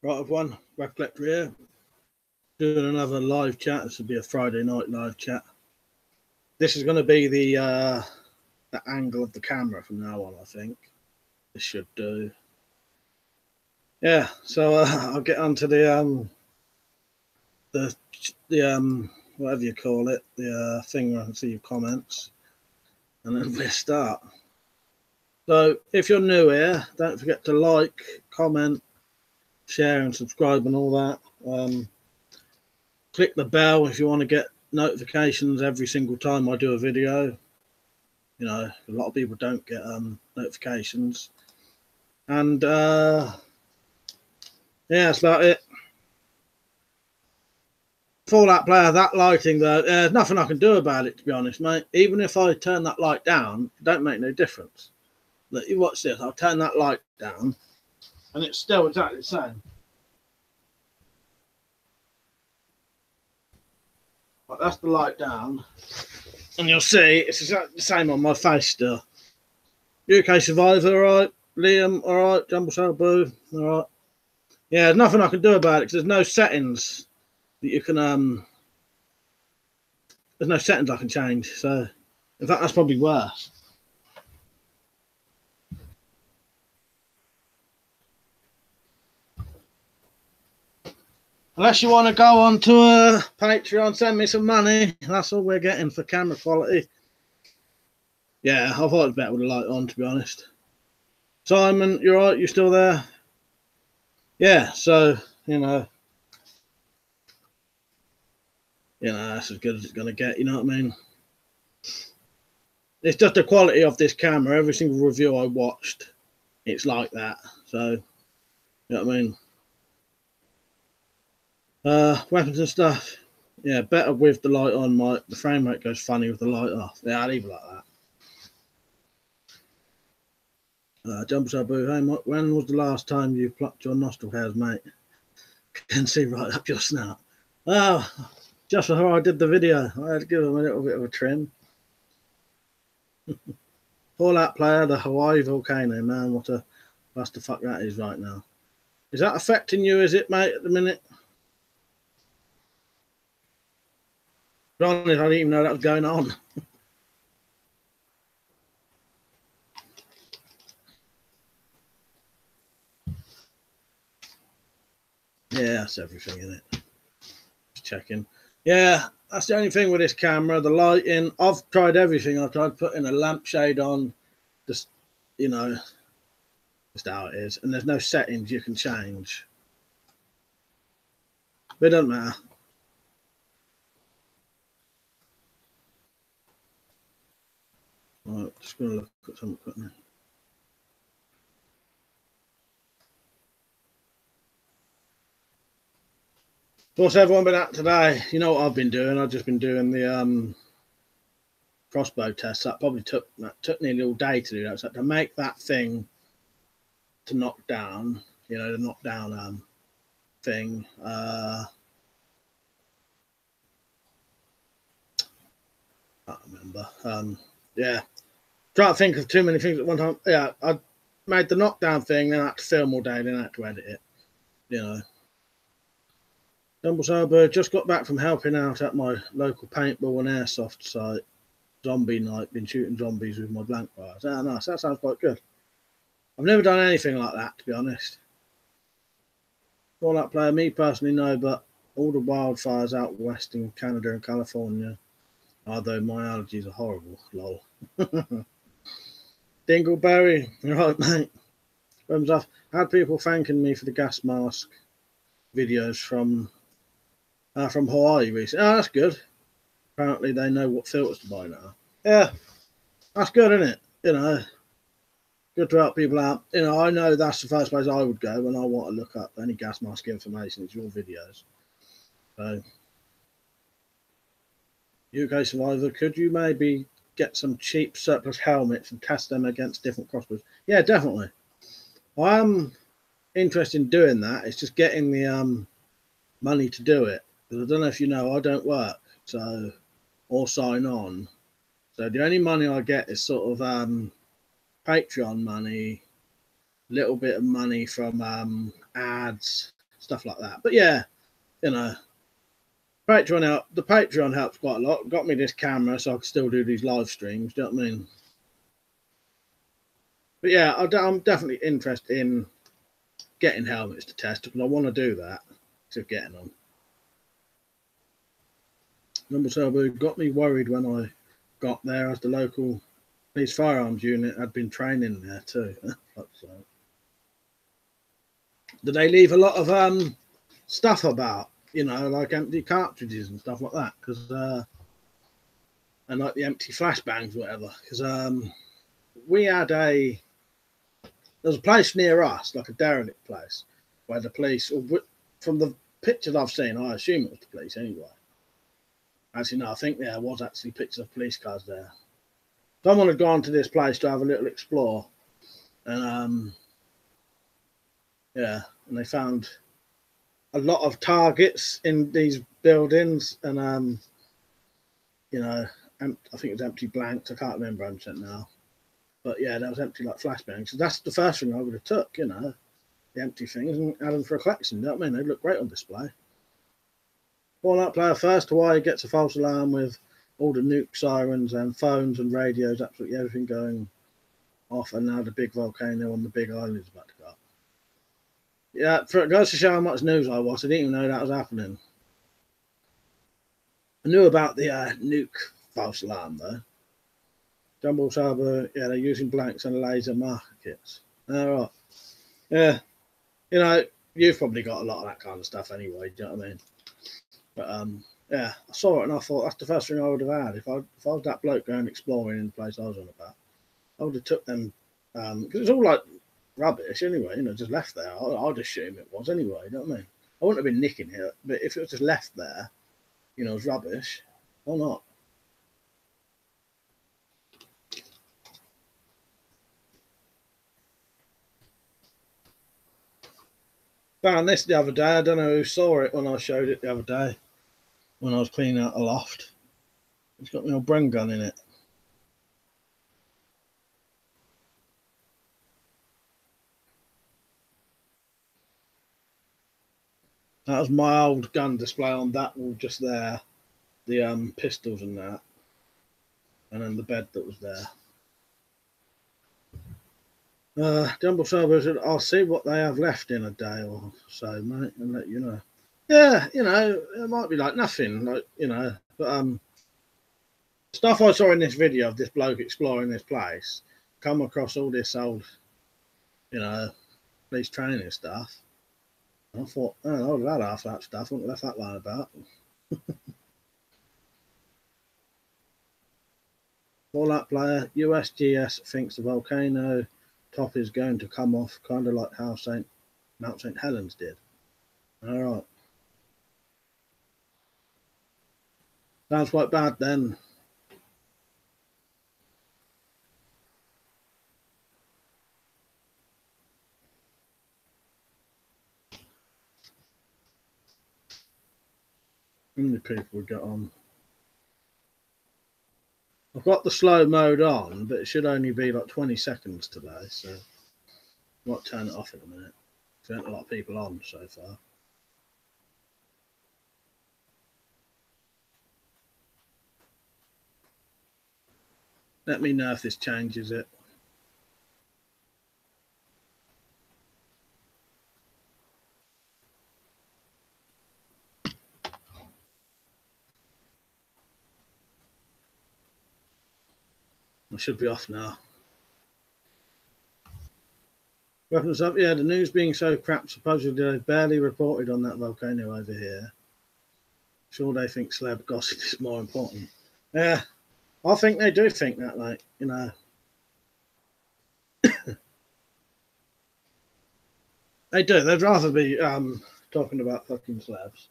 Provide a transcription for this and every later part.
Right, everyone, WeaponCollector here, doing another live chat. This will be a Friday night live chat. This is going to be the angle of the camera from now on, I think. This should do. Yeah, so I'll get onto the whatever you call it, the thing where I can see your comments, and then we'll start. So if you're new here, don't forget to like, comment, share and subscribe and all that. Click the bell if you want to get notifications every single time I do a video. You know, a lot of people don't get notifications. And yeah, that's about it. For that player, that lighting though, there's nothing I can do about it, to be honest, mate. Even if I turn that light down, it don't make no difference. Look, you watch this, I'll turn that light down and it's still exactly the same. But that's the light down, and you'll see it's exactly the same on my face still. UK Survivor, alright. Liam, alright. Jumbo Sabu, alright. Yeah, there's nothing I can do about it because there's no settings that you can there's no settings I can change. So in fact that's probably worse. Unless you want to go on to a Patreon, send me some money. That's all we're getting for camera quality. Yeah, I thought it was better with the light on, to be honest. Simon, you're right, you still there? Yeah, so, you know, that's as good as it's going to get, you know what I mean? It's just the quality of this camera. Every single review I watched, it's like that. So, you know what I mean? Weapons and stuff, yeah, better with the light on. The frame rate goes funny with the light off. Yeah, I'll leave it like that. Jumbo Sabu, hey, when was the last time you plucked your nostril hairs, mate? Can see right up your snout. Oh, just before I did the video, I had to give them a little bit of a trim. Fallout player, the Hawaii volcano, man, what the fuck that is right now. Is that affecting you, is it, mate, at the minute? Honest, I didn't even know that was going on. Yeah, that's everything in it. Just checking. Yeah, that's the only thing with this camera. The lighting, I've tried everything. I've tried putting a lampshade on, just, you know, just how it is. And there's no settings you can change. But it doesn't matter. Right, just going to look at something quickly. What's everyone been at today? You know what I've been doing? I've just been doing the crossbow test. That probably took nearly all day to do that. So to make that thing to knock down, you know, the knockdown thing. I can't remember. Yeah, trying to think of too many things at one time. Yeah, I made the knockdown thing, then I had to film all day, then I had to edit it. You know. Jumbo Sabu, just got back from helping out at my local paintball and airsoft site. Zombie night, been shooting zombies with my blank wires. Ah, nice, that sounds quite good. I've never done anything like that, to be honest. Fallout player, me personally, no, but all the wildfires out west in Canada and California, although my allergies are horrible, lol. Dingleberry, right, mate. Thumbs off. Had people thanking me for the gas mask videos from Hawaii recently. Oh, that's good. Apparently they know what filters to buy now. Yeah, that's good, isn't it? You know, good to help people out. You know, I know that's the first place I would go when I want to look up any gas mask information. It's your videos. So, UK Survivor, could you maybe get some cheap surplus helmets and test them against different crossbows? Yeah, definitely. I am interested in doing that. It's just getting the money to do it. Because I don't know if you know, I don't work, so, or sign on. So the only money I get is sort of Patreon money, little bit of money from ads, stuff like that. But yeah, you know, the Patreon helps quite a lot. Got me this camera so I can still do these live streams. Do you know what I mean? But yeah, I'm definitely interested in getting helmets to test because I want to do that. So getting them. Number Turbo got me worried when I got there, as the local police firearms unit had been training there too. Did they leave a lot of stuff about, you know, like empty cartridges and stuff like that? Because and like the empty flashbangs, whatever. Because we had there was a place near us, like a derelict place, where the police, from the pictures I've seen, I assume it was the police anyway. Actually, no, I think there was actually pictures of police cars there. Someone had gone to this place to have a little explore, and yeah, and they found a lot of targets in these buildings, and you know, I think it was empty blanks. I can't remember 100% now, but yeah, that was empty like flashbangs. So that's the first thing I would have took, you know, the empty things and had them for a collection. You know what I mean? They look great on display. Fallout player first, Hawaii gets a false alarm with all the nuke sirens and phones and radios, absolutely everything going off, and now the big volcano on the big island is about to go up. Yeah, it goes to show how much news I watched. I didn't even know that was happening. I knew about the nuke false alarm though. Jumbo Saber, yeah, they're using blanks and laser marker kits. All right. Yeah, you know, you've probably got a lot of that kind of stuff anyway, do you know what I mean? But yeah, I saw it and I thought that's the first thing I would have had if I was that bloke going exploring in the place I was on about. I would have took them because it's all like rubbish anyway, you know, just left there. I'd assume it was anyway. You know what I mean? I wouldn't have been nicking it, but if it was just left there, you know, as rubbish, why not? Found this the other day. I don't know who saw it when I showed it the other day when I was cleaning out a loft. It's got my old Bren gun in it. That was my old gun display on that wall just there. The pistols and that. And then the bed that was there. Jumbo Sober said, I'll see what they have left in a day or so, mate, and let you know. Yeah, you know, it might be like nothing, like, you know, but stuff I saw in this video of this bloke exploring this place, come across all this old, you know, police training stuff. I thought, oh, I would have had half that stuff, I wouldn't have left that line about. Fallout player, USGS thinks the volcano top is going to come off, kind of like how Mount St. Helens did. All right. Sounds quite bad then. How many people we got on? I've got the slow mode on, but it should only be like 20 seconds today, so I might turn it off in a minute. There's not a lot of people on so far. Let me know if this changes it. I should be off now. Weapons up, yeah, the news being so crap, supposedly they barely reported on that volcano over here. Sure they think celeb gossip is more important. Yeah, I think they do think that, like, you know. They do, they'd rather be talking about fucking celebs.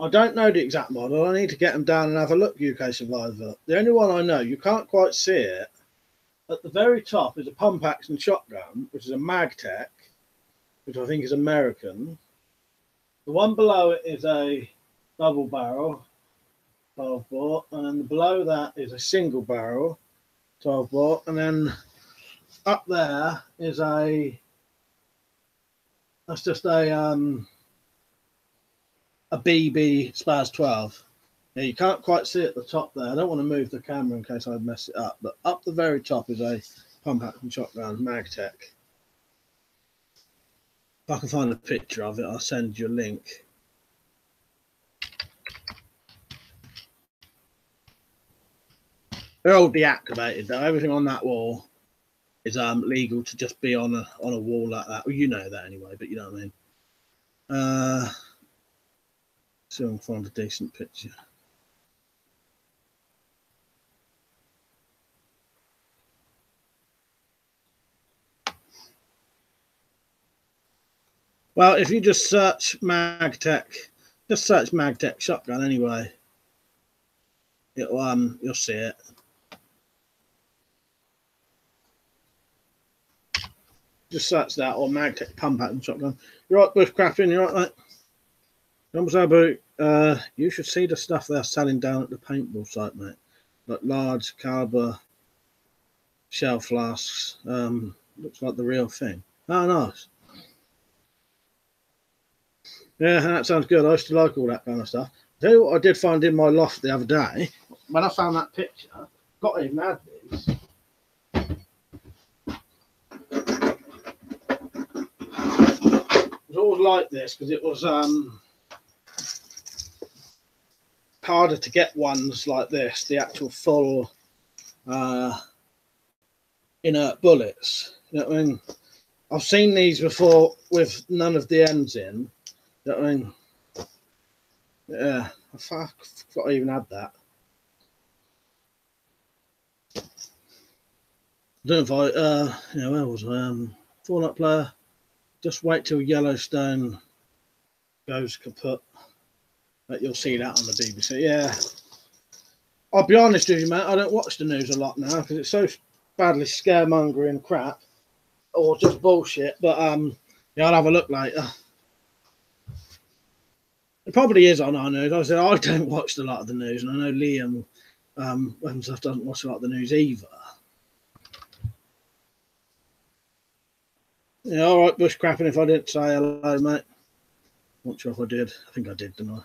I don't know the exact model. I need to get them down and have a look, UK Survivor. The only one I know, you can't quite see it. At the very top is a pump action shotgun, which is a Magtech, which I think is American. The one below it is a double barrel, 12 bore, and then below that is a single barrel, 12 bore, and then up there is that's just a a BB Spaz 12. Yeah, you can't quite see at the top there. I don't want to move the camera in case I mess it up, but up the very top is a pump action shotgun Magtech. If I can find a picture of it, I'll send you a link. They're all deactivated though. Everything on that wall is legal to just be on a wall like that. Well, you know that anyway, but you know what I mean. See if I can find a decent picture. Well, if you just search Magtech, just search Magtech shotgun anyway. It'll you'll see it. Just search that or Magtech pump action shotgun. You're right, bushcrafting. You're right, mate. You should see the stuff they're selling down at the paintball site, mate. Like large caliber shell flasks. Looks like the real thing. Oh, nice. Yeah, that sounds good. I used to like all that kind of stuff. Tell you what I did find in my loft the other day. When I found that picture, got to even add these. It was always like this because it was harder to get ones like this, the actual full inert bullets. You know what I mean? I've seen these before with none of the ends in. You know what I mean? Yeah, I forgot to even add that. I don't know if I, where was I? Fallout player. Just wait till Yellowstone goes kaput. But you'll see that on the BBC. Yeah. I'll be honest with you, mate. I don't watch the news a lot now because it's so badly scaremongering crap or just bullshit. But yeah, I'll have a look later. It probably is on our news. I said I don't watch a lot of the news, and I know Liam doesn't watch a lot of the news either. Yeah, all right, bushcrapping. If I didn't say hello, mate. Not sure if I did. I think I did, didn't I?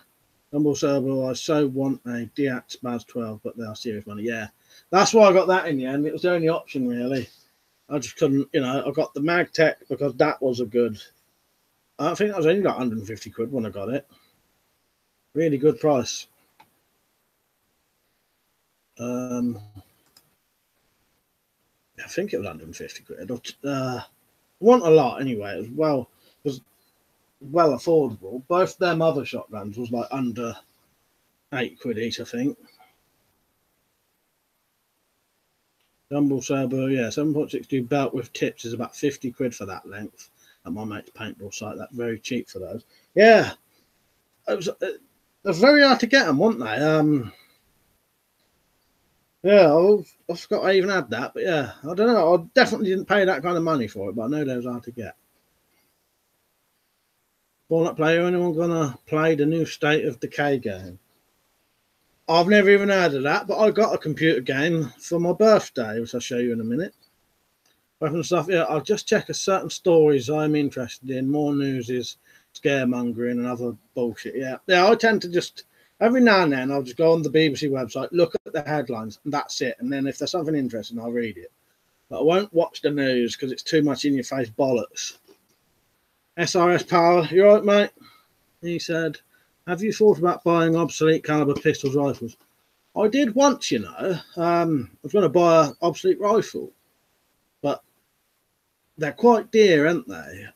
Humble Serbo, I so want a Diac Spaz 12, but they are serious money. Yeah, that's why I got that in the end. It was the only option, really. I just couldn't, I got the Magtech because that was a good. I think that was only like 150 quid when I got it. Really good price. I think it was 150 quid. Want a lot anyway. It was well affordable. Both them other shotguns was like under 8 quid each, I think. Humble Serbo, yeah, 7.62 belt with tips is about 50 quid for that length at my mate's paintball site. That's very cheap for those. Yeah, they're very hard to get them, weren't they? Yeah, I forgot I even had that, but yeah, I don't know. I definitely didn't pay that kind of money for it, but I know they was hard to get. Fallout player, anyone gonna play the new State of Decay game? I've never even heard of that, but I got a computer game for my birthday, which I'll show you in a minute. Weapon stuff, yeah, I'll just check a certain stories I'm interested in. More news is scaremongering and other bullshit. Yeah, I tend to just every now and then I'll just go on the BBC website, look at the headlines, and that's it. And then if there's something interesting, I'll read it. But I won't watch the news because it's too much in your face bollocks. SRS Power, you alright, mate? He said, have you thought about buying obsolete caliber pistols rifles? I did once, I was going to buy an obsolete rifle, but they're quite dear, aren't they?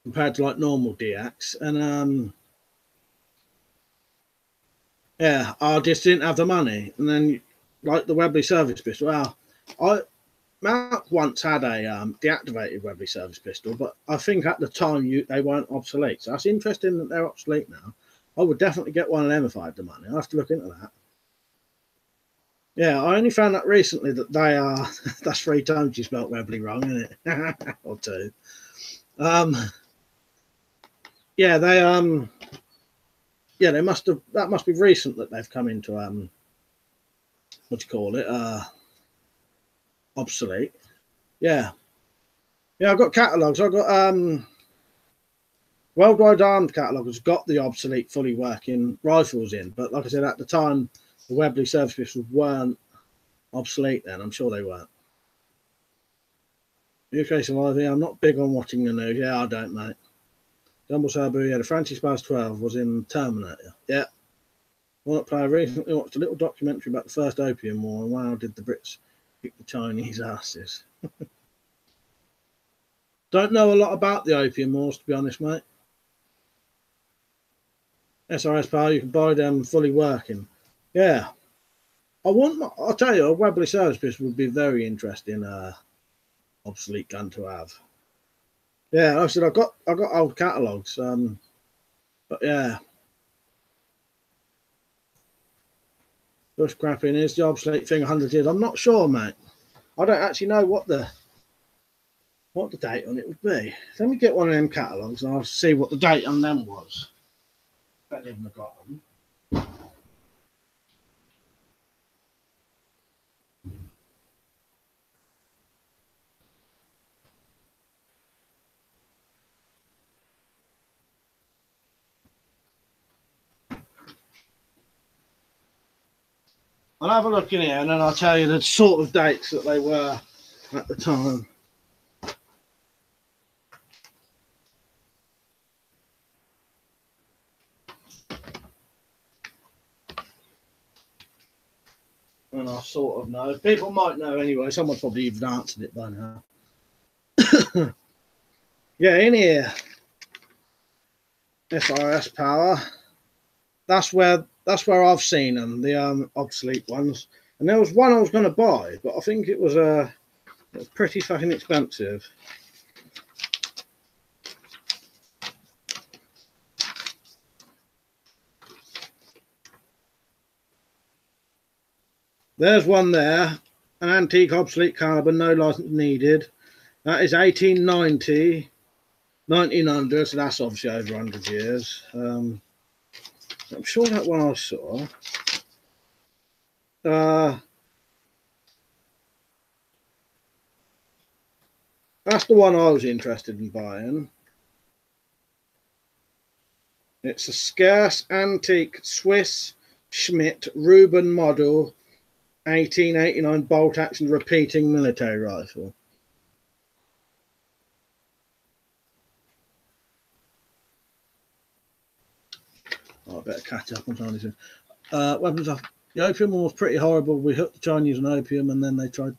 Compared to like normal Diacs. And yeah, I just didn't have the money. And then like the Webley service pistol, well, Mark once had a deactivated Webley service pistol, but I think at the time they weren't obsolete. So that's interesting that they're obsolete now. I would definitely get one of them if I had the money. I'll have to look into that. Yeah, I only found out recently that they are. That's 3 times you spelt Webley wrong, isn't it? Or 2. Yeah, they yeah, they must have. That must be recent that they've come into what do you call it? Obsolete. Yeah, I've got catalogues. I've got Worldwide Arms catalogue has got the obsolete fully working rifles in, but like I said, at the time, the Webley service pistols weren't obsolete then. I'm sure they weren't. UK surviving. I'm not big on watching the news. Yeah, I don't, mate. Jumble Sabu, yeah, the Francis Baz 12 was in Terminator. Yeah. One player recently watched a little documentary about the first Opium War, and wow, did the Brits kick the Chinese asses. Don't know a lot about the Opium Wars, to be honest, mate. SRS Power, you can buy them fully working. Yeah. I'll tell you, a Webley service pistol would be very interesting obsolete gun to have. Yeah, like I said, I've got old catalogues. But yeah. Bush scrapping is the obsolete thing 100 years. I'm not sure, mate. I don't actually know what the date on it would be. Let me get one of them catalogues and I'll see what the date on them was. I don't even have got them. I'll have a look in here and then I'll tell you the sort of dates that they were at the time. And I sort of know. People might know anyway. Someone probably even answered it by now. Yeah, in here. FRS Power. That's where I've seen them, the obsolete ones. And there was one I was going to buy, but I think it was pretty fucking expensive. There's one there, an antique obsolete caliber, no license needed. That is 1890, 1900, so that's obviously over 100 years. I'm sure that one I saw. That's the one I was interested in buying. It's a scarce antique Swiss Schmidt Ruben model 1889 bolt action repeating military rifle. Oh, I better catch up on some of these things. Weapons off. The opium war was pretty horrible. We hooked the Chinese on opium and then they tried to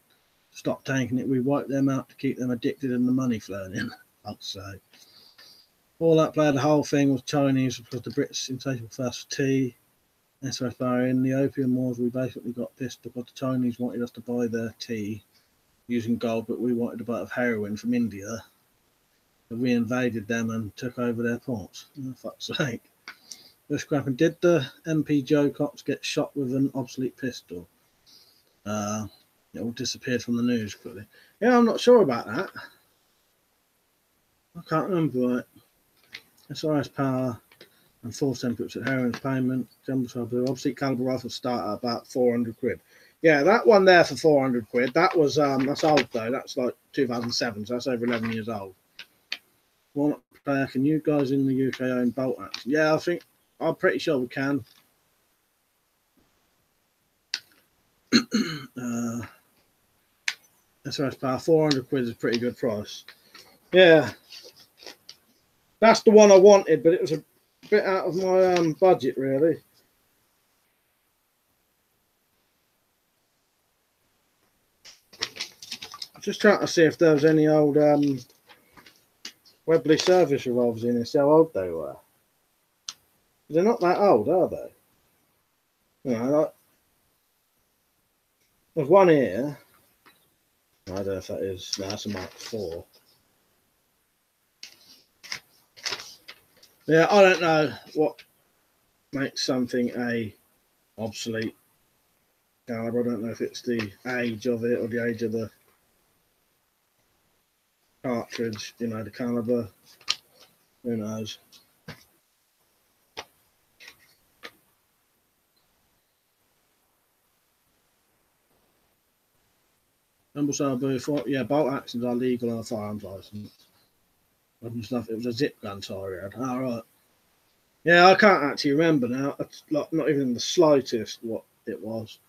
stop taking it. We wiped them out to keep them addicted and the money flowing in. I'd say. All that played, the whole thing was Chinese because the Brits insatiable thirst for tea. SOS Barrier. In the opium wars, we basically got pissed because the Chinese wanted us to buy their tea using gold, but we wanted a bite of heroin from India. So we invaded them and took over their ports. Oh, fuck's sake. Bush scrapping. Did the MP Joe Cox get shot with an obsolete pistol? It all disappeared from the news quickly. Yeah, I'm not sure about that. I can't remember. Right. SRS Power and 4% puts at heroin's payment. Jumbo Sabu. Obsolete caliber rifle start at about 400 quid. Yeah, that one there for 400 quid. That was that's old though. That's like 2007, so that's over 11 years old. One player, can you guys in the UK own bolt action? Yeah, I'm pretty sure we can. SRS Power, 400 quid is a pretty good price. Yeah. That's the one I wanted, but it was a bit out of my budget, really. I'm just trying to see if there was any old Webley service revolvers in this, how old they were. They're not that old, are they? You know, like, there's one here. I don't know if that is. No, that's a Mark IV. Yeah, I don't know what makes something a obsolete caliber. I don't know if it's the age of it or the age of the cartridge, you know, the caliber. Who knows? Number Sabu, yeah, bolt actions are legal on a firearms license. and stuff. It was a zip gun tire. All right. Yeah, I can't actually remember now. It's like not even the slightest what it was.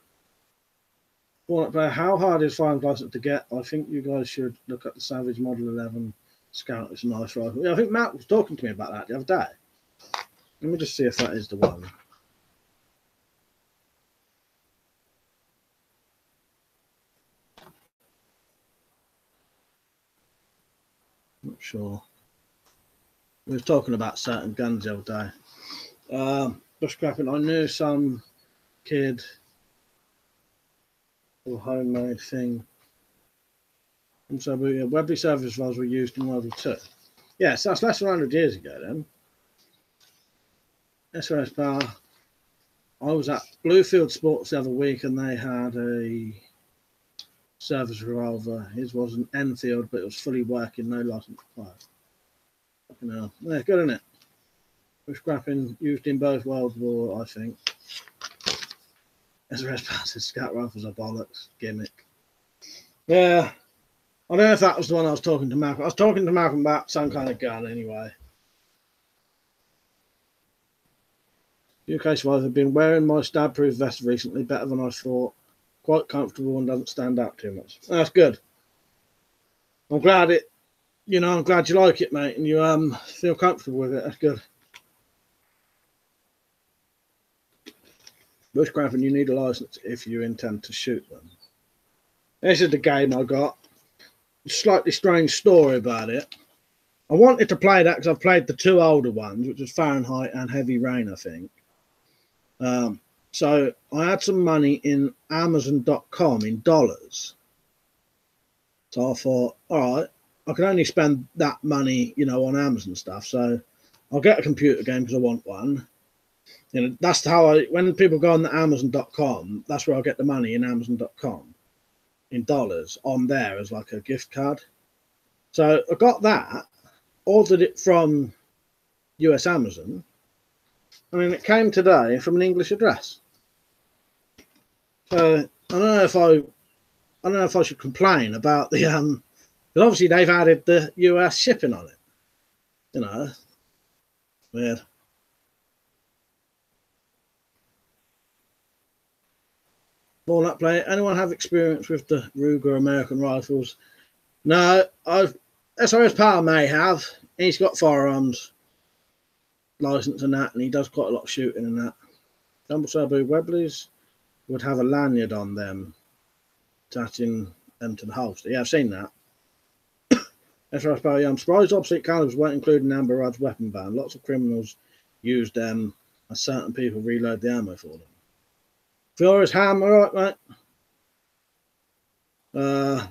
Well, how hard is firearms license to get? I think you guys should look at the Savage Model 11 Scout. It's a nice rifle. Yeah, I think Matt was talking to me about that the other day. Let me just see if that is the one. Not sure. We were talking about certain guns the other day. Bushcrapping. I knew some kid or homemade thing. And so Webley service valves were used in World War II. Yes, that's less than 100 years ago then. SOS Power. I was at Bluefield Sports the other week and they had a service revolver. His was an Enfield, but it was fully working, no license required. Fucking hell. Yeah, good, isn't it? Bushcrapping used in both World War, I think. SOS Power says scout rifles are bollocks. Gimmick. Yeah. I don't know if that was the one I was talking to Malcolm. I was talking to Malcolm about some kind of gun anyway. UK survivor have been wearing my stab-proof vest recently, better than I thought. Quite comfortable and doesn't stand out too much. That's good. I'm glad it, I'm glad you like it, mate, and you feel comfortable with it. That's good. Bushcrapping, you need a license if you intend to shoot them. This is the game I got. Slightly strange story about it. I wanted to play that because I've played the two older ones, which was Fahrenheit and Heavy Rain, I think. So I had some money in Amazon.com in dollars. So I thought, all right, I can only spend that money, on Amazon stuff. So I'll get a computer game because I want one. That's how when people go on the Amazon.com, that's where I get the money in Amazon.com in dollars on there as like a gift card. So I got that, ordered it from US Amazon. It came today from an English address. So I don't know if I should complain about the because obviously they've added the US shipping on it. Weird. Walnut play. Anyone have experience with the Ruger American rifles? No, SOS Power may have. He's got firearms license and that, and he does quite a lot of shooting and that. Jumbo Sabu Webleys would have a lanyard on them, attaching them to the holster. Yeah, I've seen that. SOS Power, I'm surprised Obsolete calibers weren't included in Amber Rod's weapon ban. Lots of criminals use them, and certain people reload the ammo for them. Furious Ham, alright, mate.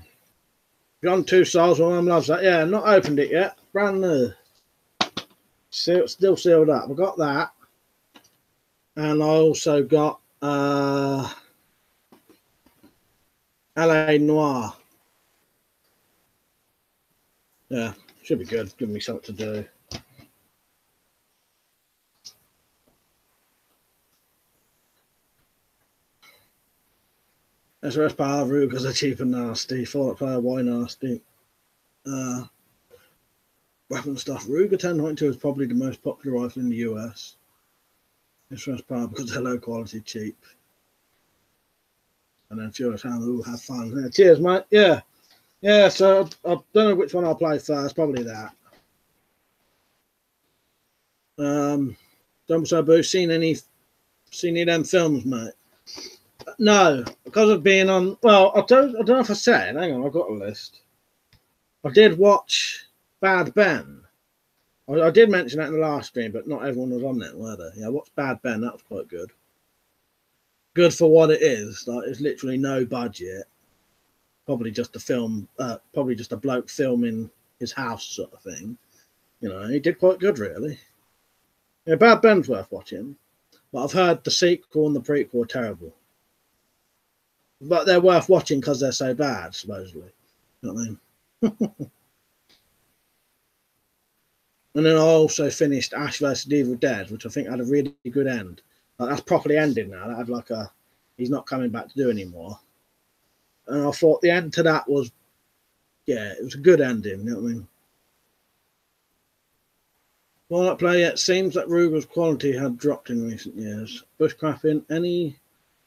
Beyond Two Souls, my mum loves that. Yeah, not opened it yet. Brand new. Still sealed up. I got that. And I also got LA Noir. Yeah, should be good. Give me something to do. SOS Power, Rugers are cheap and nasty. Fallout Player, why nasty? Weapon stuff. Ruger 1092 is probably the most popular rifle in the US. SOS Power because they're low quality, cheap. And then Furious Ham, have fun. Yeah, cheers, mate. Yeah. Yeah, so I don't know which one I'll play first. Probably that. Jumbo Sabu, seen any of them films, mate? No, because of being on. Well, I don't know if I said. Hang on, I've got a list. I did watch Bad Ben. I did mention that in the last stream, but not everyone was on that, were they? Yeah, I watched Bad Ben. That was quite good. Good for what it is. Like, it's literally no budget. Probably just a film. Probably just a bloke filming his house, sort of thing. He did quite good, really. Yeah, Bad Ben's worth watching, but I've heard the sequel and the prequel are terrible. But they're worth watching because they're so bad, supposedly. You know what I mean? And then I also finished Ash vs. Evil Dead, which I think had a really good end. Like, that's properly ended now. That had like he's not coming back to do anymore. And I thought the end to that was, yeah, it was a good ending. You know what I mean? While not play yet, seems that Ruger's quality had dropped in recent years. Bushcrapping, any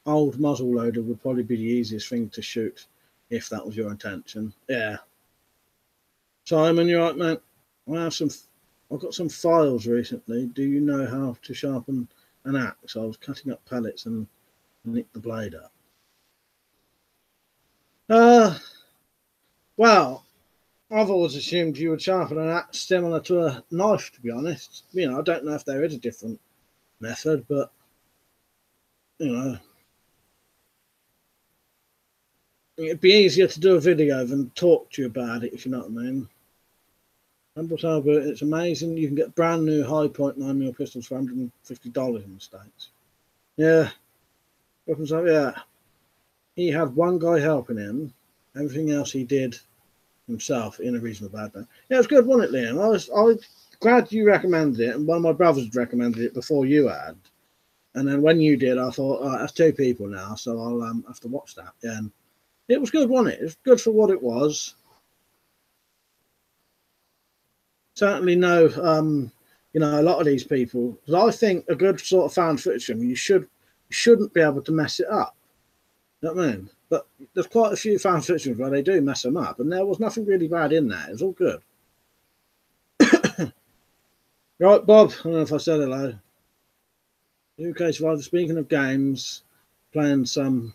old muzzle loader would probably be the easiest thing to shoot if that was your intention. Yeah. Simon, you're right, man. I've got some files recently. Do you know how to sharpen an axe? I was cutting up pellets and nicked the blade up. Well, I've always assumed you would sharpen an axe similar to a knife, to be honest. You know, I don't know if there is a different method, but, you know, it'd be easier to do a video than talk to you about it, if you know what I mean. It's amazing. You can get brand new high point 9mm pistols for $150 in the States. Yeah. Yeah. He had one guy helping him. Everything else he did himself in a reasonable bad way. Yeah, it was good, wasn't it, Liam? I was glad you recommended it, and one of my brothers had recommended it before you had. And then when you did, I thought, oh, that's two people now, so I'll have to watch that. Yeah, and it was good, wasn't it? It was good for what it was. Certainly no, you know, a lot of these people, because I think a good sort of found footage film, you shouldn't be able to mess it up. You know what I mean? But there's quite a few found footage where they do mess them up, and there was nothing really bad in there. It was all good. Right, Bob, I don't know if I said hello. UK Survivor, speaking of games, playing some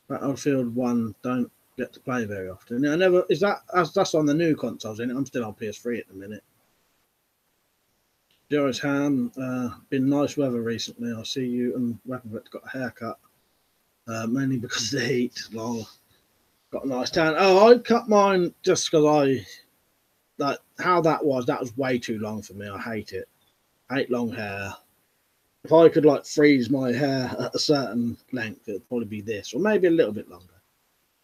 Battlefield 1, don't get to play very often. I never, is that, that's on the new consoles, isn't it? I'm still on PS3 at the minute. Joris Ham, been nice weather recently. I see you and WeaponCollector got a haircut, mainly because of the heat. Long, got a nice tan. Oh, I cut mine just because how that was way too long for me. I hate it. I hate long hair. If I could like freeze my hair at a certain length, it'd probably be this, or maybe a little bit longer.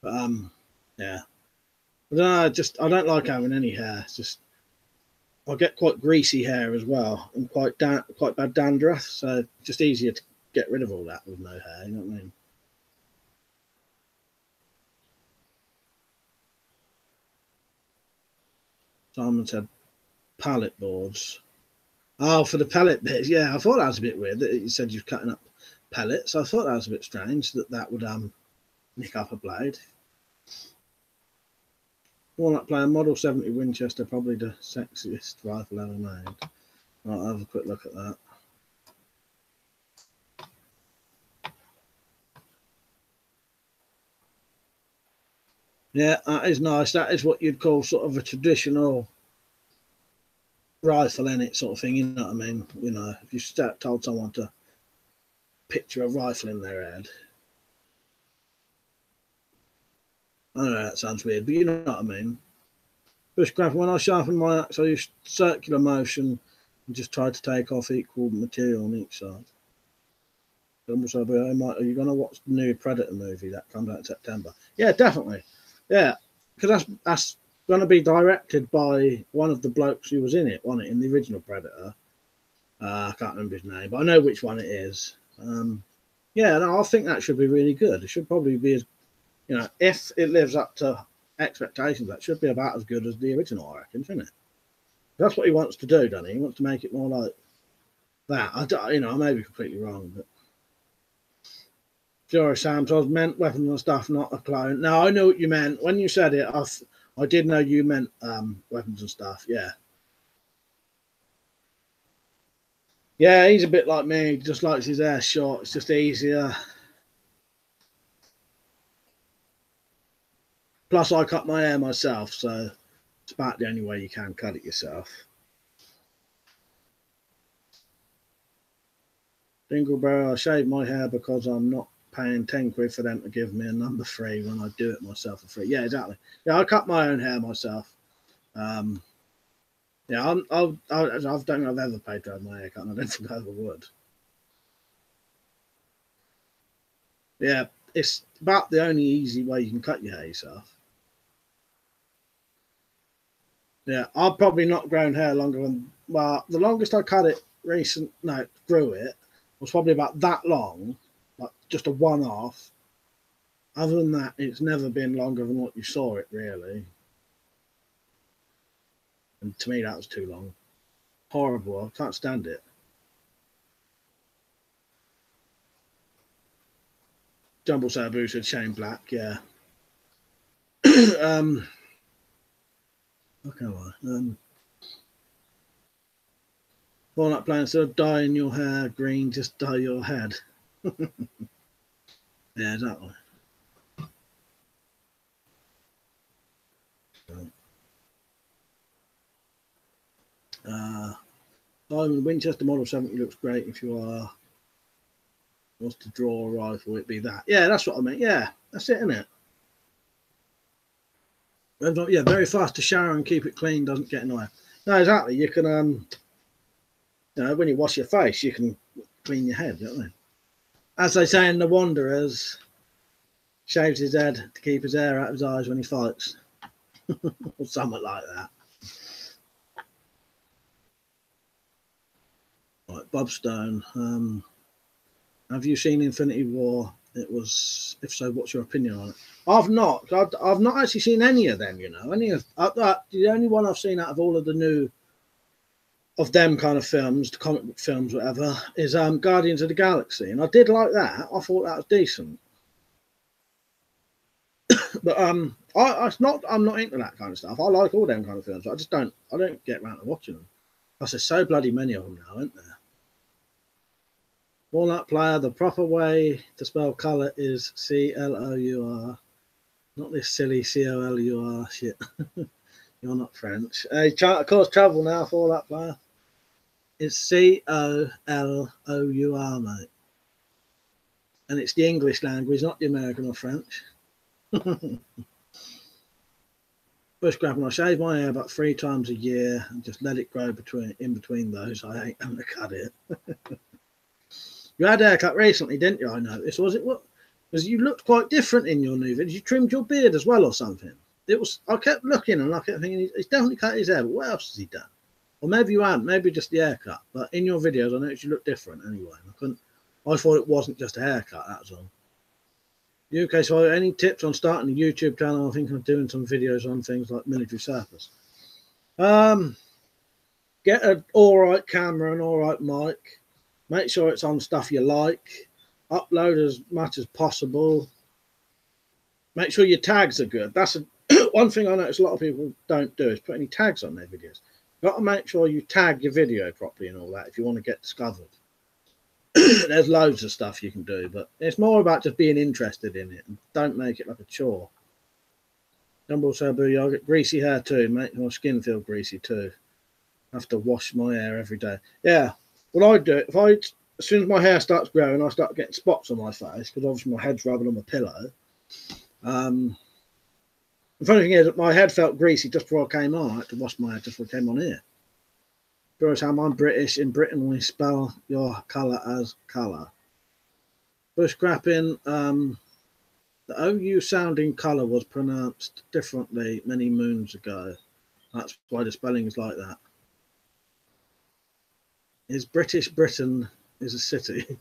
But yeah. I don't know, I don't like having any hair. It's just I get quite greasy hair as well, and quite bad dandruff. So just easier to get rid of all that with no hair. You know what I mean? Simon said pallet boards. Oh, for the pellet bits, yeah. I thought that was a bit weird that you said you're cutting up pellets. I thought that was a bit strange that would nick up a blade. More like playing Model 70 Winchester, probably the sexiest rifle ever made. Right, I'll have a quick look at that. Yeah, that is nice. That is what you'd call sort of a traditional rifle in it, sort of thing. You know what I mean? You know, if you told someone to picture a rifle in their head. I know that sounds weird, but you know what I mean. Bushcraft, when I sharpen my axe, I use circular motion and just try to take off equal material on each side. Are you going to watch the new Predator movie that comes out in September? Yeah, definitely. Yeah, because that's going to be directed by one of the blokes who was in it, wasn't it, in the original Predator? I can't remember his name, but I know which one it is. Yeah, no, I think that should be really good. It should probably be, as you know, if it lives up to expectations, that should be about as good as the original, I reckon, shouldn't it? That's what he wants to do, doesn't he? He wants to make it more like that. You know, I may be completely wrong, but Jory Sam, so I meant weapons and stuff, not a clone. No, I know what you meant. When you said it, I did know you meant weapons and stuff, yeah. Yeah, he's a bit like me. He just likes his hair short. It's just easier. Plus, I cut my hair myself, so it's about the only way you can cut it yourself. Dingleberry, I shave my hair because I'm not paying 10 quid for them to give me a number 3 when I do it myself for free. Yeah, exactly. Yeah, I cut my own hair myself. Yeah, I don't think I've ever paid to have my hair cut, and I don't think I ever would. Yeah, it's about the only easy way you can cut your hair yourself. Yeah, I've probably not grown hair longer than, well, the longest I cut it grew it was probably about that long, like just a one-off. Other than that, it's never been longer than what you saw it, really. And to me, that was too long. Horrible. I can't stand it. Jumble Sabu said Shane Black, yeah. Okay, well, that plan, instead of dyeing your hair green, just dye your head. Yeah, exactly. Simon, Winchester Model 70 looks great if you are wants to draw a rifle, it'd be that. Yeah, that's what I mean. Yeah, that's it, isn't it? Yeah, very fast to shower and keep it clean, doesn't get annoying. No, exactly. You can, you know, when you wash your face, you can clean your head, don't you? As they say in The Wanderers, shaves his head to keep his hair out of his eyes when he fights. Or something like that. Right, Bob Stone. Have you seen Infinity War? It was, if so, what's your opinion on it? I've not. I've not actually seen any of them, you know. The only one I've seen out of all of the new of them kind of films, the comic book films, whatever, is Guardians of the Galaxy, and I did like that. I thought that was decent. But I'm not into that kind of stuff. I like all them kind of films. I don't get around to watching them. Because there's so bloody many of them now, aren't there? Walnut Player, the proper way to spell colour is C-L-O-U-R. Not this silly C-O-L-U-R shit. You're not French. Hey, of course, travel now for Walnut Player. It's C-O-L-O-U-R, mate. And it's the English language, not the American or French. Bushcrapping, I shave my hair about 3 times a year and just let it grow in between those. I ain't going to cut it. You had a haircut recently, didn't you? I noticed. Was it what? Because you looked quite different in your new video. You trimmed your beard as well or something. It was. I kept looking and I kept thinking he's definitely cut his hair. But what else has he done? Or maybe you haven't. Maybe just the haircut. But in your videos, I noticed you look different anyway. I thought it wasn't just a haircut. That's all. Okay, so any tips on starting a YouTube channel? I think I'm doing some videos on things like military surface. Get an alright camera and alright mic. Make sure it's on stuff you like. Upload as much as possible. Make sure your tags are good. That's one thing I notice a lot of people don't do is put any tags on their videos. You've got to make sure you tag your video properly and all that if you want to get discovered. There's loads of stuff you can do, but it's more about just being interested in it and don't make it like a chore. Jumbo Sabu, I get greasy hair too, make my skin feel greasy too. I have to wash my hair every day. Yeah, what I do, as soon as my hair starts growing, I start getting spots on my face because obviously my head's rubbing on my pillow. The funny thing is that my head felt greasy just before I came on. I had to wash my hair just before I came on here. Doris Ham, I'm British. In Britain, we spell your colour as colour. Bushcrapping, the OU sounding colour was pronounced differently many moons ago. That's why the spelling is like that. Is British Britain is a city.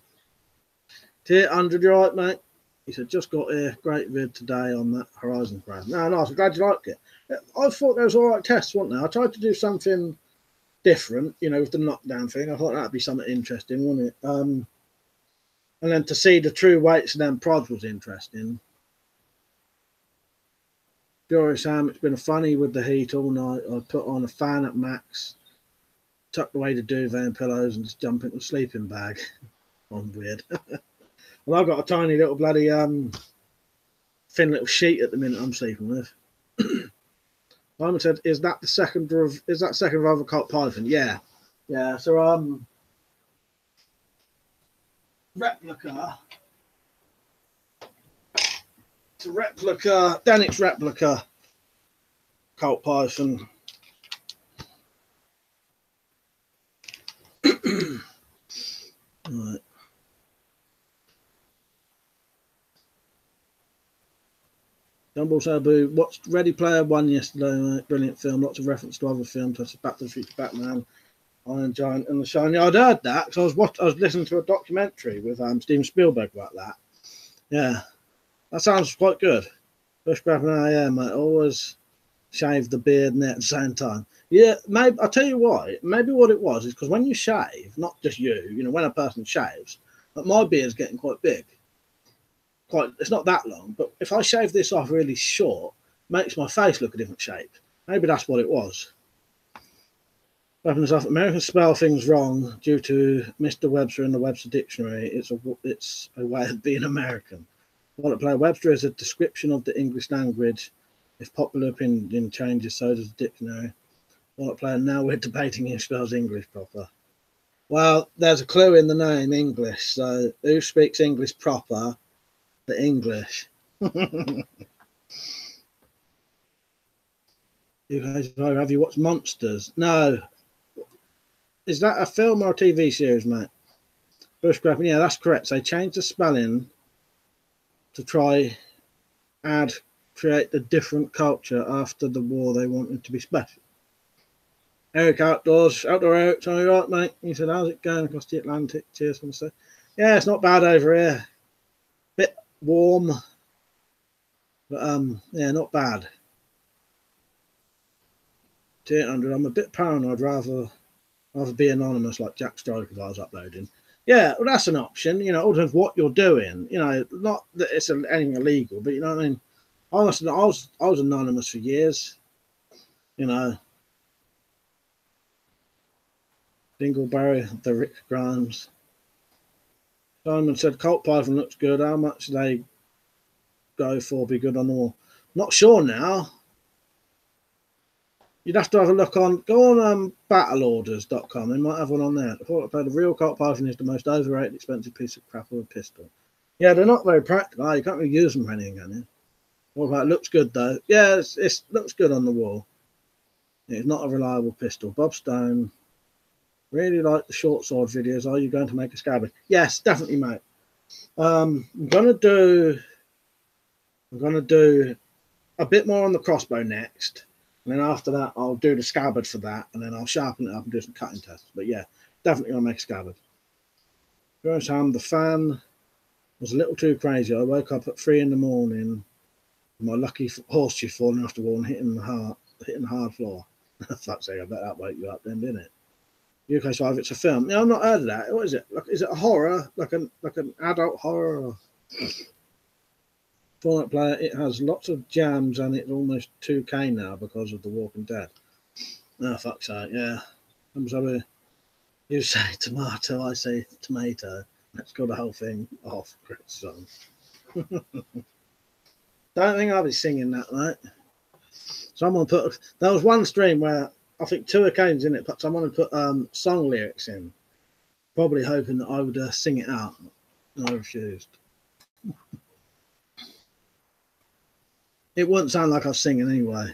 Tier 100, you're right, mate. He said, just got here. Great vid today on that Horizon brand. No, nice. I'm glad you liked it. I thought there was all right tests, weren't there? I tried to do something different, you know, with the knockdown thing. I thought that'd be something interesting, wouldn't it? And then to see the true weights and then prods was interesting. Jory Sam, it's been funny with the heat all night. I put on a fan at max, tucked away the duvet and pillows, and just jump into a sleeping bag. I'm weird. Well, I've got a tiny little bloody thin little sheet at the minute I'm sleeping with. Simon said, "Is that second of other cult python?" Yeah, yeah. So replica. It's a replica. Danix replica cult python. Right. Jumbo Sabu watched Ready Player One yesterday, mate. Brilliant film. Lots of reference to other films such as Back to the Future, Batman, Iron Giant, and The Shining. I'd heard that because I was listening to a documentary with Steven Spielberg about that. Yeah, that sounds quite good. Bushcraft, yeah, mate. Always shave the beard and at the same time. Yeah, maybe I'll tell you why. Maybe what it was is because when you shave, not just you know, when a person shaves, like my beard's getting quite big. It's not that long, but if I shave this off really short, it makes my face look a different shape. Maybe that's what it was. Americans spell things wrong due to Mr. Webster in the Webster Dictionary. It's a way of being American. Wallet player Webster is a description of the English language. If popular opinion changes, so does the dictionary. Wallet player, now we're debating who spells English proper. Well, there's a clue in the name, English. So who speaks English proper? The English. You guys, have you watched Monsters? No. Is that a film or a TV series, mate? Bushcrapping, yeah, that's correct. So they changed the spelling to try create a different culture after the war. They wanted to be special. Eric Outdoor Eric, tell me right, mate. He said, how's it going across the Atlantic? Cheers from the side. Yeah, it's not bad over here. Bit warm, but yeah, not bad. 800. I'm a bit paranoid. Rather be anonymous like Jack Striker if I was uploading. Yeah, well, that's an option. You know, all depends what you're doing. You know, not that it's anything illegal, but you know what I mean. I was anonymous for years. You know, Dingleberry, the Rick Grimes. Simon said Colt Python looks good. How much they go for? Be good on the wall. Not sure now. You'd have to have a look on. Go on battleorders.com. They might have one on there. The real Colt Python is the most overrated, expensive piece of crap of a pistol. Yeah, they're not very practical. You can't really use them for anything, can you? What about it? Looks good though. Yeah, it looks good on the wall. It's not a reliable pistol. Bob Stone. Really like the short sword videos. Are you going to make a scabbard? Yes, definitely, mate. I'm gonna do a bit more on the crossbow next. And then after that, I'll do the scabbard for that, and then I'll sharpen it up and do some cutting tests. But yeah, definitely gonna make a scabbard. First time, the fan was a little too crazy. I woke up at 3 in the morning, my lucky horseshoe falling off the wall and hitting the hard floor. Fuck's sake, I bet that woke you up then, didn't it? UK 5, it's a film. Yeah, I've not heard of that. What is it? Like, is it a horror? Like an adult horror? Fortnite player, it has lots of jams and it's almost 2K now because of The Walking Dead. Oh, fuck's sake, yeah. I'm sorry. You say tomato, I say tomato. Let's go the whole thing off. Great song. Don't think I'll be singing that, mate. Someone put. There was one stream where I think 2 occasions in it, but someone had put song lyrics in, probably hoping that I would sing it out. And I refused. It wouldn't sound like I was singing anyway.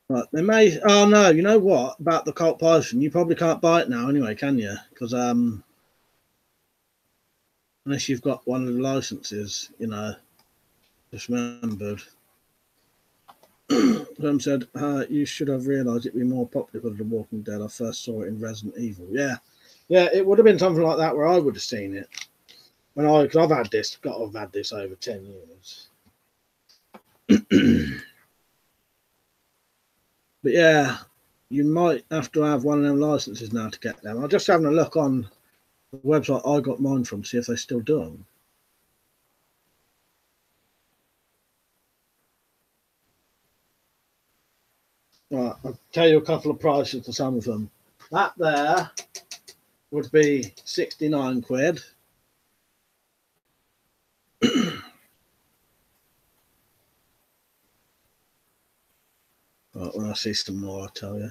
Right, they may. Oh no, you know what about the Colt Python? You probably can't buy it now anyway, can you? Because unless you've got one of the licenses, you know. Just remembered. Graham said, you should have realised it'd be more popular because of The Walking Dead. I first saw it in Resident Evil. Yeah, it would have been something like that where I would have seen it. Because I've had this over 10 years. But yeah, you might have to have one of them licenses now to get them. I'm just having a look on the website I got mine from to see if they still do them. Right, I'll tell you a couple of prices for some of them. That there would be 69 quid. Right, when I see some more, I'll tell you.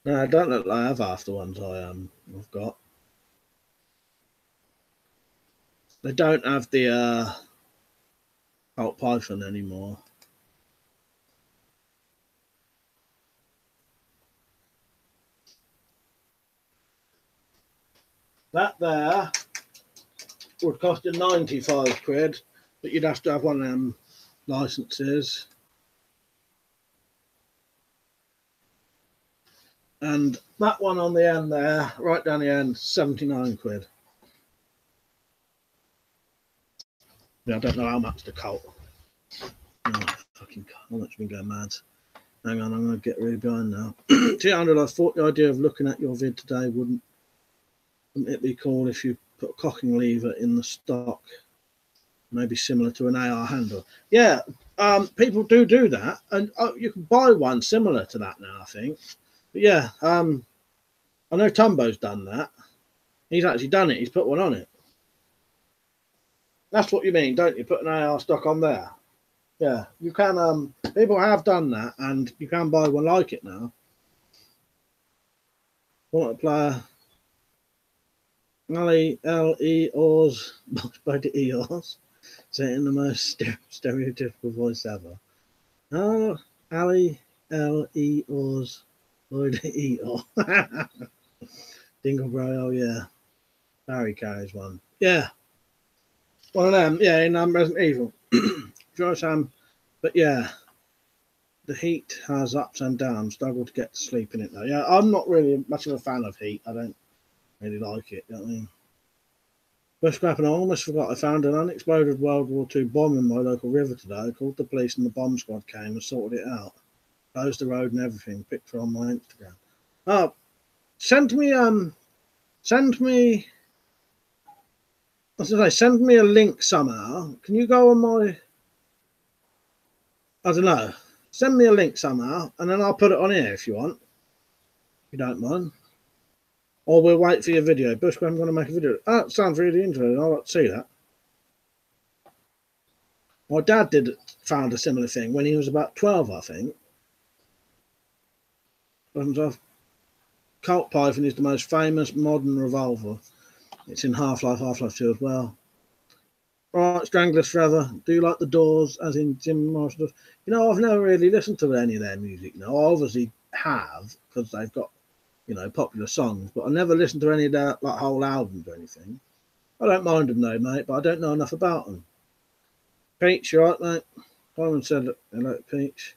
No, I don't look like I have half the ones I've got. They don't have the Colt Python anymore. That there would cost you 95 quid, but you'd have to have one of them licenses. And that one on the end there, right down the end, 79 quid. Yeah, I don't know how much the Colt. Oh, fucking Colt, that's been going mad. Hang on, I'm going to get really behind now. 200, I thought the idea of looking at your vid today wouldn't it be cool if you put a cocking lever in the stock? Maybe similar to an AR handle. Yeah, people do that. And you can buy one similar to that now, I think. But yeah, I know Tumbo's done that. He's actually done it. He's put one on it. That's what you mean, don't you? Put an AR stock on there. Yeah, you can. People have done that, and you can buy one like it now. Multiplayer. L-E Oars, by the E-Oars. Say it in the most stereotypical voice ever. Oh, Ali L-E Oars, by the E-Oars. Dinglebro, oh yeah. Barry carries one. Yeah. One of them, yeah, in Resident Evil. Josh, but yeah, the Heat has ups and downs. Struggle to get to sleep in it though. Yeah, I'm not really much of a fan of Heat. I don't really like it. You know what I mean? Bush scrapping, I almost forgot. I found an unexploded World War II bomb in my local river today. I called the police and the bomb squad came and sorted it out. Closed the road and everything. Picture on my Instagram. Oh, send me send me a link somehow. Can you go on my, I don't know, send me a link somehow and then I'll put it on here if you want. If you don't mind. Or we'll wait for your video. Bushcraft, I'm going to make a video. Oh, that sounds really interesting. I'd like to see that. My dad found a similar thing when he was about 12, I think. Colt Python is the most famous modern revolver. It's in Half-Life 2 as well. Right, Stranglers Forever. Do you like the Doors, as in Jim Morrison does? You know, I've never really listened to any of their music. No, I obviously have, because they've got, you know, popular songs, but I never listened to any of their like whole albums or anything. I don't mind them though, mate, but I don't know enough about them. Peach, you right, mate? Simon said, hello, Peach.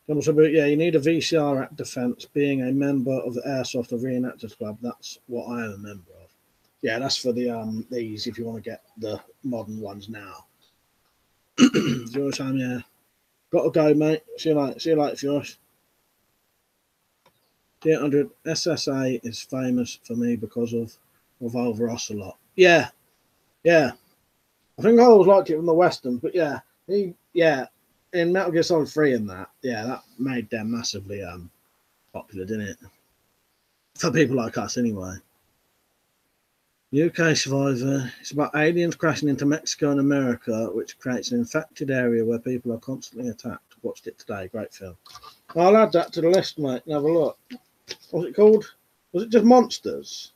Yeah, you need a VCR at defence. Being a member of the Airsoft or Reenactors Club, that's what I am a member of. Yeah, that's for the these if you want to get the modern ones now. Your time, yeah. Got to go, mate. See you later, Josh. 800 SSA is famous for me because of Revolver Ocelot. Yeah. I think I always liked it from the Westerns, but yeah, in Metal Gear Solid 3 and that, yeah, that made them massively popular, didn't it? For people like us, anyway. UK Survivor. It's about aliens crashing into Mexico and America, which creates an infected area where people are constantly attacked. Watched it today. Great film. I'll add that to the list, mate, and have a look. What's it called? Was it just Monsters?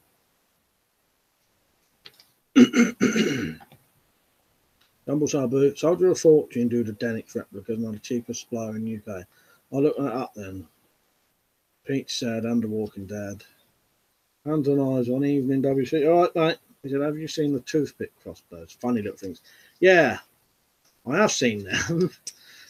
Dumble Sabu, Soldier of Fortune do the Denix replicas, not the cheapest supplier in UK. I'll look that up then. Peach said, Under Walking Dead. Hands on eyes on Evening WC. All right, mate. He said, have you seen the toothpick crossbows? Funny little things. Yeah, I have seen them.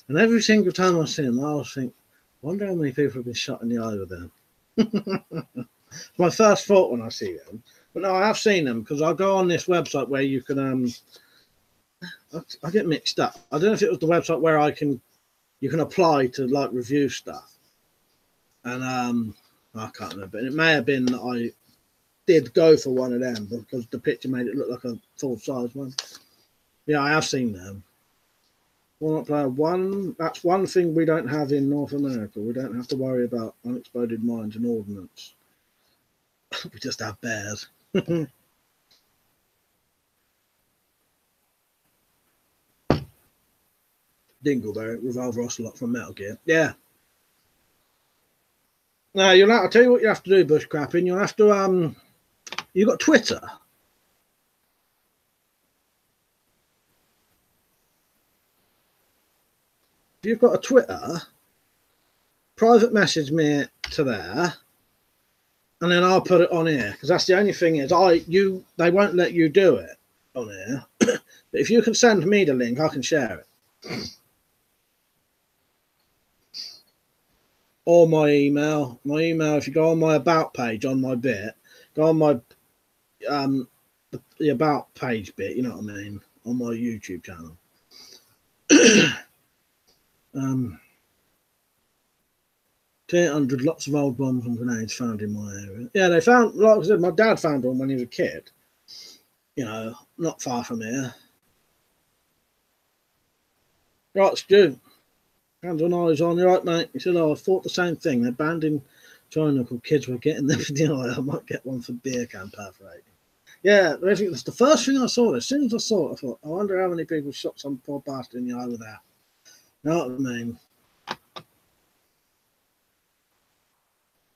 And every single time I see them, I always think, wonder how many people have been shot in the eye with them. It's my first thought when I see them. But no, I have seen them because I go on this website where you can I get mixed up. I don't know if it was the website where you can apply to like review stuff. And I can't remember. And it may have been that I did go for one of them because the picture made it look like a full size one. Yeah, I have seen them. That's one thing we don't have in North America. We don't have to worry about unexploded mines and ordnance. We just have bears. Dingleberry, Revolver Ocelot from Metal Gear. Yeah. Now I'll tell you what you have to do, Bushcrapping. You'll have to you got Twitter. If you've got a Twitter, private message me to there, and then I'll put it on here because that's the only thing is they won't let you do it on here. But if you can send me the link, I can share it. or my email. My email, if you go on my about page on my bit, go on my the about page bit, you know what I mean, on my YouTube channel. 800, lots of old bombs and grenades found in my area. Yeah, they found, like I said, my dad found one when he was a kid. You know, not far from here. Right, Stu. Hands on eyes on. You're right, mate. He said, oh, I thought the same thing. They're banned in China because kids were getting them. You know, I might get one for beer can perforating. Yeah, that's the first thing I saw. As soon as I saw it, I thought, I wonder how many people shot some poor bastard in the eye with that. You know what I mean?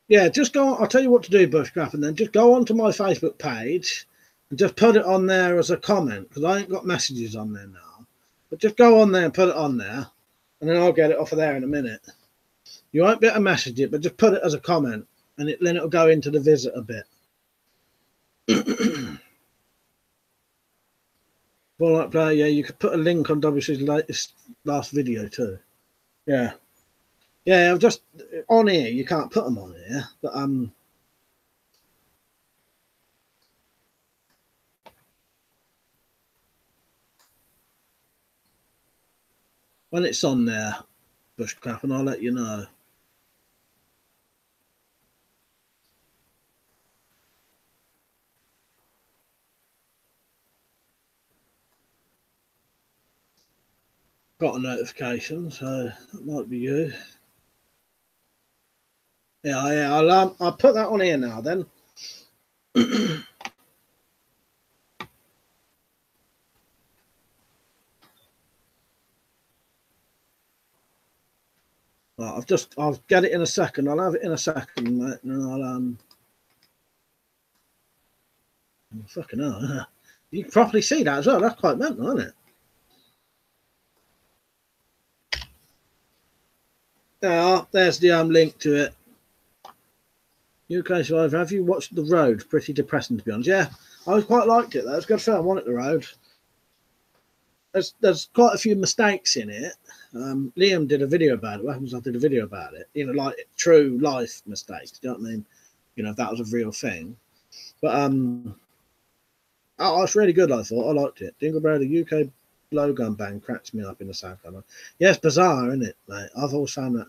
Yeah, just go on. I'll tell you what to do, Bushcraft, and then just go onto my Facebook page and just put it on there as a comment, because I ain't got messages on there now. But just go on there and put it on there, and then I'll get it off of there in a minute. You won't be able to message it, but just put it as a comment, and then it'll go into the visitor bit. Fallout Player, yeah, you could put a link on WC's last video too. Yeah. Yeah, just on here, you can't put them on here, but when it's on there, Bushcraft, and I'll let you know. Got a notification, so that might be you. Yeah, I'll put that on here now then. Right, I'll get it in a second. I'll have it in a second, mate, and I'll fucking hell. You can properly see that as well. That's quite mental, isn't it? Yeah, there's the link to it. UK Survivor, have you watched The Road? Pretty depressing, to be honest. Yeah, I quite liked it. That was a good film. I wanted The Road. There's quite a few mistakes in it. Liam did a video about it. What happens? I did a video about it. You know, like true life mistakes. Do you know what I mean? You know, if that was a real thing. But it's really good. I thought I liked it. Dingleberry, the UK blowgun ban cracks me up in the South Carolina. Yeah, it's bizarre, isn't it, mate? I've always found that.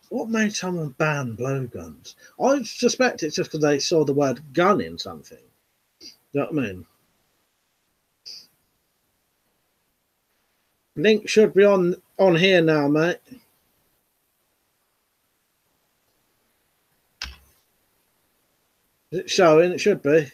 What made someone ban blowguns? I suspect it's just because they saw the word gun in something. Do you know what I mean? Link should be on here now, mate. Is it showing? It should be.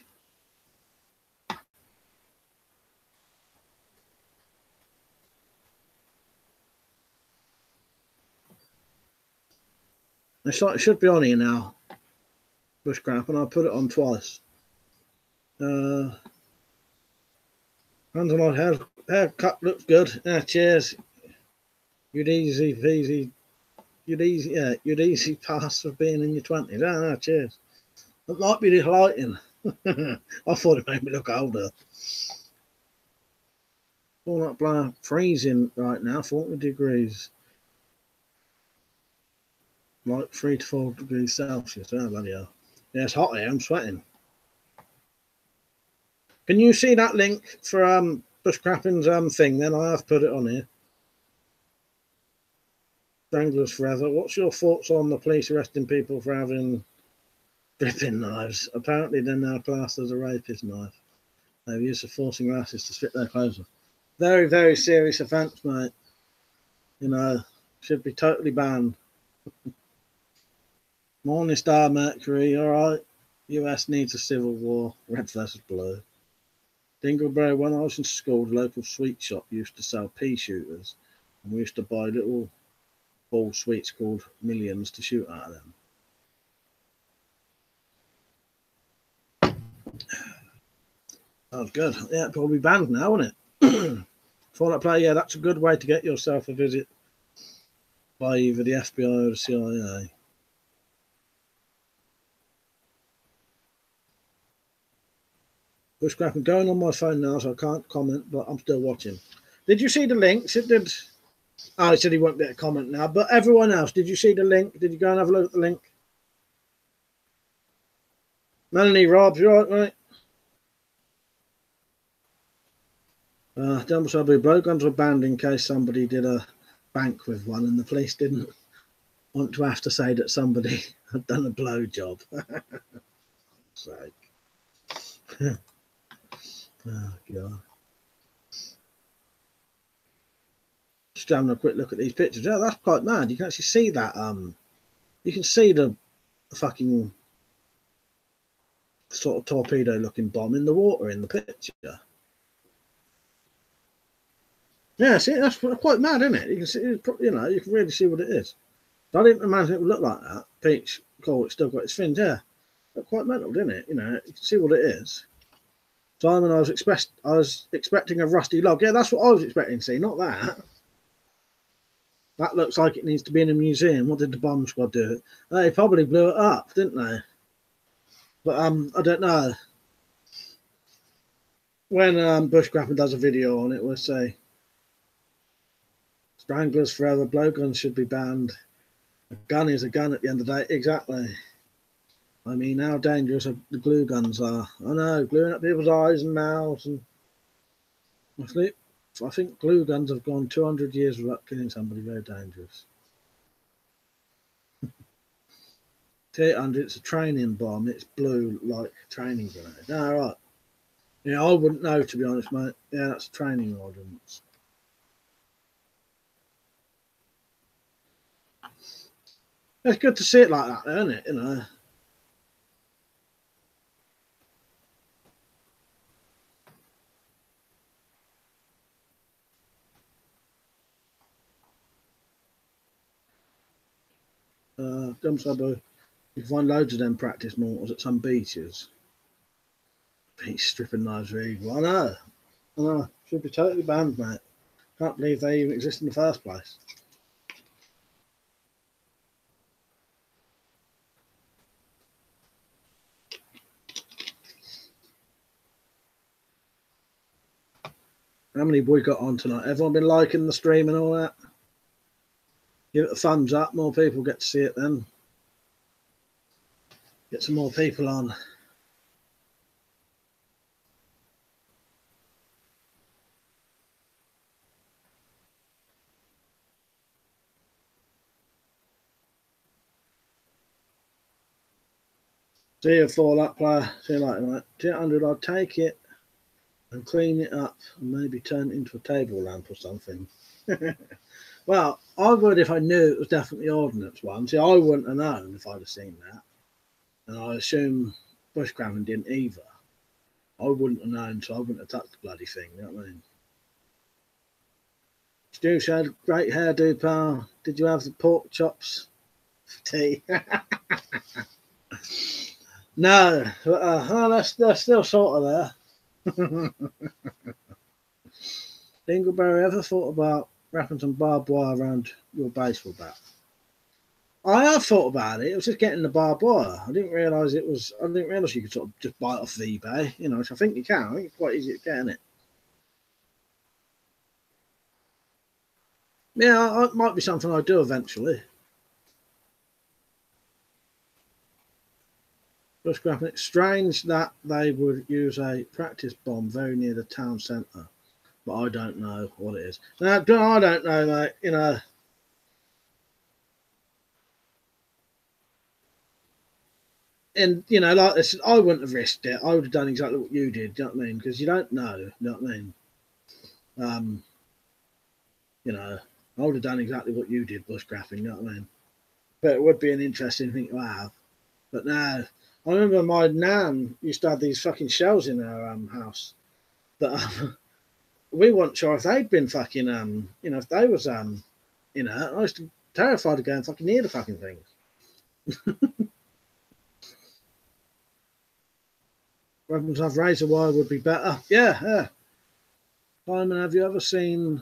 It should be on here now. Bushcraft, and I put it on twice. Hands on my haircut looks good. Cheers. You'd easy pass for being in your 20s. Cheers. It might be this lighting. I thought it made me look older. Fallout Player, freezing right now, 40 degrees. Like 3 to 4 degrees Celsius. Oh, bloody hell. Yeah, it's hot here. I'm sweating. Can you see that link for Bushcrapping's thing? Then I have put it on here. Stranglers Forever. What's your thoughts on the police arresting people for having gripping knives? Apparently, they're now classed as a rapist knife. They've used for forcing asses to strip their clothes off. Very, very serious offence, mate. You know, should be totally banned. Morning Star Mercury, all right. US needs a civil war. Red versus blue. Dingleberry, when I was in school, the local sweet shop used to sell pea shooters, and we used to buy little ball sweets called Millions to shoot out of them. That was good. Yeah, it'll probably be banned now, isn't it? Fallout Player, yeah, that's a good way to get yourself a visit by either the FBI or the CIA. Bushcraft, I'm going on my phone now, so I can't comment, but I'm still watching. Did you see the links? It did. Oh, he said he won't be able to comment now. But everyone else, did you see the link? Did you go and have a look at the link? Melanie, Rob, you all right, mate? Double blowguns were banned in case somebody did a bank with one and the police didn't want to have to say that somebody had done a blow job. Sake. Oh, God. Just having a quick look at these pictures. Yeah, that's quite mad. You can actually see that. You can see the fucking sort of torpedo-looking bomb in the water in the picture. Yeah, see, that's quite mad, isn't it? You can see, you know, you can really see what it is. I didn't imagine it would look like that. Peach Coal, it's still got its fins, yeah. But quite mental, didn't it? You know, you can see what it is. Simon, I was expecting a rusty log. Yeah, that's what I was expecting to see, not that. That looks like it needs to be in a museum. What did the bomb squad do? They probably blew it up, didn't they? But I don't know. When Bushcrafter does a video on it, we'll say stranglers forever, blowguns should be banned. A gun is a gun at the end of the day. Exactly. I mean, how dangerous the glue guns are. I know, gluing up people's eyes and mouths. And I think glue guns have gone 200 years without killing somebody. Very dangerous. T-800, it's a training bomb. It's blue like a training grenade. All right. Yeah, I wouldn't know, to be honest, mate. Yeah, that's a training ordnance. It's good to see it like that, isn't it? You know. You can find loads of them practice mortars at some beaches. Beach stripping knives are evil. I know. Should be totally banned, mate. Can't believe they even exist in the first place. How many we got on tonight? Everyone been liking the stream and all that? Give it a thumbs up. More people get to see it then. Get some more people on. See you for that player. See you later, mate. 200, I'll take it and clean it up and maybe turn it into a table lamp or something. Well, I would if I knew it was definitely ordnance one. See, I wouldn't have known if I'd have seen that. And I assume Bushcraft didn't either. I wouldn't have known, so I wouldn't have touched the bloody thing, you know what I mean? Stu said, great hairdo, pal. Did you have the pork chops for tea? No, but they're still sort of there. Dingleberry, ever thought about wrapping some barbed wire around your baseball bat? I have thought about it. It was just getting the barbed wire. I didn't realise you could sort of just buy it off of eBay, you know, which I think you can. I think it's quite easy to get in it. Yeah, it might be something I do eventually. Bushcraft, it's strange that they would use a practice bomb very near the town centre, but I don't know what it is. Now, I don't know, mate, you know. And, you know, like this, I wouldn't have risked it. I would have done exactly what you did, do you know what I mean? Because you don't know, you know what I mean? You know, I would have done exactly what you did, bushcrafting, you know what I mean? But it would be an interesting thing to have. But no, I remember my nan used to have these fucking shells in her house that we weren't sure if they'd been fucking, you know, if they was, you know, I was terrified of going fucking near the fucking things. Weapons have razor wire would be better. Yeah. Simon, have you ever seen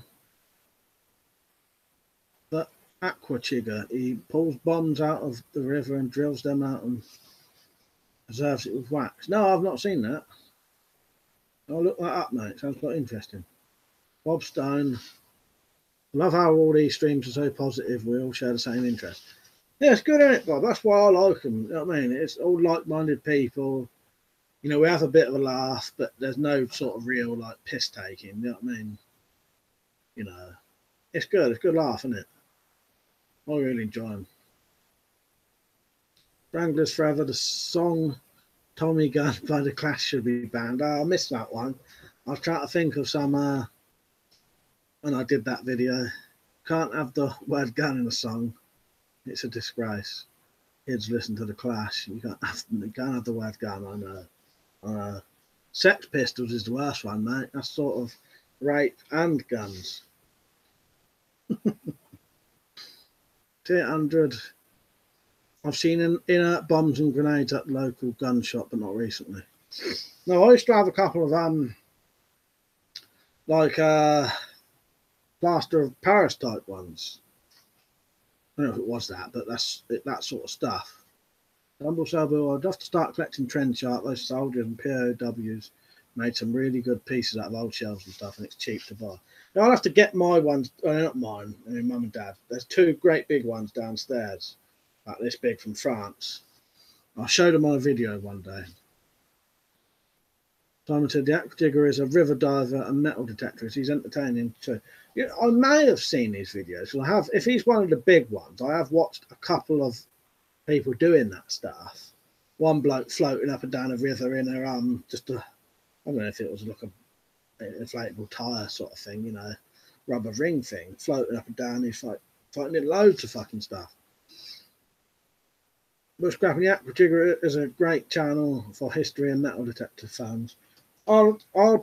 that aqua chigger? He pulls bombs out of the river and drills them out and preserves it with wax. No, I've not seen that. I'll look that up, mate. Sounds quite interesting. Bob Stone. Love how all these streams are so positive. We all share the same interest. Yeah, it's good, isn't it, Bob? That's why I like them. You know what I mean? It's all like-minded people. You know, we have a bit of a laugh, but there's no sort of real like piss taking. You know what I mean? You know, it's good. It's a good laugh, isn't it? I really enjoy them. Wranglers Forever, the song Tommy Gun by The Clash should be banned. Oh, I missed that one. I was trying to think of some when I did that video. Can't have the word gun in a song. It's a disgrace. Kids listen to The Clash. You can't have the word gun, I know. Sex Pistols is the worst one, mate. That's sort of rape and guns. 800. I've seen inert bombs and grenades at the local gun shop, but not recently. No, I used to have a couple of like plaster of Paris type ones. I don't know if it was that, but that's that sort of stuff. I'd have to start collecting trench art. Those soldiers and POWs made some really good pieces out of old shells and stuff, and it's cheap to buy. Now I'll have to get my ones, not mine, I mean mum and dad. There's two great big ones downstairs, like this big from France. I'll show them on a video one day. Simon said the aqua digger is a river diver and metal detector. He's entertaining too. Yeah, I may have seen his videos. I have, if he's one of the big ones, I have watched a couple of people doing that stuff. One bloke floating up and down a river in a just a, I don't know if it was like a inflatable tire sort of thing, you know, rubber ring thing, floating up and down. He's fighting in loads of fucking stuff. Bushcraft the Aqua Digger is a great channel for history and metal detector fans. I'll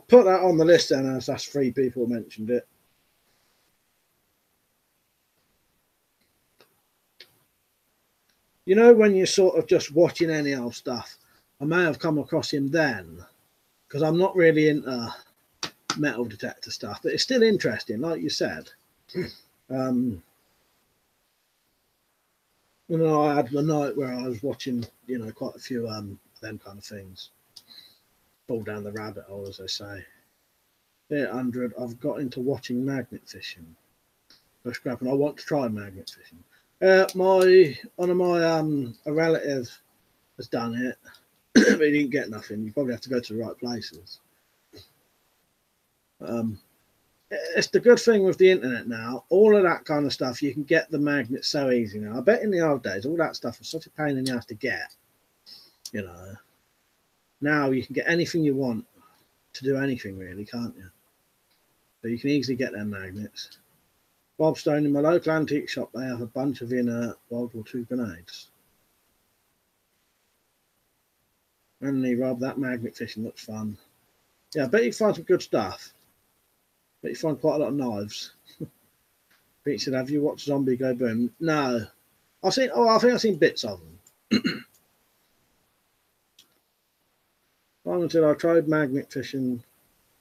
put that on the list then, as that's 3 people mentioned it. You know, when you're sort of just watching any old stuff, I may have come across him then, because I'm not really into metal detector stuff, but it's still interesting, like you said. You know, I had a night where I was watching, you know, quite a few them kind of things. Fall down the rabbit hole, as they say. 800. I've got into watching magnet fishing. Bushcraft, and I want to try magnet fishing. One of my a relative has done it, but he didn't get nothing. You probably have to go to the right places. It's the good thing with the internet now. All of that kind of stuff, you can get the magnets so easy now. I bet in the old days, all that stuff was such a pain in the ass to get. You know, now you can get anything you want to do anything, really, can't you? So you can easily get them magnets. Bob Stone, in my local antique shop, they have a bunch of inert World War II grenades. Randomly, Rob, that magnet fishing looks fun. Yeah, I bet you find some good stuff. But you find quite a lot of knives. Pete said, have you watched Zombie Go Boom? No. I think I've seen bits of them. Simon said, I tried magnet fishing,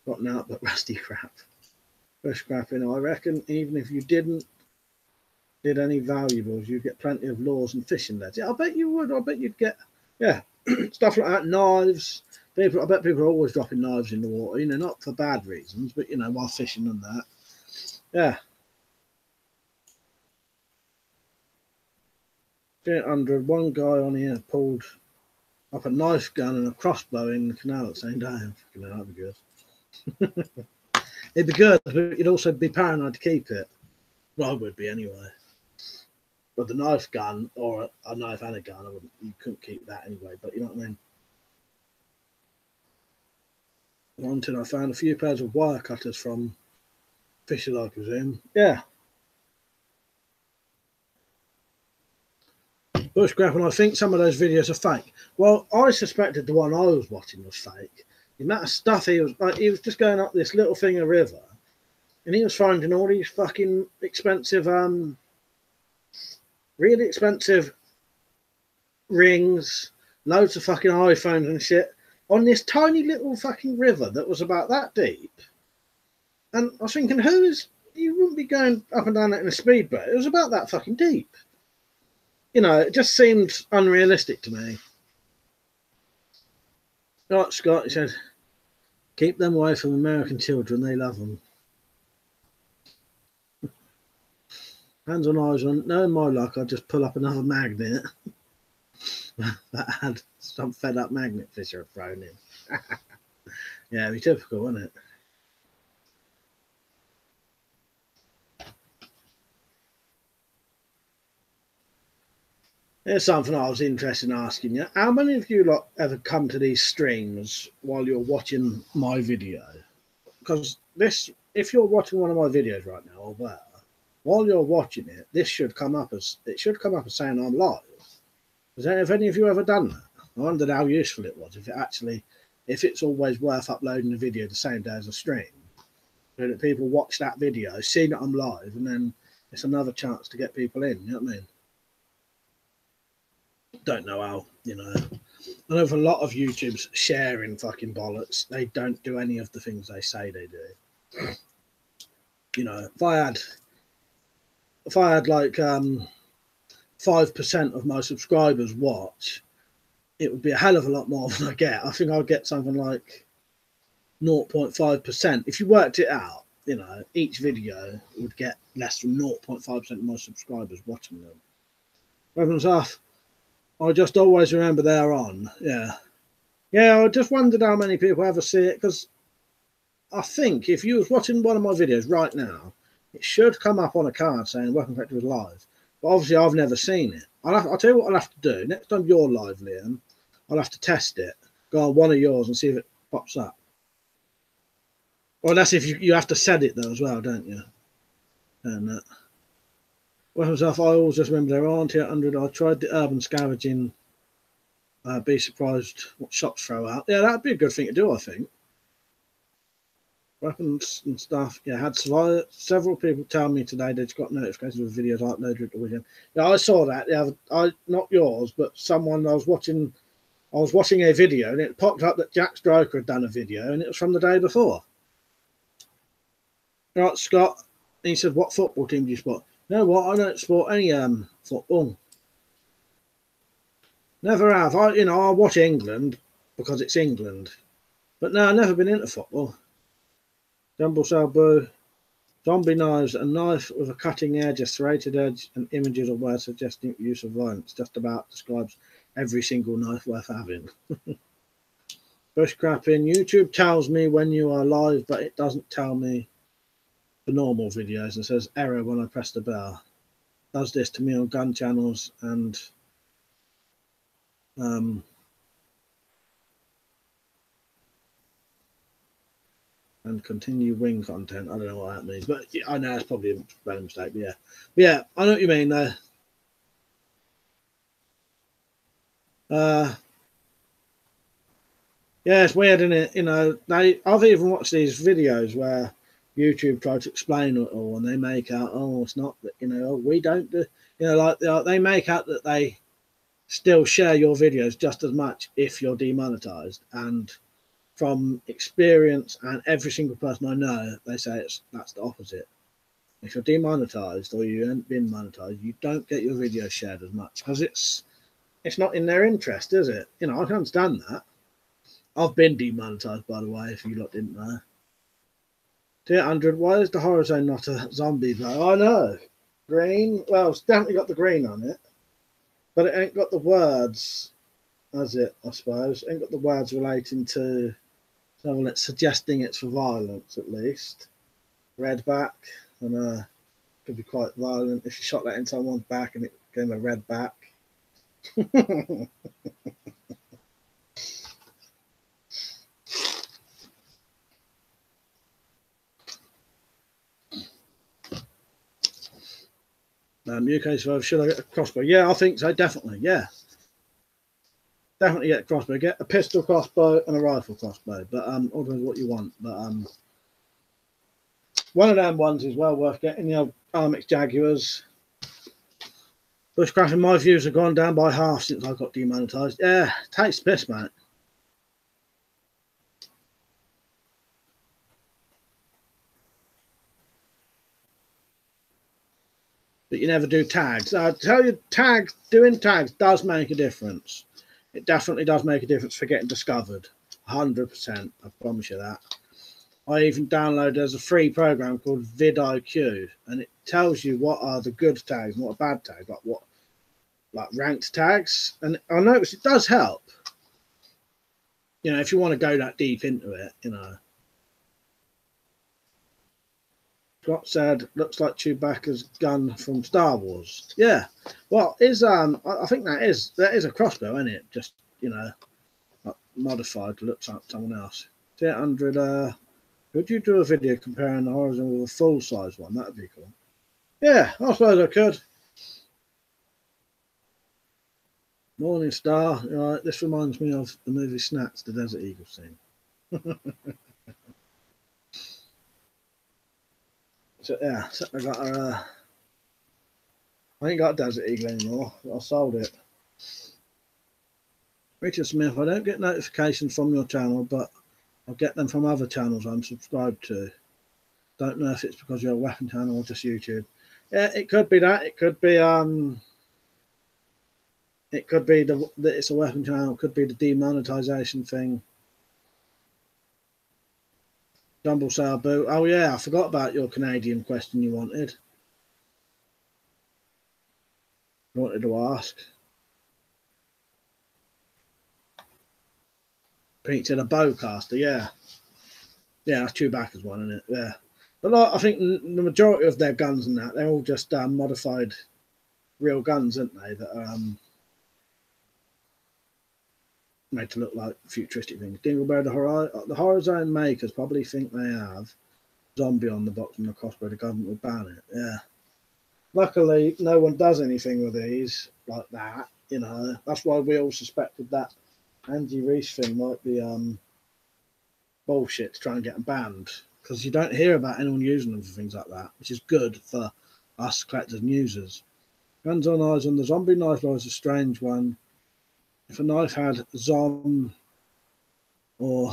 got out, but rusty crap. Bush scrapping, I reckon even if you did any valuables, you'd get plenty of lures and fishing nets. Yeah, I bet you would. I bet you'd get, yeah, stuff like that, knives. I bet people are always dropping knives in the water, you know, not for bad reasons, but, you know, while fishing and that. Yeah. 800. One guy on here pulled up a knife gun and a crossbow in the canal at the same time. Fucking hell, that'd be good. It'd be good, but you'd also be paranoid to keep it. Well, I would be anyway. But the knife gun, or a knife and a gun, you couldn't keep that anyway, but you know what I mean? Wanted, I found a few pairs of wire cutters from Fisher, I presume. Yeah. Bushcraft, and I think some of those videos are fake. Well, I suspected the one I was watching was fake. The amount of stuff he was just going up this little thing of river, and he was finding all these fucking expensive, really expensive rings, loads of fucking iPhones and shit on this tiny little fucking river that was about that deep. And I was thinking, you wouldn't be going up and down it in a speedboat. It was about that fucking deep. You know, it just seemed unrealistic to me. Right, Scott, he said, keep them away from American children. They love them. Hands on eyes on. Knowing my luck, I'd just pull up another magnet that had some fed up magnet fisher thrown in. Yeah, it'd be typical, wouldn't it? Here's something I was interested in asking you. How many of you lot ever come to these streams while you're watching my video? Because this, if you're watching one of my videos right now, or where, while you're watching it, this should come up as saying I'm live. Have any of you ever done that? I wondered how useful it was. If it's always worth uploading the video the same day as a stream, so that people watch that video, see that I'm live, and then it's another chance to get people in. You know what I mean? Don't know how, you know. I know for a lot of YouTubers sharing fucking bollocks, they don't do any of the things they say they do. You know, if I had like 5% of my subscribers watch, it would be a hell of a lot more than I get. I think I'll get something like 0.5%. If you worked it out, you know, each video would get less than 0.5% of my subscribers watching them. Weapons off. I just always remember they're on. Yeah. Yeah, I just wondered how many people ever see it, because I think if you was watching one of my videos right now, it should come up on a card saying WeaponCollector is live. But obviously I've never seen it. I'll tell you what I'll have to do. Next time you're live, Liam, I'll have to test it. Go on one of yours and see if it pops up. Well, that's if you have to set it though as well, don't you? And weapons off, I always just remember there aren't 800. I tried the urban scavenging. Be surprised what shops throw out. Yeah, that'd be a good thing to do, I think. Weapons and stuff. Yeah, had several people tell me today they've got notifications of videos I uploaded at the weekend. Yeah, I saw that. Yeah, not yours, but someone I was watching a video and it popped up that Jack Stroker had done a video and it was from the day before. Right, Scott. And he said, "What football team do you support?" You know what? I don't support any football. Never have. I watch England because it's England, but no, I've never been into football. Jumble cell boo, zombie knives, a knife with a cutting edge, a serrated edge, and images or words suggesting use of violence. Just about describes every single knife worth having. Bushcrapping. YouTube tells me when you are live, but it doesn't tell me the normal videos. It says error when I press the bell. Does this to me on gun channels and continue wing content. I don't know what that means, but I know it's probably a spelling mistake. But yeah, I know what you mean though. Yeah, it's weird, isn't it? You know, I've even watched these videos where YouTube try to explain it all, and they make out, oh, it's not that, you know, we don't do, you know, like they make out that they still share your videos just as much if you're demonetized. And from experience and every single person I know, they say that's the opposite. If you're demonetized or you haven't been monetized, you don't get your videos shared as much because it's not in their interest, is it? You know, I can understand that. I've been demonetized, by the way, if you lot didn't know. 200, why is the horror zone not a zombie though? I know. Green, well, it's definitely got the green on it, but it ain't got the words, has it? I suppose it ain't got the words relating to someone that's suggesting it's for violence, at least. Red back, and could be quite violent if you shot that in someone's back and it gave a red back. UK survivor, should I get a crossbow? Yeah, I think so, definitely. Yeah, definitely get a crossbow. Get a pistol crossbow and a rifle crossbow, but order what you want. But one of them ones is well worth getting. You know, Armix Jaguars. Bushcraft, my views have gone down by half since I got demonetized. Yeah, takes the piss, mate. But you never do tags. I tell you, doing tags does make a difference. It definitely does make a difference for getting discovered. 100%. I promise you that. I even downloaded as a free program called vidIQ, and it tells you what are the good tags and what are bad tags, like ranked tags. And I noticed it does help. You know, if you want to go that deep into it, you know. Scott said, looks like Chewbacca's gun from Star Wars. Yeah. Well, I think that is a crossbow, isn't it? Just, you know, like modified to look like someone else. 800, could you do a video comparing the horizon with a full size one? That'd be cool. Yeah, I suppose I could. Morning Star. Right, this reminds me of the movie Snatch, the Desert Eagle scene. So yeah, so I got I ain't got a Desert Eagle anymore. I sold it. Richard Smith, I don't get notifications from your channel, but I get them from other channels I'm subscribed to. Don't know if it's because you're a weapon channel or just YouTube. Yeah, it could be that. It could be that it's a weapon channel. It could be the demonetization thing. Jumble Sale Boo. Oh yeah, I forgot about your Canadian question you wanted. To ask. Pete said a bowcaster, yeah. Yeah, that's Chewbacca's one, isn't it? Yeah. But like, I think the majority of their guns and that, they're all just modified real guns, aren't they? That are made to look like futuristic things. Dingleberry, the Horizon makers probably think they have zombie on the box and the crossbow. The government would ban it. Yeah. Luckily, no one does anything with these like that. You know, that's why we all suspected that Andy Reese thing might be bullshit to try and get them banned, because you don't hear about anyone using them for things like that, which is good for us collectors and users. Guns on eyes on the zombie knife is a strange one. If a knife had zom or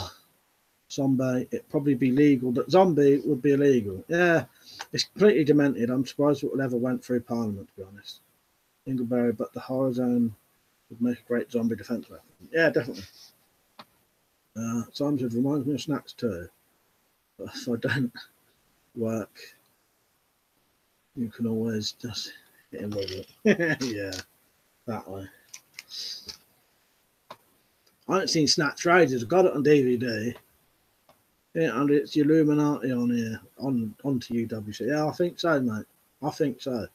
zombie, it'd probably be legal, but zombie would be illegal. Yeah, it's completely demented. I'm surprised it ever went through Parliament, to be honest. Dingleberry, but the Horizon would make a great zombie defense weapon. Yeah, definitely. Simon said, reminds me of Snacks too. But if I don't work, you can always just hit him with it. Yeah, that way. I haven't seen Snatch for ages. I got it on DVD. Yeah, and it's Illuminati on here, onto UWC. Yeah, I think so, mate. I think so.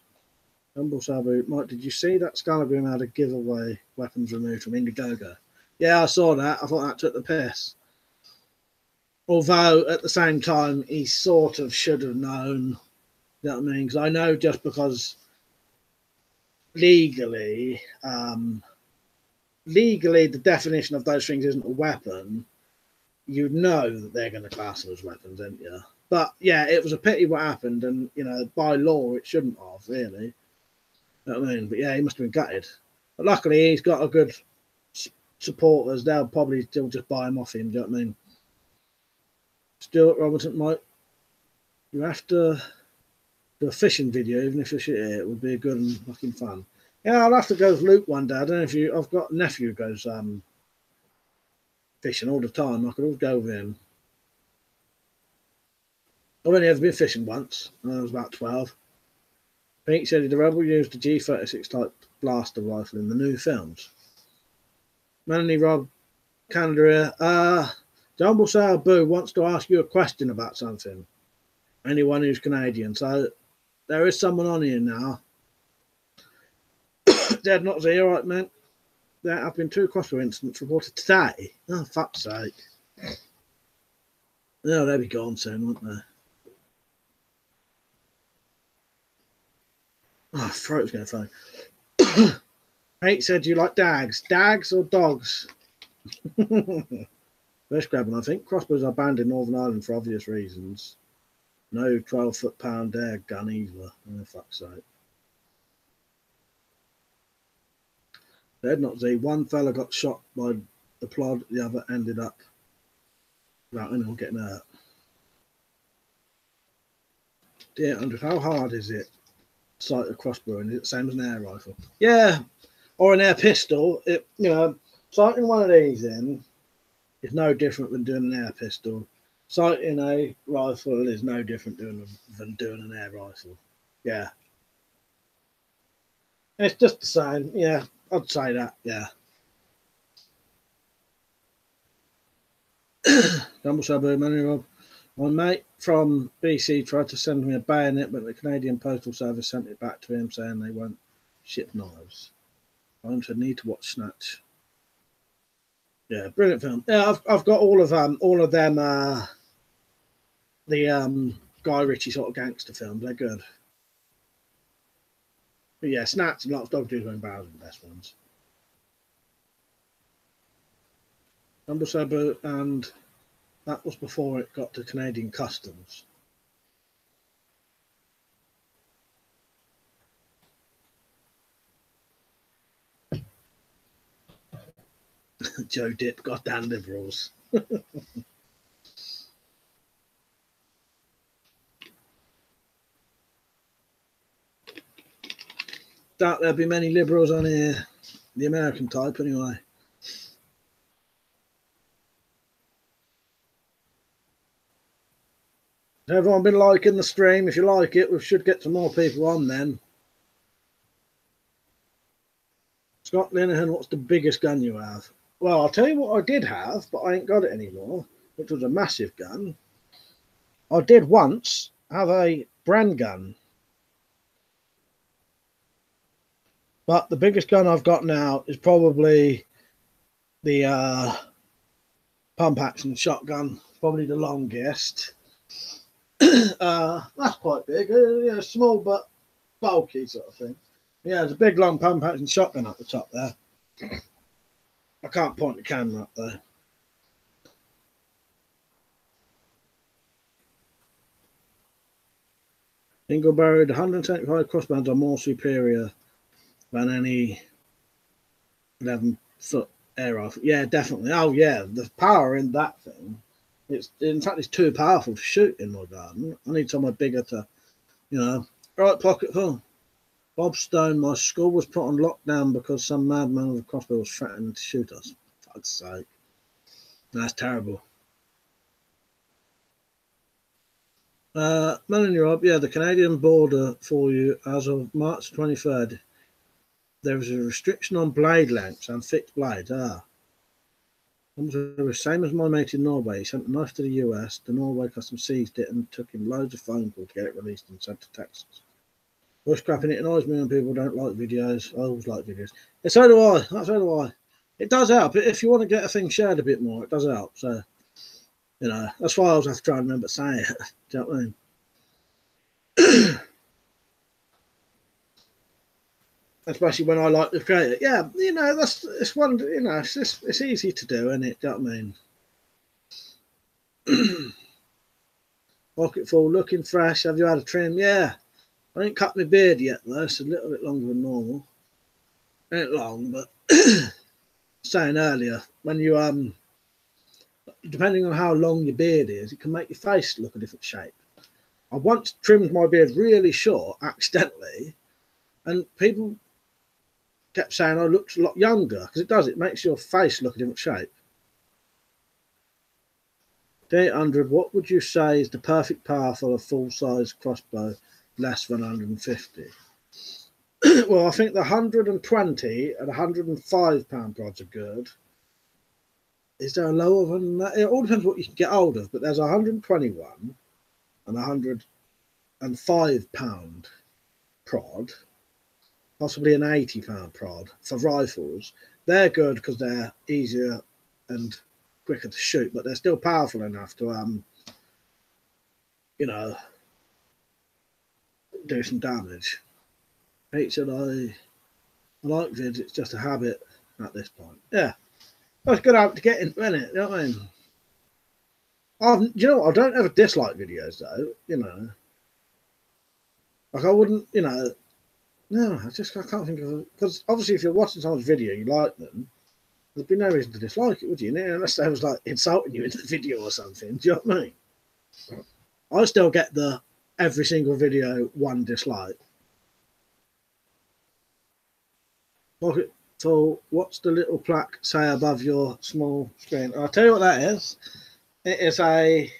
Humble Sabu, Mike, did you see that Scalaboom had a giveaway weapons removed from Indiegogo? Yeah, I saw that. I thought that took the piss. Although, at the same time, he sort of should have known. You know what I mean? Because I know just because legally, the definition of those things isn't a weapon, you know that they're going to class them as weapons, don't you? But yeah, it was a pity what happened, and you know, by law, it shouldn't have really. You know what I mean? But yeah, he must have been gutted. But luckily, he's got a good supporters. They'll probably still just buy him off him. Do you know what I mean? Stuart Robertson, Mike, you have to do a fishing video, even if you're shit here. It would be a good and fucking fun. Yeah, I'll have to go with Luke one day. I don't know if you. I've got a nephew who goes fishing all the time. I could always go with him. I've only ever been fishing once when I was about 12. Pete said the Rebel used the G36 type blaster rifle in the new films. Melanie Rob, Canada here. Jumble Sale Boo wants to ask you a question about something. Anyone who's Canadian. So there is someone on here now. Dead not zero, right, man? There have been 2 crossbow incidents reported today. Oh, fuck's sake. No, they'll be gone soon, won't they? Oh, throat's going to phone. Pete said, do you like dags? Dags or dogs? First grabbing, I think. Crossbows are banned in Northern Ireland for obvious reasons. No 12 foot-pound air gun either. Oh, fuck's sake. Dead not Z. One fella got shot by the plod, the other ended up without anyone getting hurt. Dear Andrew, how hard is it to sight a crossbow? And is it the same as an air rifle? Yeah, or an air pistol. It, you know, sighting one of these in is no different than doing an air pistol. Sighting a rifle is no different than doing an air rifle. Yeah. It's just the same. Yeah, I'd say that. Yeah. Gamble Sabu, Manny Rob. My mate from BC tried to send me a bayonet, but the Canadian Postal Service sent it back to him saying they won't ship knives. I need to watch Snatch. Yeah, brilliant film. Yeah, I've got all of them. The Guy Ritchie sort of gangster films. They're good. But yeah, Snatch and Lots of Dog Dudes and Barrels are the best ones. Gamble Sabu, and that was before it got to Canadian Customs. Joe Dip, goddamn liberals. Doubt there'll be many liberals on here. The American type, anyway. Has everyone been liking the stream? If you like it, we should get some more people on then. Scott Linehan, what's the biggest gun you have? Well, I'll tell you what I did have, but I ain't got it anymore, which was a massive gun. I did once have a brand gun. But the biggest gun I've got now is probably the pump action shotgun, probably the longest. That's quite big, yeah, small but bulky sort of thing. Yeah, there's a big long pump action shotgun up the top there. I can't point the camera up there. Ingleberry, the 175 crossbows are more superior than any 11-foot air rifle. Yeah, definitely. Oh yeah, the power in that thing. In fact, it's too powerful to shoot in my garden. I need somewhere bigger to, Right, pocket full. Bob Stone, my school was put on lockdown because some madman with a crossbow was threatening to shoot us. For fuck's sake. That's terrible. Melanie Rob, yeah, the Canadian border for you as of March 23rd. There is a restriction on blade lengths and fixed blades. The same as my mate in Norway. He sent a knife to the US. The Norway customs seized it and took him loads of phone calls to get it released and sent to Texas. Bushcrapping, it annoys me when people don't like videos. I always like videos. Yeah, so do I. So do I. It does help. If you want to get a thing shared a bit more, it does help. So, that's why I always have to try and remember to say it. Do you know what I mean? Especially when I like to create it. Yeah, it's one. It's easy to do, isn't it? Do you know what I mean? Pocket full, looking fresh. Have you had a trim? Yeah, I ain't cut my beard yet though. It's a little bit longer than normal. Ain't long, but saying earlier, when you depending on how long your beard is, it can make your face look a different shape. I once trimmed my beard really short accidentally, and people kept saying I looked a lot younger because it does. It makes your face look a different shape. D800, what would you say is the perfect power for a full-size crossbow less than 150? Well, I think the 120 and 105 pound prods are good. Is there a lower than that? It all depends what you can get hold of, but there's 121 and 105 pound prod. Possibly an 80 pound prod for rifles. They're good because they're easier and quicker to shoot, but they're still powerful enough to do some damage. I like vids, it's just a habit at this point. Yeah. That's a good habit to get into, isn't it? You know what I mean? Do you know what? I don't ever dislike videos though, Like I wouldn't, no, I can't think of it. Because obviously if you're watching someone's video, you like them, there'd be no reason to dislike it, would you? Unless they was like insulting you in the video or something. Do you know what I mean? I still get the every single video one dislike. Pocket full, what's the little plaque say above your small screen? I'll tell you what that is. It is a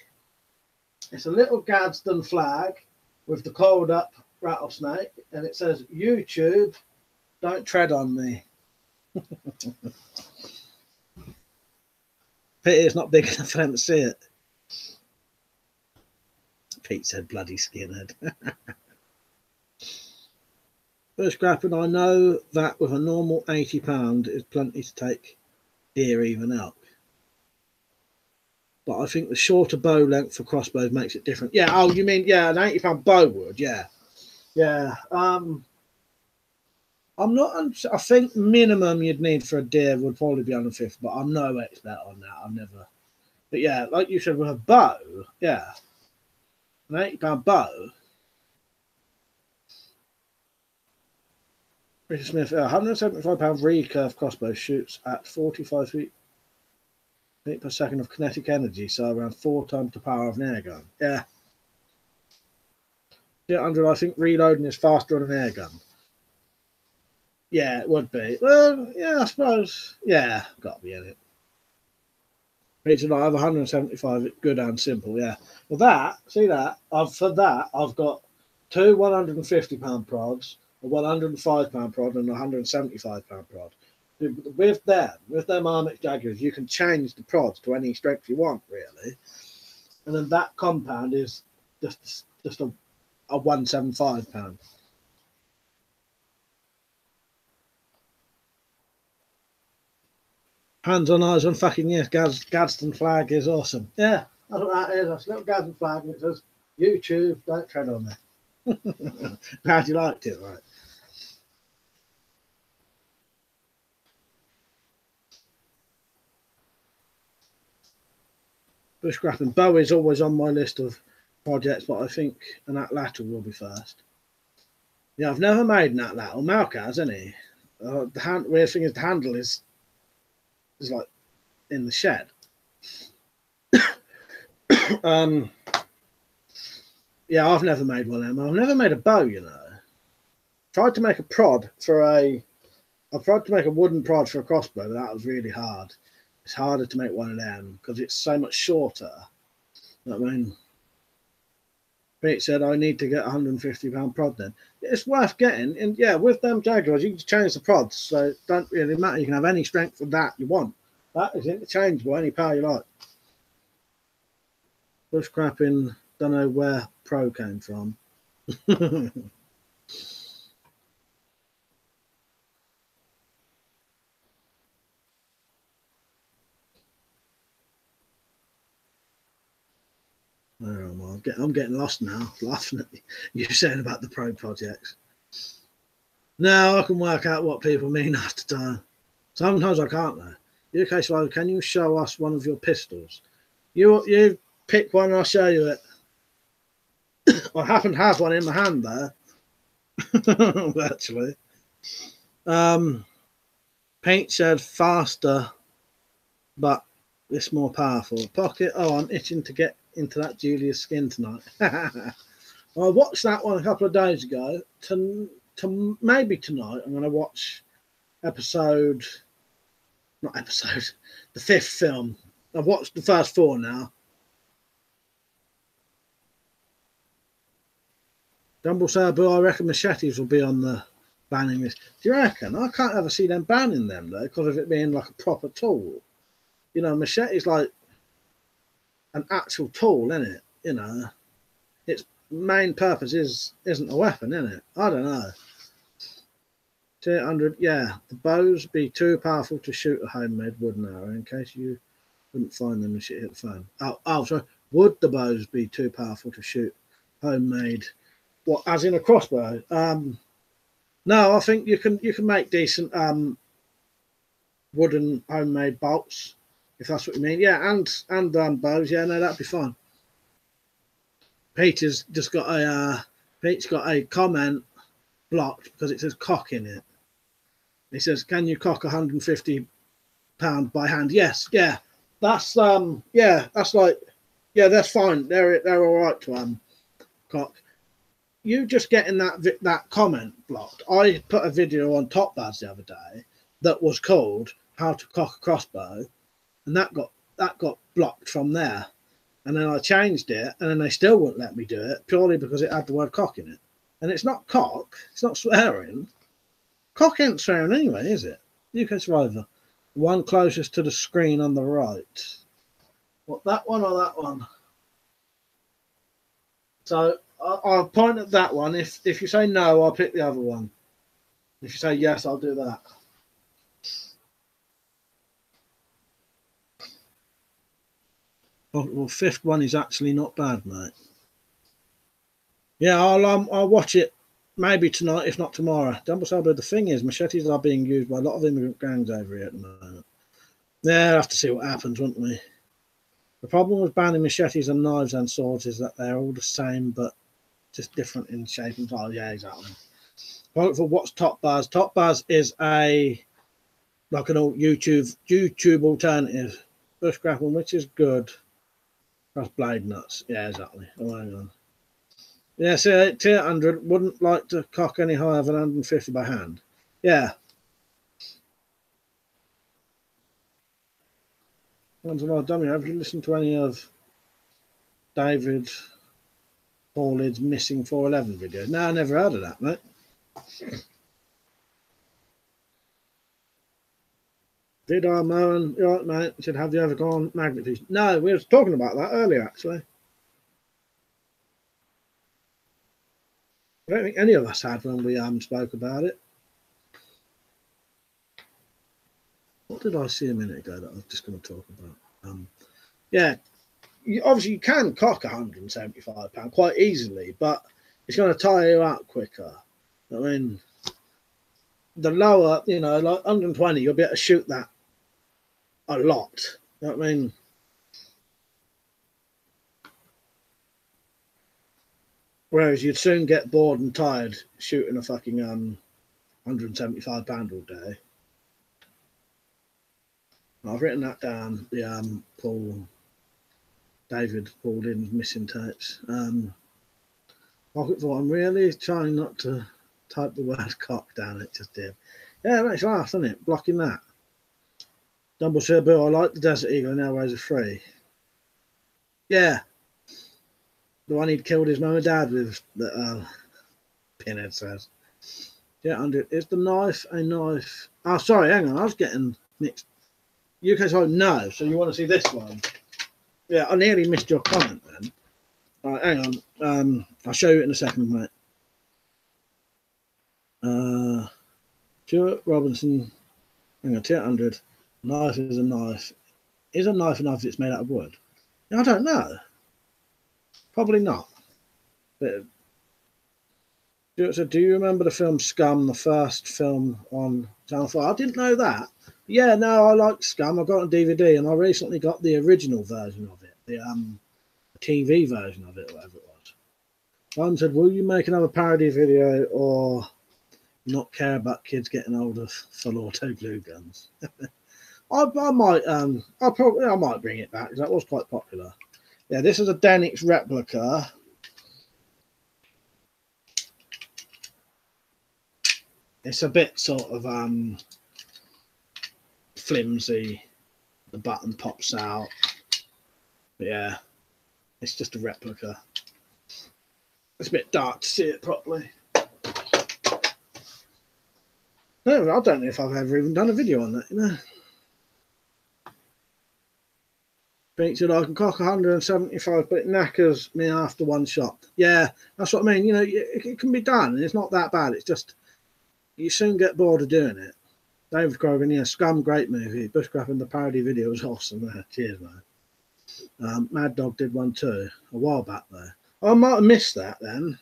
It's a little Gadsden flag with the coiled up rattlesnake, and it says, YouTube, don't tread on me. Pity it's not big enough for them to see it. Pete said, bloody skinhead. First scrapping, I know that with a normal £80 is plenty to take deer, even elk. But I think the shorter bow length for crossbows makes it different. Yeah, oh, you mean, yeah, an £80 bow would, yeah. Yeah. I'm not, I think minimum you'd need for a deer would probably be 150, but I'm no expert on that. I've never. But yeah, like you said, with a bow, yeah. An £80 bow. Richard Smith, £175 recurve crossbow shoots at 45 feet per second of kinetic energy, so around 4 times the power of an air gun. Yeah. 800, I think reloading is faster on an air gun. Yeah, it would be. Well, yeah, I suppose. Yeah, got to be in it. Richard, I have 175. It's good and simple. Yeah. Well, that, see that? For that, I've got 2 £150 prods, a £105 prod, and a £175 prod. With them Armix Jaguars, you can change the prods to any strength you want, really. And then that compound is just a £175. Hands on eyes on fucking yes, Gadsden flag is awesome. Yeah, that's what that is. That's a little Gadsden flag, and it says, YouTube, don't tread on me. Glad you liked it, right? Bushcraft bow is always on my list of projects, but I think an atlatl will be first. Yeah, I've never made an atlatl. Malk has, hasn't he? The weird thing is the handle is like in the shed. Yeah, I've never made one of them. I've never made a bow, you know. Tried to make a prod for I tried to make a wooden prod for a crossbow, but that was really hard. It's harder to make one of them because it's so much shorter. I mean, Pete said, I need to get a £150 prod then. It's worth getting. And yeah, with them Jaguars, you can change the prods. So it don't really matter. You can have any strength of that you want. That is interchangeable, any power you like. Bushcrapping, don't know where Pro came from. Oh, I'm getting lost now, laughing at you saying about the pro projects. Now I can work out what people mean after time. Sometimes I can't though. UK Survivor, can you show us one of your pistols? You pick one and I'll show you it. I happen to have one in my hand there. Actually. Paint said faster, but it's more powerful. Pocket, oh, I'm itching to get into that Julia's skin tonight. Well, I watched that one a couple of days ago. Maybe tonight I'm going to watch the 5th film. I've watched the first 4 now. Dumble Sabu, I reckon machetes will be on the banning list. Do you reckon? I can't ever see them banning them though, because of it being like a proper tool. You know, machete's like an actual tool, isn't it? You know, its main purpose isn't a weapon, isn't it? I don't know. 200, yeah, the bows be too powerful to shoot a homemade wooden arrow. In case you couldn't find them and shit hit the phone. Oh, sorry. Would the bows be too powerful to shoot homemade? What, as in a crossbow? No, I think you can make decent wooden homemade bolts, if that's what you mean. Yeah, and bows. Yeah, no, that'd be fine. Peter's just got Pete's got a comment blocked because it says cock in it. He says, "Can you cock £150 by hand?" Yes, yeah, that's that's like, yeah, that's fine. They're all right to cock. You just getting that comment blocked. I put a video on Top Bads the other day that was called "How to Cock a Crossbow," and that got blocked from there. And then I changed it, and then they still wouldn't let me do it purely because it had the word cock in it. And it's not cock, it's not swearing. Cock ain't swearing anyway, is it? UK Survivor. One closest to the screen on the right. What, that one or that one? So I'll point at that one. If you say no, I'll pick the other one. If you say yes, I'll do that. Well, fifth one is actually not bad, mate. Yeah, I'll watch it maybe tonight, if not tomorrow. But the thing is, machetes are being used by a lot of immigrant gangs over here at the moment. Yeah, we'll have to see what happens, won't we? The problem with banning machetes and knives and swords is that they're all the same, but just different in shape and style. Yeah, exactly. For what's Top Buzz? Top Buzz is like an old YouTube alternative. Bushcraft, which is good. Cross blade nuts. Yeah, exactly. Oh, hang on. Yeah, so tier 100 wouldn't like to cock any higher than 150 by hand. Yeah. Once in a while, dummy, have you listened to any of David Paulid's Missing 411 videos? No, I never heard of that, mate. Did I, Moen? You all right, mate? Should have you ever gone magnet piece? No, we were talking about that earlier, actually. I don't think any of us had when we spoke about it. What did I see a minute ago that I was just going to talk about? Yeah, obviously you can cock £175 quite easily, but it's going to tire you out quicker. I mean, the lower, you know, like 120, you'll be able to shoot that a lot. You know what I mean? Whereas you'd soon get bored and tired shooting a fucking £175 all day. I've written that down. The David Paulding's missing tapes. Pocket thought, I'm really trying not to type the word cock down. It just did. Yeah, it makes you laugh, doesn't it? Blocking that. Dumble Bill, I like the Desert Eagle and Airways are free. Yeah. The one he'd killed his mum and dad with, that Pinhead says. Yeah, is the knife a knife? Oh, sorry, hang on. I was getting mixed. UK side, no. So you want to see this one? Yeah, I nearly missed your comment then. All right, hang on. I'll show you in a second, mate. Stuart Robinson. Hang on, 200. Knife is a knife. Is a knife if it's made out of wood? I don't know. Probably not. But so do you remember the film Scum, the first film on Channel 4? I didn't know that. Yeah, no, I like Scum. I got it on DVD, and I recently got the original version of it, the TV version of it, or whatever it was. Someone said, will you make another parody video or not care about kids getting older full auto glue guns? I might bring it back because that was quite popular. Yeah, this is a Denix replica. It's a bit sort of flimsy. The button pops out. But yeah, it's just a replica. It's a bit dark to see it properly. No, I don't know if I've ever even done a video on that, you know. Said I can cock 175, but it knackers me after one shot. Yeah, that's what I mean. You know, it can be done, and it's not that bad. It's just you soon get bored of doing it. David Grogan, yeah, Scum, great movie. Bushcraft and the parody video was awesome. Cheers, man. Mad Dog did one too a while back though. I might have missed that then.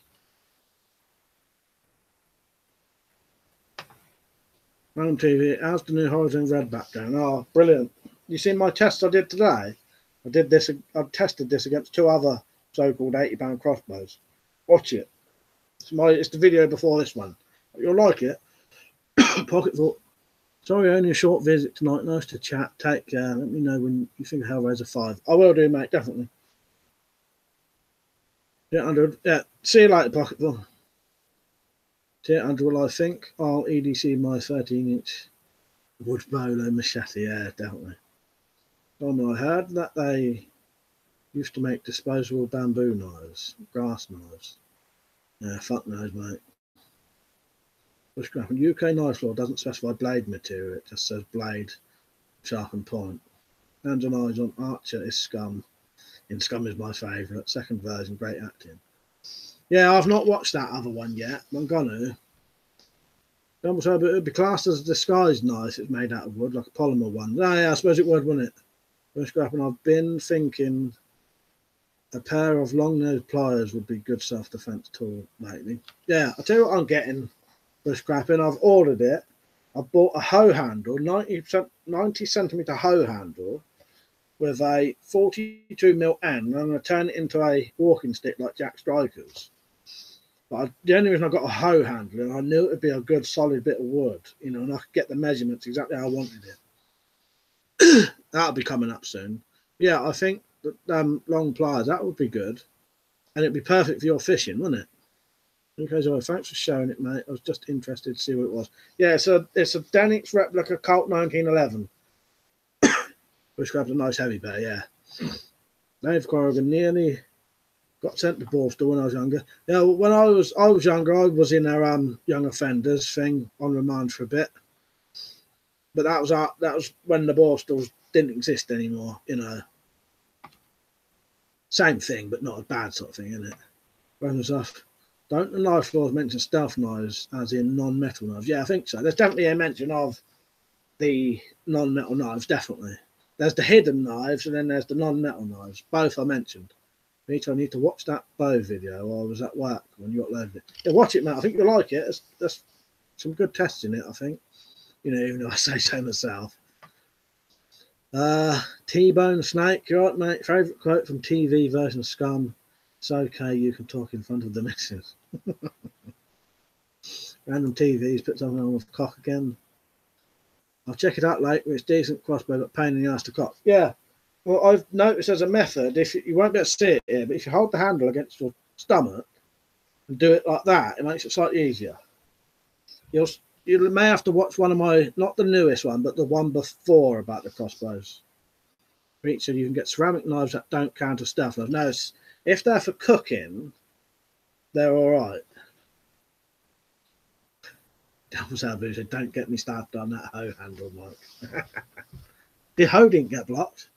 On TV, how's the new Horizon Red background? Oh, brilliant! You seen my test I did today? I did this. I tested this against 2 other so-called £80 crossbows. Watch it. It's the video before this one. You'll like it. Pocket thought. Sorry, only a short visit tonight. Nice to chat. Take care. Let me know when you think Hellraiser 5. I will do, mate. Definitely. Yeah, 100. Yeah. See you later, Pocketful. 100 will I think. I'll EDC my 13-inch wood bolo machete. Yeah, definitely. I heard that they Used to make disposable bamboo knives, grass knives. Yeah, fuck knows, mate. Bushcraft. UK knife law doesn't specify blade material, it just says blade, sharpened point. Hands and eyes on Archer is scum. In Scum is my favourite. Second version, great acting. Yeah, I've not watched that other one yet. I'm gonna. But it would be classed as a disguised knife. It's made out of wood, like a polymer one. Oh, yeah, I suppose it would, wouldn't it? Bushcraft, and I've been thinking a pair of long-nosed pliers would be good self-defense tool lately. Yeah, I'll tell you what I'm getting. Bushcrapping. I've ordered it. I bought a hoe handle, 90 centimetre hoe handle with a 42mm end, and I'm going to turn it into a walking stick like Jack Striker's. But the only reason I got a hoe handle, and I knew it would be a good solid bit of wood, you know, and I could get the measurements exactly how I wanted it. That'll be coming up soon. Yeah, I think that long pliers, that would be good. And it'd be perfect for your fishing, wouldn't it? Okay, so thanks for showing it, mate. I was just interested to see what it was. Yeah, it's a Danix Replica Colt 1911. Which grabs a nice heavy bear, yeah. Dave Corrigan nearly got sent to Borstal when I was younger. Yeah, when I was younger, I was in our young offenders thing on remand for a bit. But that was when the Borstals didn't exist anymore, you know. Same thing, but not a bad sort of thing, isn't it? Runners off. Don't the knife laws mention stealth knives as in non-metal knives? Yeah, I think so. There's definitely a mention of the non-metal knives, definitely. There's the hidden knives and then there's the non-metal knives. Both are mentioned. I need to watch that bow video while I was at work when you uploaded it. Yeah, watch it, mate. I think you'll like it. There's some good tests in it, I think. You know, even though I say so myself. T-Bone Snake, you're right, mate. Favourite quote from TV version of Scum. It's okay, you can talk in front of the missus. Random TVs, put something on with cock again. I'll check it out later. It's decent crossbow, but pain in the ass to cock. Yeah. Well, I've noticed as a method, if you won't be able to see it here, but if you hold the handle against your stomach and do it like that, it makes it slightly easier. You may have to watch one of my, not the newest one, but the one before about the crossbows. So you can get ceramic knives that don't count as stealth knives. Now, if they're for cooking, they're all right. Devil's Elbow said, don't get me started on that hoe handle, Mike. The hoe didn't get blocked.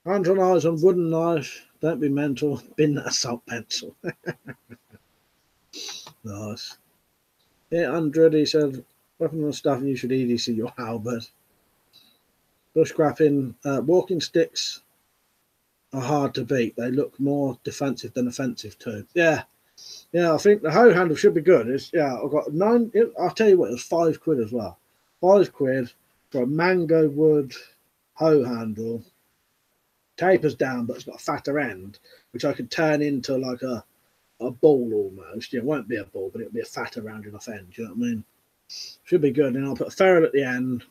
Hands on eyes on wooden knife. Don't be mental. Bin that assault pencil. Nice. 800, he said, weapon and stuff, and you should EDC your halberd. Bushcrapping. Walking sticks are hard to beat. They look more defensive than offensive too. Yeah. Yeah, I think the hoe handle should be good. I've got 9. I'll tell you what, it was £5 as well. £5 for a mango wood hoe handle. Tapers down, but it's got a fatter end, which I could turn into like a ball almost. You know, it won't be a ball, but it'll be a fatter rounded off end. You know what I mean? Should be good. And I'll put a ferrule at the end.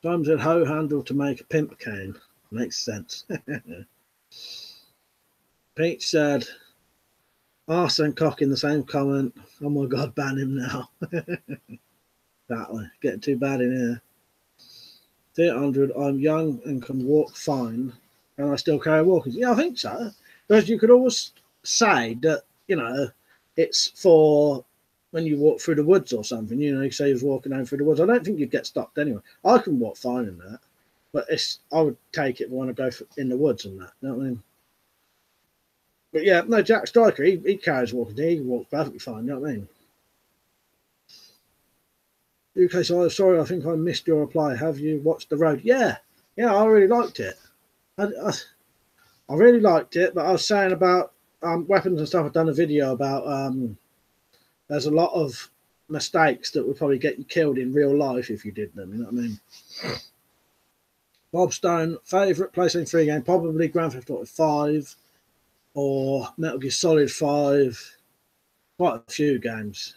Tom said hoe handle to make a pimp cane. Makes sense. Pete said arse and cock in the same comment. Oh my god, ban him now. Exactly. Getting too bad in here. 300, I'm young and can walk fine, and I still carry walkers. Yeah, I think so. Because you could always say that, you know, it's for when you walk through the woods or something. You know, you say you're walking home through the woods. I don't think you'd get stopped anyway. I can walk fine in that, but I would take it when I go in the woods and that. You know what I mean? But yeah, no, Jack Striker, he carries walking. He walks perfectly fine. You know what I mean? UK, so I'm sorry, I think I missed your reply. Have you watched The Road? Yeah, I really liked it. I really liked it, but I was saying about weapons and stuff. I've done a video about there's a lot of mistakes that would probably get you killed in real life if you did them. You know what I mean? Bob Stone, favourite PlayStation 3 game? Probably Grand Theft Auto 5 or Metal Gear Solid 5. Quite a few games.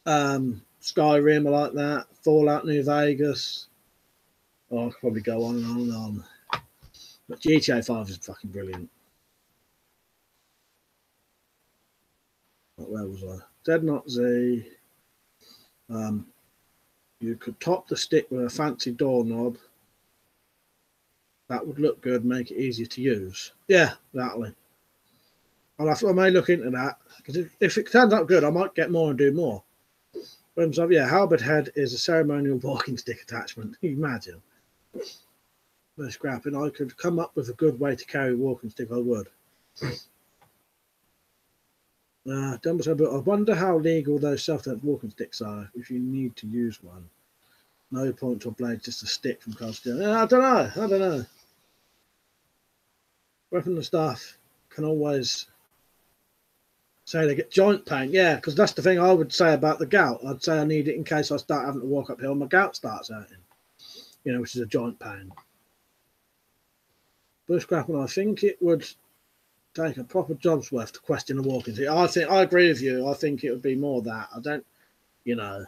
Skyrim, I like that. Fallout New Vegas. Oh, I could probably go on and on and on. But GTA 5 is fucking brilliant. Where was I? Dead Not Z. You could top the stick with a fancy doorknob. That would look good, make it easier to use. Yeah, exactly. I may look into that, because if it turns out good, I might get more and do more. So, yeah, halberd head is a ceremonial walking stick attachment. Can you imagine? No scrapping. I could come up with a good way to carry a walking stick, I would. But I wonder how legal those self-defense walking sticks are if you need to use one. No point or blade, just a stick from Crossbows. I don't know. Weapon and stuff can always say they get joint pain. Yeah, because that's the thing I would say about the gout. I'd say I need it in case I start having to walk uphill and my gout starts hurting. You know, which is a joint pain. Bushcrapping, I think it would take a proper job's worth to question a walking stick. I agree with you. I think it would be more that. I don't, you know,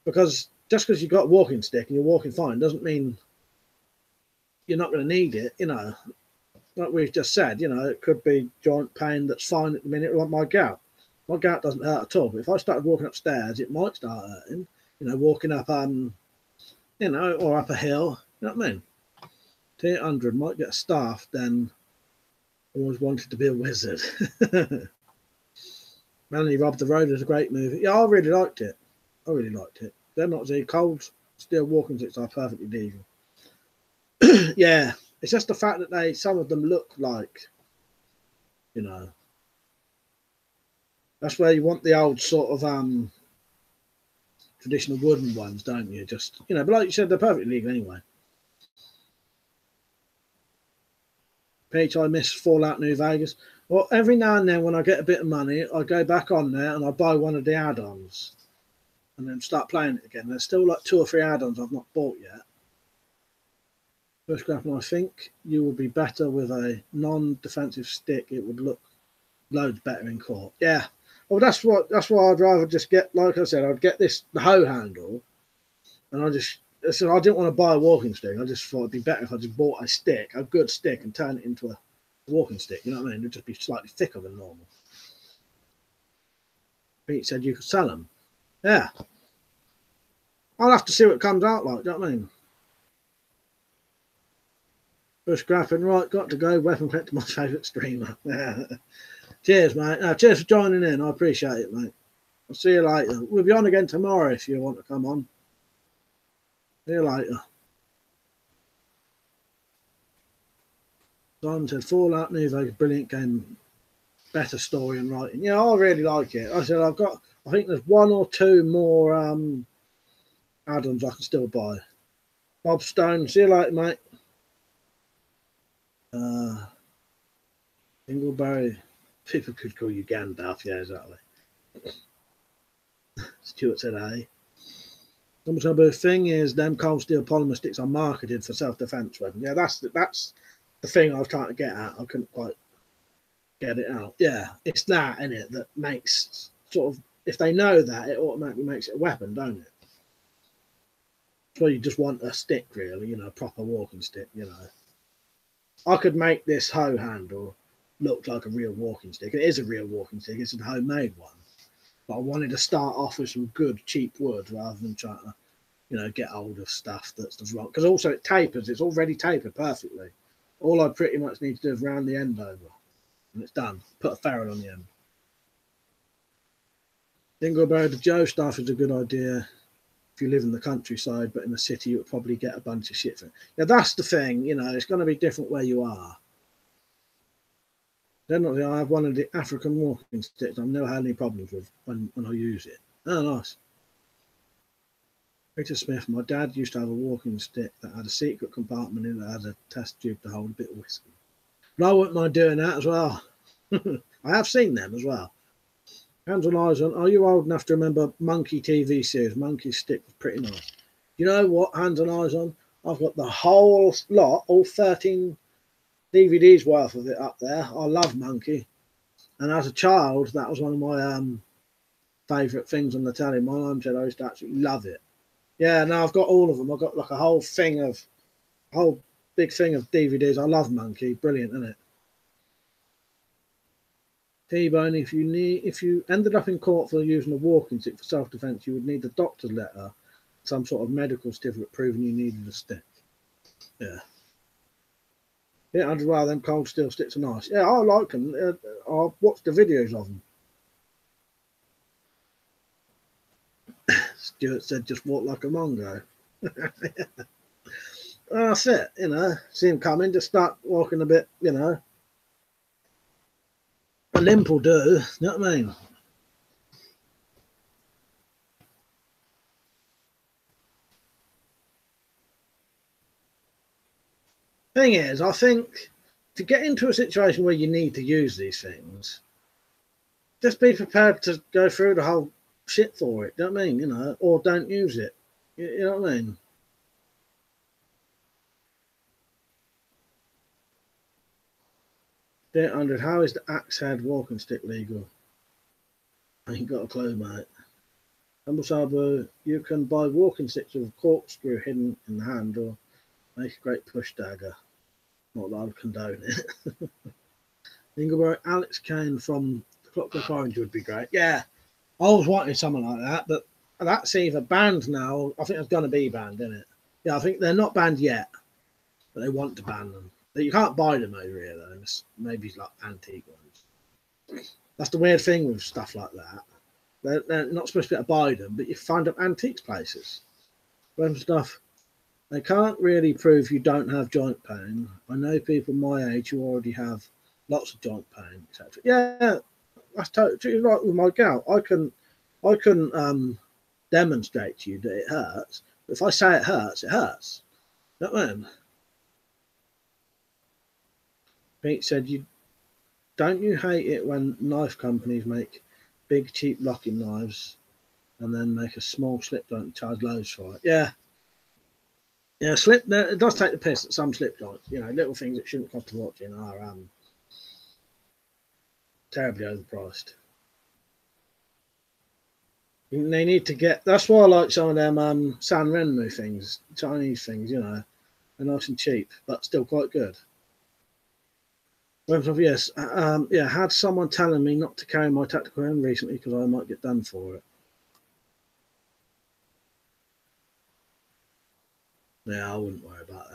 because just because you've got a walking stick and you're walking fine doesn't mean you're not going to need it. You know, like we've just said, you know, it could be joint pain that's fine at the minute, like my gout. My gout doesn't hurt at all. But if I started walking upstairs, it might start hurting. You know, walking up, you know, or up a hill. You know what I mean? T800 might get a staff, then always wanted to be a wizard. Melanie Robbed the Road is a great movie. Yeah, I really liked it. They're not the cold steel walking sticks are perfectly legal. Yeah, it's just the fact that some of them look like, you know, that's where you want the old sort of traditional wooden ones, don't you? Just, you know, but like you said, they're perfectly legal anyway. Peach, I miss Fallout New Vegas. Well, every now and then when I get a bit of money, I go back on there and I buy one of the add-ons and then start playing it again. There's still like 2 or 3 add-ons I've not bought yet. Bushcrapping, I think you would be better with a non-defensive stick. It would look loads better in court. Yeah. Well, that's why I'd rather just get, like I said, I'd get the hoe handle, and I didn't want to buy a walking stick. I just thought it'd be better if I just bought a good stick, and turn it into a walking stick. You know what I mean? It'd just be slightly thicker than normal. Pete said you could sell them. Yeah. I'll have to see what it comes out like. Do you know what I mean? Bushcrapping, right, got to go. WeaponCollector, my favourite streamer. Cheers, mate. Cheers for joining in. I appreciate it, mate. I'll see you later. We'll be on again tomorrow if you want to come on. See you later. Simon said Fallout New Vegas, brilliant game, better story and writing. Yeah, I really like it. I said I think there's 1 or 2 more add-ons I can still buy. Bob Stone, see you later, mate. Ingleberry, people could call you Gandalf, yeah, exactly. Stuart said, hey. The thing is, them cold steel polymer sticks are marketed for self-defense weapons. Yeah, that's the thing I was trying to get at. I couldn't quite get it out. Yeah, it's that, isn't it, that makes sort of, if they know that, it automatically makes it a weapon, don't it? So you just want a stick, really, you know, a proper walking stick, you know. I could make this hoe handle look like a real walking stick. It is a real walking stick. It's a homemade one. But I wanted to start off with some good, cheap wood rather than trying to, you know, get hold of stuff that's the wrong. Because also it tapers. It's already tapered perfectly. All I pretty much need to do is round the end over. And it's done. Put a ferrule on the end. Dingleberry, the Joe stuff is a good idea if you live in the countryside, but in the city you would probably get a bunch of shit for it. Yeah, that's the thing, you know, it's going to be different where you are. Generally, I have one of the African walking sticks I've never had any problems with when I use it. Oh, nice. Peter Smith, my dad used to have a walking stick that had a secret compartment in it that had a test tube to hold a bit of whiskey. But I wouldn't mind doing that as well. I have seen them as well. Hands on eyes on, are you old enough to remember Monkey TV series? Monkey stick was pretty nice. You know what, hands on eyes on? I've got the whole lot, all 13 DVDs worth of it up there. I love Monkey. And as a child, that was one of my favourite things on the telly. My mum said I used to absolutely love it. Yeah, no, I've got all of them. I've got like a whole big thing of DVDs. I love Monkey. Brilliant, isn't it? T-Bone, if you ended up in court for using a walking stick for self-defense, you would need the doctor's letter, some sort of medical certificate proving you needed a stick. Yeah. Yeah, I'd rather them cold steel sticks are nice. Yeah, I like them. I've watched the videos of them. Stuart said, just walk like a Mongo. Well, that's it, you know. See him coming, just start walking a bit, you know. A limp will do, you know what I mean? Thing is, I think to get into a situation where you need to use these things, just be prepared to go through the whole shit for it, you know what I mean? You know, or don't use it. You know what I mean? 800. How is the axe head walking stick legal? I ain't got a clue, mate. Humble Sabu, you can buy walking sticks with a corkscrew hidden in the handle. Make a great push dagger. Not that I would condone it. Ingleberg, Alex Kane from the Clockwork Orange would be great. Yeah, I was wanting something like that, but that's either banned now. I think it's going to be banned, isn't it? Yeah, I think they're not banned yet, but they want to ban them. You can't buy them over here, though. Maybe like antique ones. That's the weird thing with stuff like that. They're not supposed to be able to buy them, but you find up antiques places. Random stuff. They can't really prove you don't have joint pain. I know people my age who already have lots of joint pain, etc. Yeah, that's totally right with my gout. I couldn't demonstrate to you that it hurts. But if I say it hurts, it hurts. You know what I mean? Pete said, don't you hate it when knife companies make big cheap locking knives and then make a small slip joint and charge loads for it? Yeah. Yeah, it does take the piss at some slip joints. You know, little things that shouldn't cost a fortune are terribly overpriced. They need to get. That's why I like some of them San Renmu things, Chinese things. You know, they're nice and cheap, but still quite good. Yes, yeah. Had someone telling me not to carry my tactical pen recently because I might get done for it. Yeah, I wouldn't worry about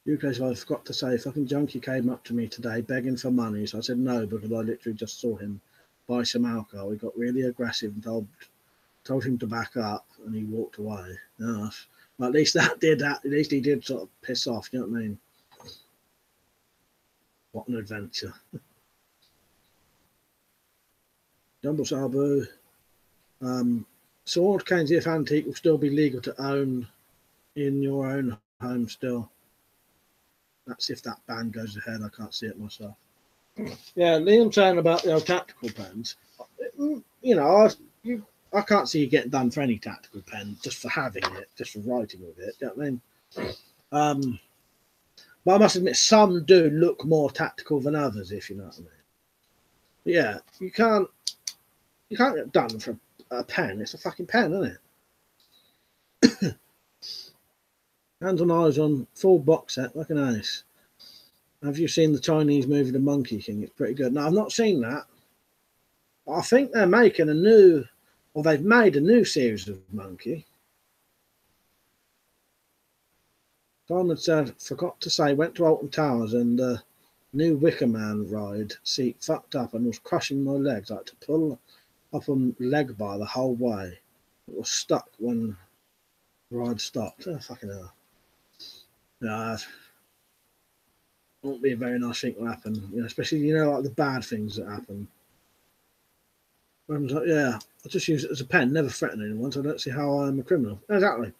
that. UK, so I forgot to say, fucking junkie came up to me today begging for money. So I said no because I literally just saw him buy some alcohol. He got really aggressive and told him to back up, and he walked away. No, well, at least that did that. At least he did sort of piss off. You know what I mean? What an adventure. Jumble Sabu. Sword canes, if antique, will still be legal to own in your own home still. That's if that ban goes ahead. I can't see it myself. Yeah, Liam saying about the old tactical pens. You know, I can't see you getting done for any tactical pen just for having it, just for writing with it. Do you know what I mean? But I must admit, some do look more tactical than others, if you know what I mean. But yeah, you can't get done for a pen. It's a fucking pen, isn't it? Hands on eyes on full box set, like an ace. Have you seen the Chinese movie The Monkey King? It's pretty good. No, I've not seen that. I think they're making they've made a new series of Monkey. Simon said, forgot to say, went to Alton Towers and the new Wicker Man ride seat fucked up and was crushing my legs. I had to pull up on leg bar the whole way. It was stuck when the ride stopped. Oh, fucking hell. Yeah, won't be a very nice thing to happen, you know, especially, like the bad things that happen. I was like, yeah, I just use it as a pen, never threaten anyone, so I don't see how I'm a criminal. Exactly.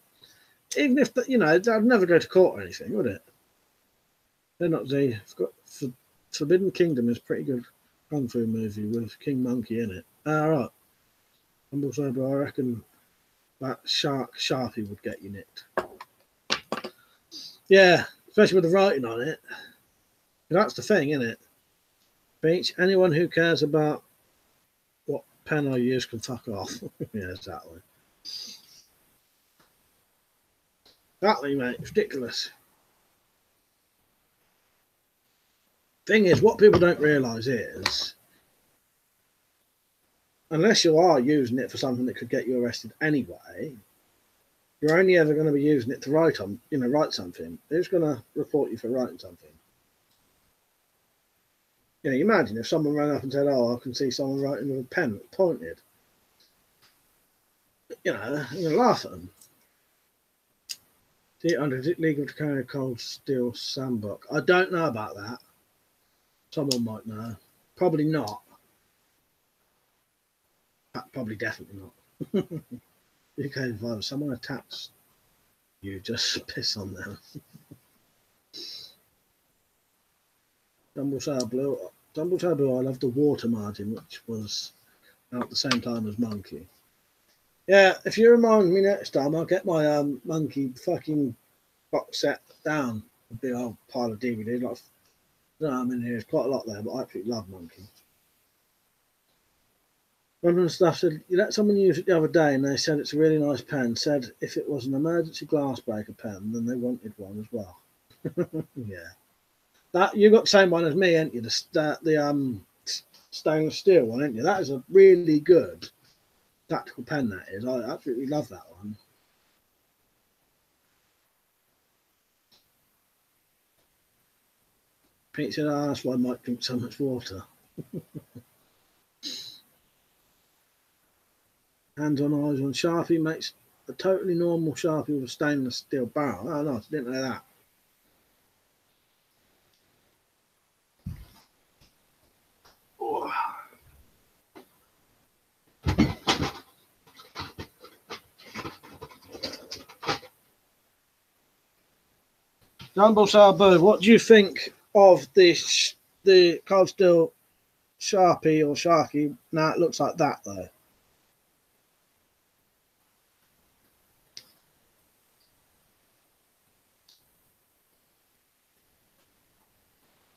Even if, I'd never go to court or anything, would it? They're not the. Forbidden Kingdom is a pretty good kung fu movie with King Monkey in it. All right. Humble Sober, I reckon that Sharpie would get you nicked. Yeah, especially with the writing on it. That's the thing, isn't it? Beach, anyone who cares about what pen I use can fuck off. Yeah, exactly. Exactly, mate. It's ridiculous. Thing is, what people don't realise is, unless you are using it for something that could get you arrested anyway, You're only ever going to be using it to write on, write something. Who's going to report you for writing something? You imagine if someone ran up and said, "Oh, I can see someone writing with a pen that's pointed." You're going to laugh at them. Is it legal to carry a cold steel sandbox? I don't know about that. Someone might know. Probably not. Probably definitely not. UK virus. Someone attacks you, just piss on them. Dumbleshire Blue. Dumbleshire Blue, I love the water margin, which was out at the same time as Monkey. Yeah, if you remind me next time, I'll get my Monkey fucking box set down. A big old pile of DVDs. Like, I'm in here. There's quite a lot there, but I absolutely love Monkey. One of the staff said, you let someone use it the other day and they said it's a really nice pen. Said if it was an emergency glass breaker pen, then they wanted one as well. Yeah. That you got the same one as me, ain't you? The stainless steel one, ain't you? That is a really good tactical pen, that is. I absolutely love that one. Pete said, oh, that's why I might drink so much water. Hands on eyes on Sharpie makes a totally normal Sharpie with a stainless steel barrel. Oh, nice. Didn't know that. Oh. Jumbo Salbo, what do you think of this? The cold steel Sharpie or Sharky? Now it looks like that though.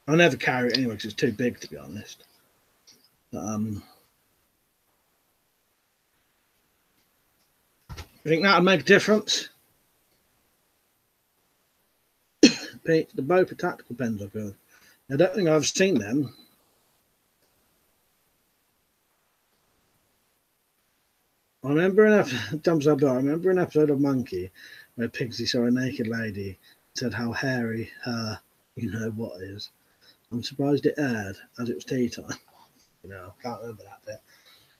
I never carry it anyway because it's too big, to be honest. You think that would make a difference? Pete, the Bopa tactical pens are good. I don't think I've seen them. I remember an episode of Monkey where Pigsy saw a naked lady and said how hairy her what is. I'm surprised it aired as it was tea time. I can't remember that bit.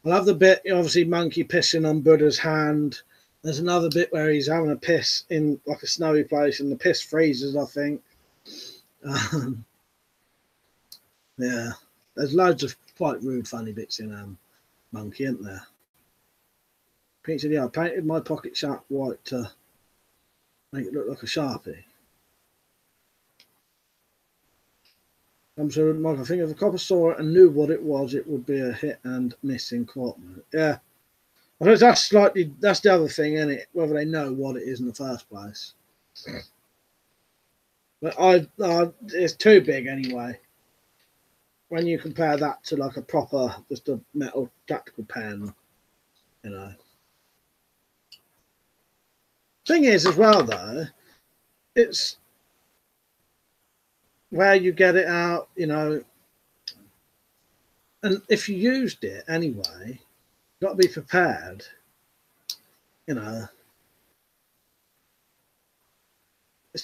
I love the bit, obviously, Monkey pissing on Buddha's hand. There's another bit where he's having a piss in like a snowy place and the piss freezes, I think. Yeah, there's loads of quite rude, funny bits in Monkey, isn't there? Pete said, yeah, I painted my pocket sharp white to make it look like a Sharpie. So, Mike, I think if a copper saw it and knew what it was, it would be a hit and miss in court. Yeah. I suppose that's the other thing, isn't it? Whether they know what it is in the first place. But it's too big anyway. When you compare that to like a proper, just a metal tactical pen, Thing is, as well, though, it's where you get it out, and if you used it anyway, you've got to be prepared, It's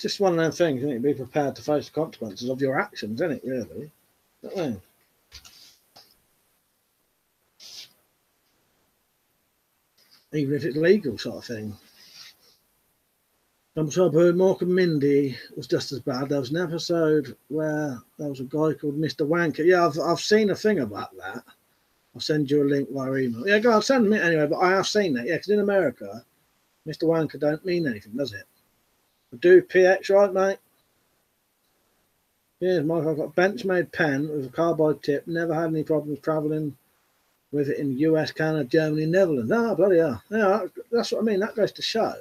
just one of them things, isn't it? Be prepared to face the consequences of your actions, isn't it, really? Even if it's legal, sort of thing. I'm sure Mork and Mindy was just as bad. There was an episode where there was a guy called Mr. Wanker. Yeah, I've seen a thing about that. I'll send you a link via email. Yeah, go on, send me anyway, but I have seen that. Yeah, because in America, Mr. Wanker don't mean anything, does it? I do PX, right, mate? Yeah, Mike, I've got a bench-made pen with a carbide tip. Never had any problems travelling with it in the US, Canada, Germany, Netherlands. Ah, bloody hell. Yeah, that's what I mean. That goes to show,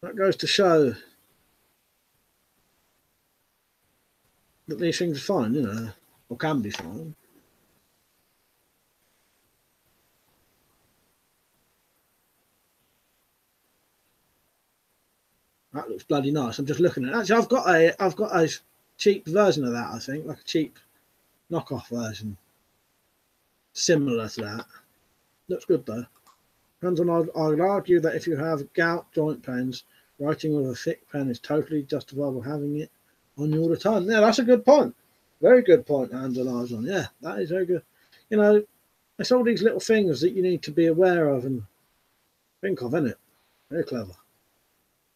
That goes to show that these things are fine, or can be fine. That looks bloody nice. I'm just looking at it. Actually, I've got a cheap version of that, I think, like a cheap knockoff version. Similar to that. Looks good though. Hands-on, I'd argue that if you have gout joint pains, writing with a thick pen is totally justifiable having it on you all the time. Yeah, that's a good point. Very good point, hands-on, eyes on. Yeah, that is very good. You know, it's all these little things that you need to be aware of and think of, isn't it? Very clever.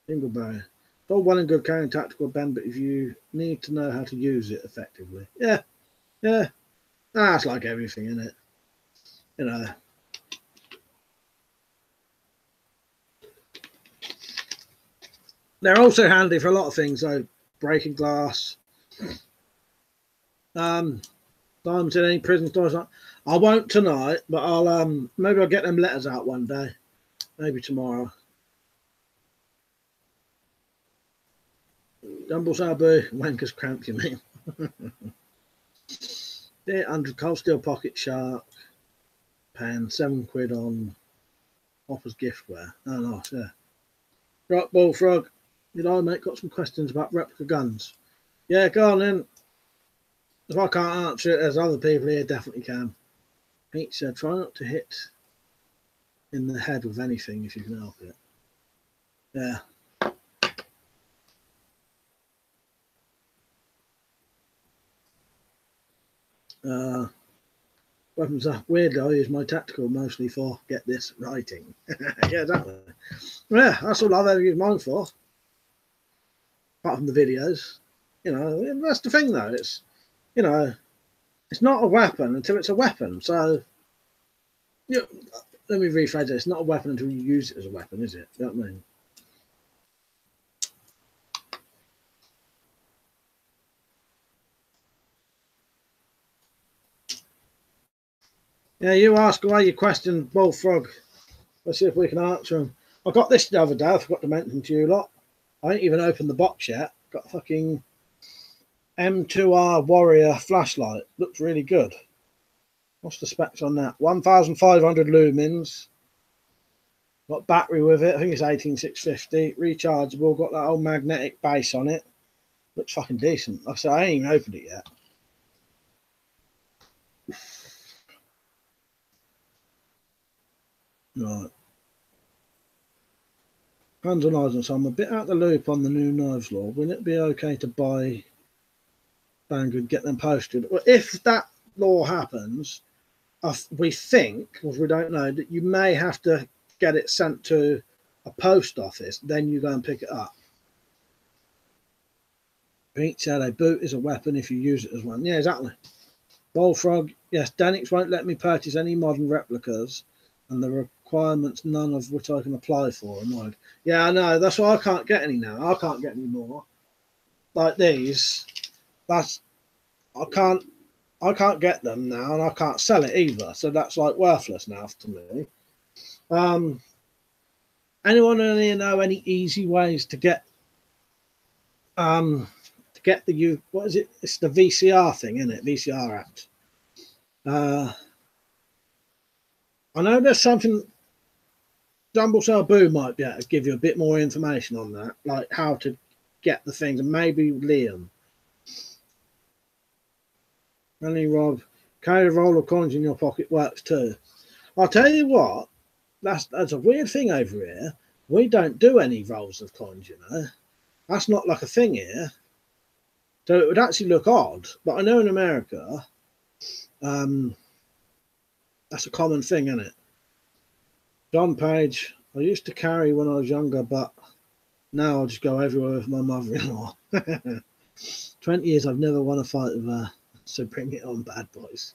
Dingleberry. It's all well and good carrying tactical bend, but if you need to know how to use it effectively. Yeah, yeah. That's like everything, isn't it? You know. They're also handy for a lot of things, though. Breaking glass. Diamonds in any prison stores. I won't tonight, but I'll maybe I'll get them letters out one day. Maybe tomorrow. Dumble Sabu, Wanker's Cramp, you mean? 800 cold steel pocket shark pen, £7 on Hopper's giftware. Oh, nice, yeah. Right, Bullfrog. Did I, mate, got some questions about replica guns? Yeah, go on then. If I can't answer it, there's other people here definitely can. Pete said, try not to hit in the head with anything if you can help it. Yeah. Weapons are weird. I use my tactical mostly for, get this, writing. Yeah, exactly. Yeah, that's all I've ever used mine for. Apart from the videos. You know, that's the thing though. It's, you know, it's not a weapon until it's a weapon. So, you know, let me rephrase it. It's not a weapon until you use it as a weapon, is it? You know what I mean? Yeah, you ask away your question, Bullfrog. Let's see if we can answer them. I got this the other day. I forgot to mention to you lot. I ain't even opened the box yet. Got a fucking M2R Warrior flashlight. Looks really good. What's the specs on that? 1,500 lumens. Got battery with it. I think it's 18650. Rechargeable. Got that old magnetic base on it. Looks fucking decent. Like I said, I ain't even opened it yet. Right. Hands on eyes, and so I'm a bit out the loop on the new knives law. Will it be okay to buy Banggood, get them posted? Well, if that law happens, we think, because we don't know, that you may have to get it sent to a post office. Then you go and pick it up. Pete said a boot is a weapon if you use it as one. Yeah, exactly. Bullfrog, yes, Danix won't let me purchase any modern replicas, and the requirements, none of which I can apply for, annoyed. Yeah, I know. That's why I can't get any now. I can't get any more like these. That's I can't get them now, and I can't sell it either. So that's like worthless now to me. Anyone know any easy ways to get the what is it? It's the VCR thing, isn't it? VCR act. I know there's something. Dumble Sabu might be able to give you a bit more information on that, like how to get the things, and maybe Liam. Randy Rob, carry a roll of coins in your pocket works too. I'll tell you what, that's a weird thing over here. We don't do any rolls of coins, you know. That's not like a thing here. So it would actually look odd, but I know in America, that's a common thing, isn't it? John Page, I used to carry when I was younger, but now I'll just go everywhere with my mother-in-law. 20 years, I've never won a fight with her, so bring it on, bad boys.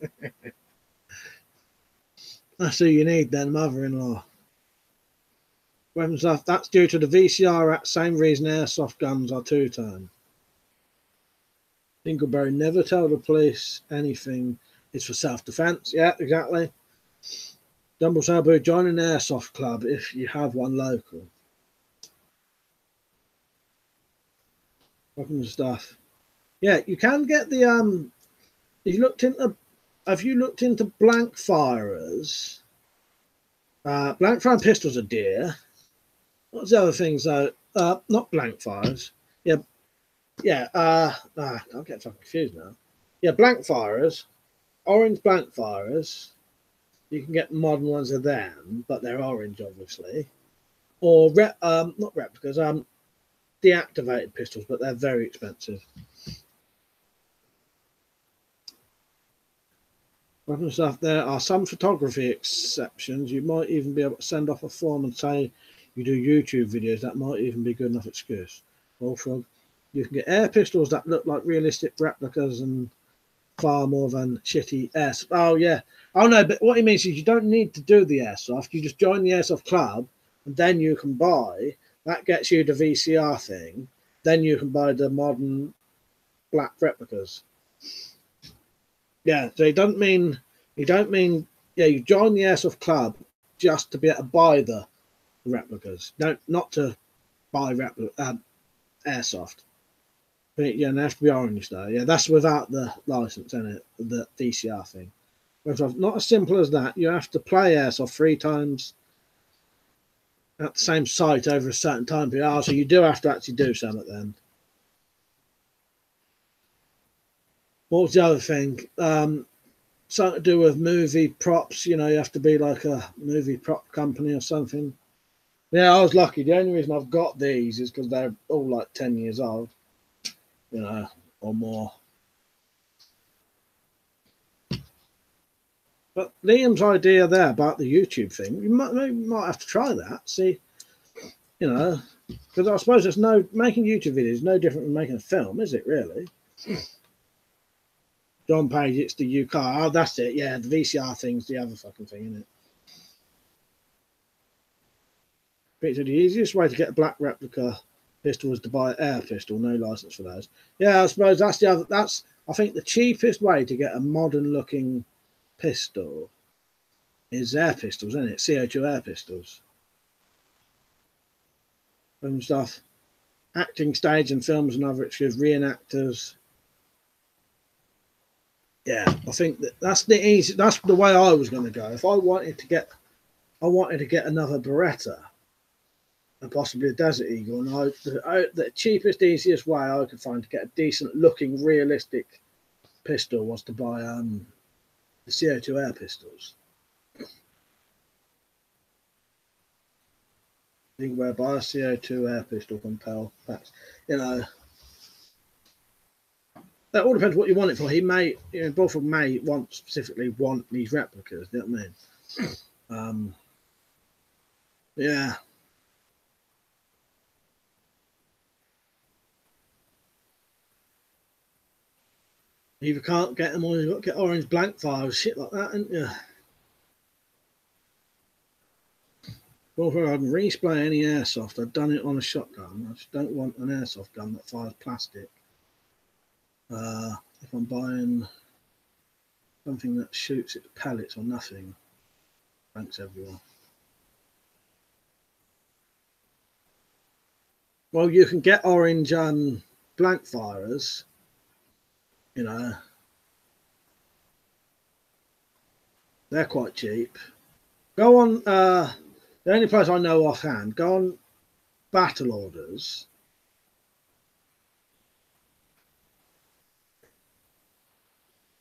That's who you need then, mother-in-law. Weapons stuff, that's due to the VCR Act, same reason airsoft guns are two-tone. Dingleberry, never tell the police anything. It's for self-defense. Yeah, exactly. Dumble Sabu, join an airsoft club if you have one local. Weapons stuff. Yeah, you can get the have you looked into blank firers? Blank firing pistols are dear. What's the other things though? Not blank fires. Yeah. I'll get fucking confused now. Yeah, blank firers, orange blank firers. You can get modern ones of them, but they're orange, obviously. Or not replicas, deactivated pistols, but they're very expensive. Weapon stuff. There are some photography exceptions. You might even be able to send off a form and say you do YouTube videos. That might even be good enough excuse. Also, you can get air pistols that look like realistic replicas and far more than shitty airsoft. Oh yeah. Oh no, but what he means is you don't need to do the airsoft. You just join the airsoft club, and then you can buy. That gets you the VCR thing. Then you can buy the modern black replicas. Yeah, so you don't mean you join the airsoft club just to be able to buy the replicas. Not to buy airsoft. But yeah, they have to be orange though. Yeah, that's without the license, isn't it? The VCR thing. Not as simple as that. You have to play airsoft 3 times at the same site over a certain time period. Oh, so you do have to actually do something then. What was the other thing? Something to do with movie props. You have to be like a movie prop company or something. Yeah, I was lucky. The only reason I've got these is because they're all like 10 years old, or more. But Liam's idea there about the YouTube thing, you might have to try that. See, because I suppose making YouTube videos is no different from making a film, is it really? John Page, it's the UK. Oh, that's it. Yeah, the VCR thing's the other fucking thing, isn't it? Picture, the easiest way to get a black replica pistol is to buy an air pistol, no license for those. Yeah, I suppose that's the other. I think the cheapest way to get a modern looking pistol is air pistols, isn't it? CO2 air pistols. And stuff. Acting stage and films and other excuse reenactors. Yeah, I think that's the way I was going to go. If I wanted to get another Beretta and possibly a Desert Eagle, and the cheapest, easiest way I could find to get a decent looking, realistic pistol was to buy the CO2 air pistols. You can buy a CO2 air pistol from Pell Packs. That all depends what you want it for. He may, both of them may specifically want these replicas. You know what I mean? Yeah. You either can't get them or you've got to get orange blank files, shit like that, ain't you? Well, if I can respray any airsoft, I've done it on a shotgun. I just don't want an airsoft gun that fires plastic. If I'm buying something that shoots its pellets or nothing. Thanks, everyone. Well, you can get orange blank firers, they're quite cheap. Go on, the only place I know offhand, go on Battle Orders.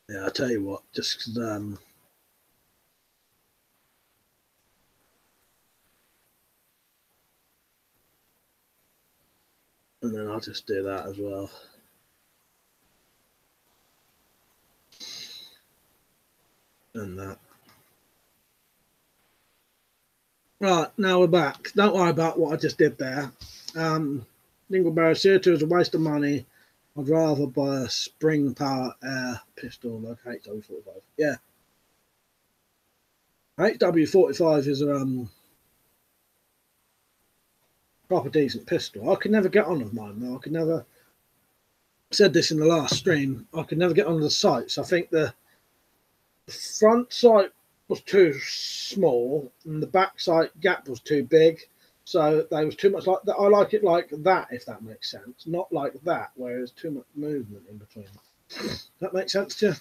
Yeah, I'll tell you what, just because and then I'll just do that as well. And that. Right, now we're back. Don't worry about what I just did there. Dingleberry CO2 is a waste of money. I'd rather buy a spring power air pistol like HW45. Yeah. HW45 is a proper decent pistol. I could never get on with mine though. I could never, said this in the last stream, I could never get on the sights. I think the front sight was too small and the back sight gap was too big. So they was too much like that. I like it like that, if that makes sense. Not like that, where there's too much movement in between. Does that make sense to you?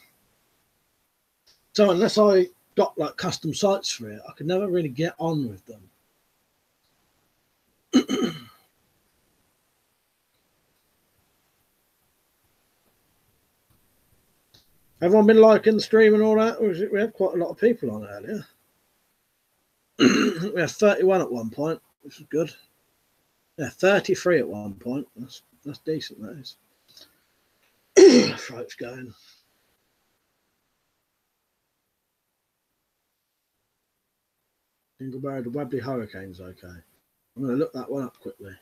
So unless I got like custom sights for it, I could never really get on with them. Everyone been liking the stream and all that? Or we had quite a lot of people on earlier. We had 31 at one point, which was good. Yeah, 33 at one point. That's decent, that is. Throat's going. Dingleberry, the Webley Hurricane's okay. I'm going to look that one up quickly.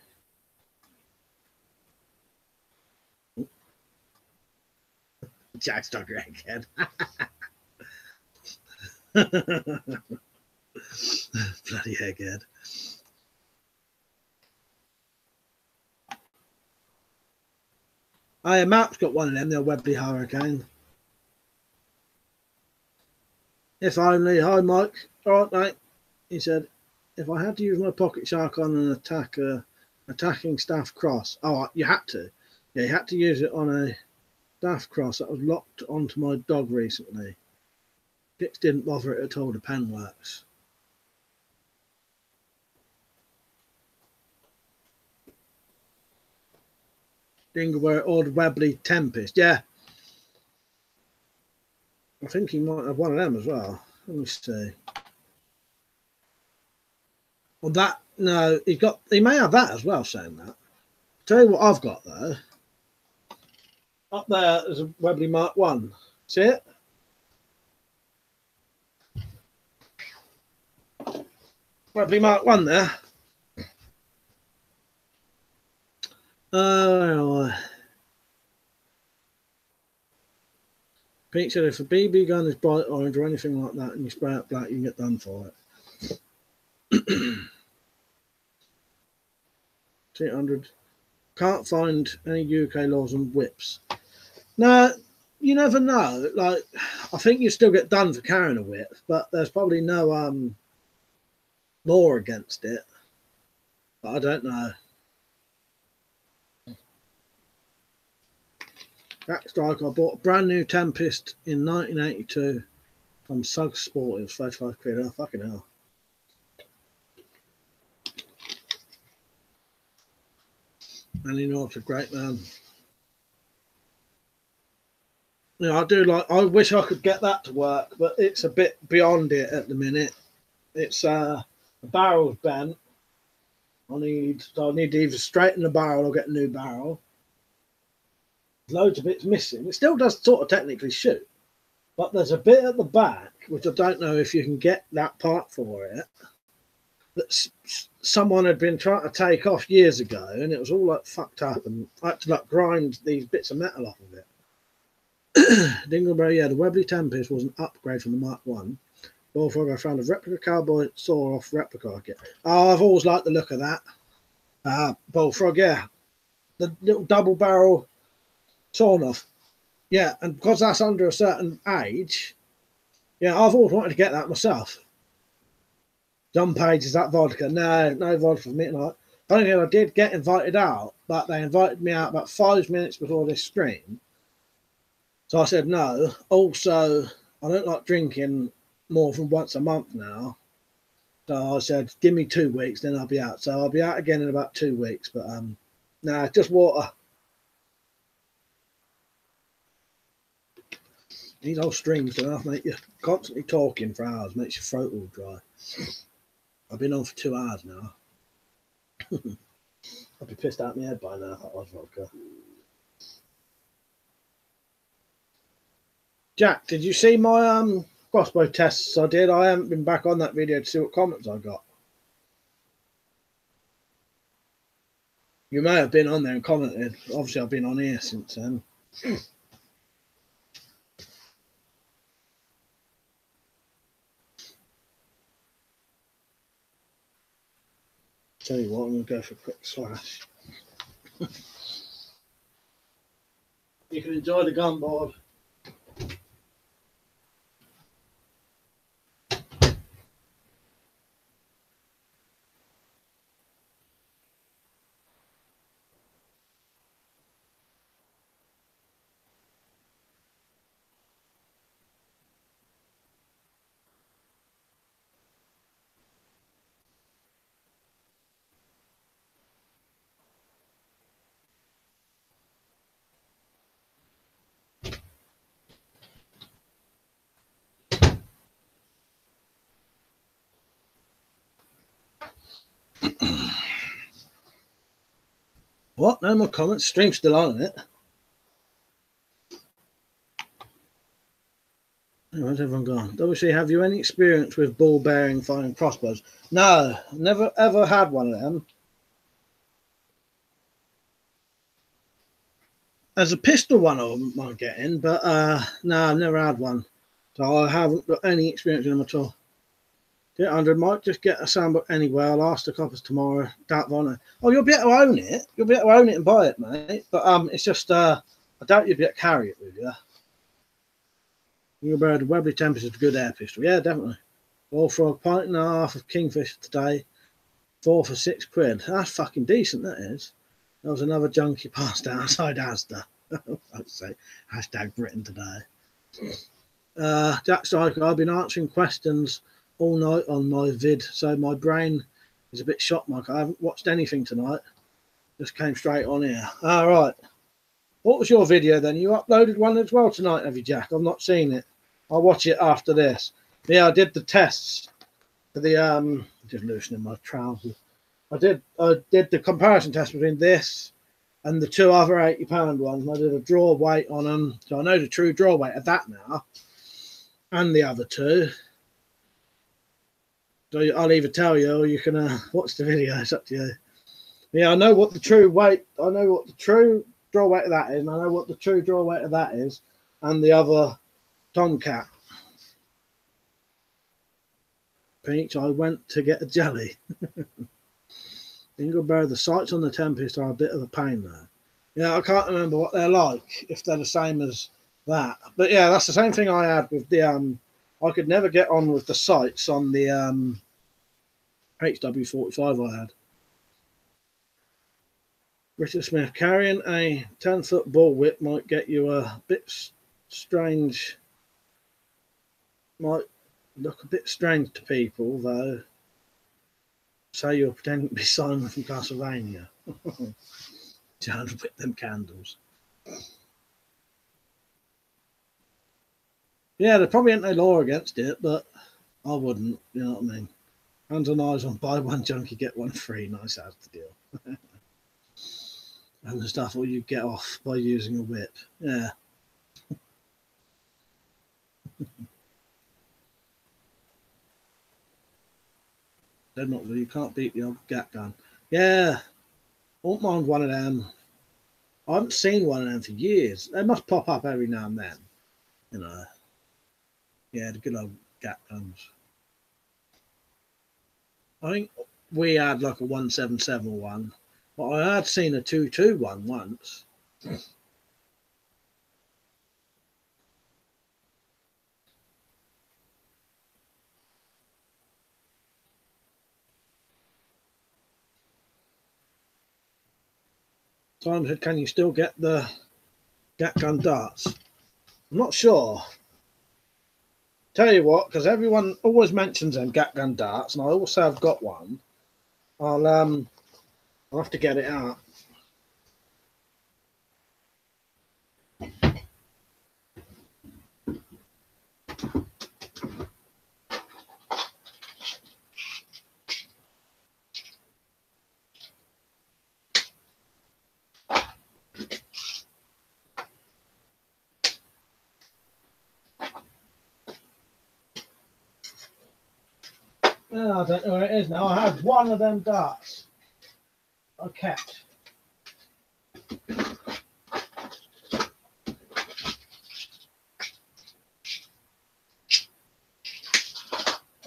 Jack's talking again. Bloody egghead. Oh, yeah, Mark's got one of them, the Webley Hurricane. If only. Hi, Mike. All right, mate. He said, if I had to use my pocket shark on an attacking staff cross. Oh, you had to. Yeah, you had to use it on a staff cross that was locked onto my dog recently. Dix didn't bother it at all, the pen works. Dingleberry or the Webley Tempest. Yeah. I think he might have one of them as well. Let me see. Well, that, no, he may have that as well, saying that. Tell you what I've got though. Up there is a Webley Mark 1. See it? Webley Mark 1 there. Pete said if a BB gun is bright orange or anything like that and you spray it black, you can get done for it. 200. Can't find any UK laws on whips. No, you never know. Like, I think you still get done for carrying a whip, but there's probably no law against it. But I don't know. Backstrike, I bought a brand new Tempest in 1982 from Sug Sport. It was 35 quid. Oh, fucking hell. And you know, it's a great man. You know, I wish I could get that to work, but it's a bit beyond it at the minute. It's the barrel's bent. I need to either straighten the barrel or get a new barrel. Loads of bits missing. It still does sort of technically shoot, but there's a bit at the back which I don't know if you can get that part for it that someone had been trying to take off years ago, and it was all like fucked up, and I had to like grind these bits of metal off of it. Dingleberry, yeah, the Webley Tempest was an upgrade from the Mark 1. Bullfrog, I found a replica cowboy saw off replica kit. Oh, I've always liked the look of that. Bullfrog, yeah. The little double barrel sawn off. Yeah, and because that's under a certain age, yeah, I've always wanted to get that myself. John Page, is that vodka? No vodka for me tonight. Funny thing, I did get invited out, but they invited me out about 5 minutes before this stream. So I said no. Also, I don't like drinking more than once a month now. So I said, give me 2 weeks, then I'll be out. So I'll be out again in about 2 weeks. But no, just water. These old streams do enough, make you constantly talking for hours, makes your throat all dry. I've been on for 2 hours now. I'd be pissed out of my head by now if that was vodka. Jack, did you see my crossbow tests I did? I haven't been back on that video to see what comments I got. You may have been on there and commented. Obviously, I've been on here since then. Tell you what, I'm going to go for a quick slash. You can enjoy the gun board. What? No more comments? Stream's still on, isn't it? Where's everyone gone? WC, have you any experience with ball bearing firing crossbows? No, never ever had one of them. There's a pistol one I might get in, but no, I've never had one. So I haven't got any experience in them at all. 100 might just get a sandbook anywhere. I'll ask the coppers tomorrow. Doubt Vonner. Oh, you'll be able to own it. You'll be able to own it and buy it, mate. But it's just I doubt you'll be able to carry it with you. You'll bear the Webley Tempest is a good air pistol. Yeah, definitely. All for a pint and a half of Kingfisher today. 4 for £6. That's fucking decent, that is. There was another junkie passed outside Asda. I'd say hashtag Britain today. Jack Striker, I've been answering questions all night on my vid, so my brain is a bit shot, Mike. I haven't watched anything tonight. Just came straight on here. All right. What was your video then? You uploaded one as well tonight, have you, Jack? I've not seen it. I'll watch it after this. Yeah, I did the tests for the just loosening my trousers. I did the comparison test between this and the two other £80 ones. I did a draw weight on them, so I know the true draw weight of that now, and the other two. So I'll either tell you or you can watch the video. It's up to you. Yeah, I know what the true weight. I know what the true draw weight of that is, and I know what the true draw weight of that is, and the other Tomcat. Peach, I went to get a jelly. Ingleberry, the sights on the Tempest are a bit of a pain though. Yeah, I can't remember what they're like, if they're the same as that. But yeah, that's the same thing I had with the I could never get on with the sights on the HW45 I had. Richard Smith, carrying a 10-foot bullwhip might get you a bit strange. Might look a bit strange to people, though. Say you're pretending to be Simon from Castlevania. Trying to whip them candles. Yeah, there probably ain't no law against it, but I wouldn't, you know what I mean? Hands on eyes on buy one junkie, get one free. Nice as the deal. And the stuff all you get off by using a whip. Yeah. They're not really, you can't beat the old gat gun. Yeah. I won't mind one of them. I haven't seen one of them for years. They must pop up every now and then. You know. Yeah, the good old gat guns. I think we had like a 177 one, but I had seen a 221 once. Simon said, can you still get the gat gun darts? I'm not sure. Tell you what, because everyone always mentions them gat gun darts, and I also have got one. I'll have to get it out. Oh, I don't know where it is now. I have one of them darts. I kept.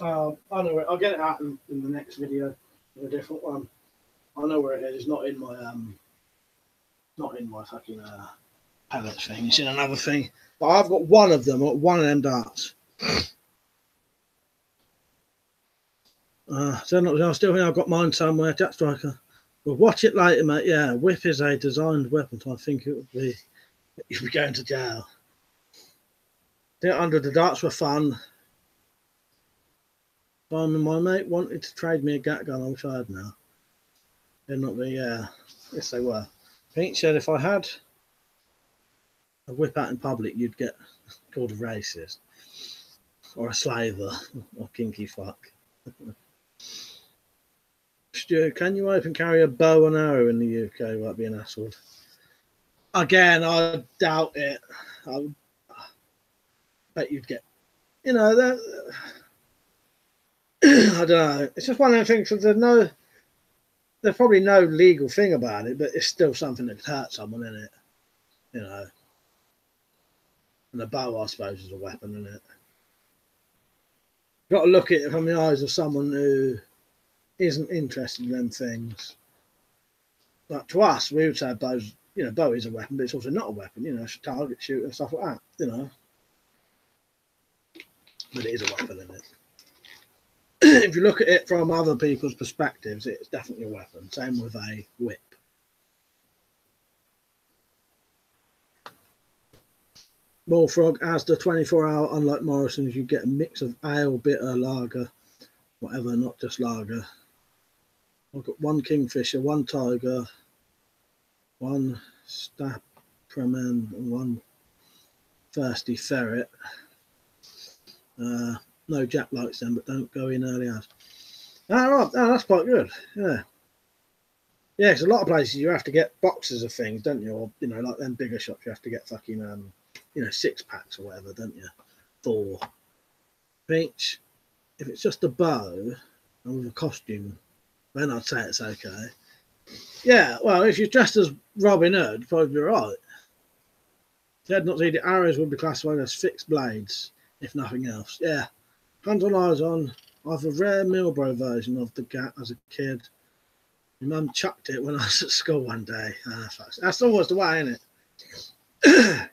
I know where. I'll get it out in the next video. A different one. I know where it is. It's not in my fucking pellets thing. It's in another thing. But I've got one of them. One of them darts. So I still think I've got mine somewhere. Jack Striker. We'll watch it later, mate. Yeah, whip is a designed weapon, so I think it would be. You'd be going to jail. 100. The darts were fun. Simon, my mate wanted to trade me a gat gun. I wish I had now. They're not the. Yes, they were. Pete said if I had a whip out in public, you'd get called a racist or a slaver or kinky fuck. Stu, can you open carry a bow and arrow in the UK without being hassled? Again, I doubt it. I bet you'd get, you know, that. I don't know. It's just one of the things that there's probably no legal thing about it, but it's still something that could hurt someone, isn't it? You know. And a bow, I suppose, is a weapon, isn't it? You've got to look at it from the eyes of someone who isn't interested in them things. Like to us, we would say bows, you know, bow is a weapon, but it's also not a weapon, you know, it's a target shooter and stuff like that, you know. But it is a weapon, isn't it? If you look at it from other people's perspectives, it's definitely a weapon. Same with a whip. Bullfrog, Asda 24-hour, unlike Morrison's, you get a mix of ale, bitter, lager, whatever, not just lager. I've got one kingfisher, one tiger, one stapraman, and one thirsty ferret. No, Jack likes them, but don't go in early hours. Right, that's quite good. Yeah, yeah. Because a lot of places you have to get boxes of things, don't you? Or you know, like them bigger shops, you have to get fucking 6-packs or whatever, don't you? 4 each. If it's just a bow and with a costume, then I'd say it's okay. Yeah, well, if you're dressed as Robin Hood, you'd probably be right. Dreadnoughts, the arrows would be classified as fixed blades, if nothing else. Yeah. Hands on, eyes on. I have a rare Milbro version of the Gat as a kid. My mum chucked it when I was at school one day. That's always the way, isn't it?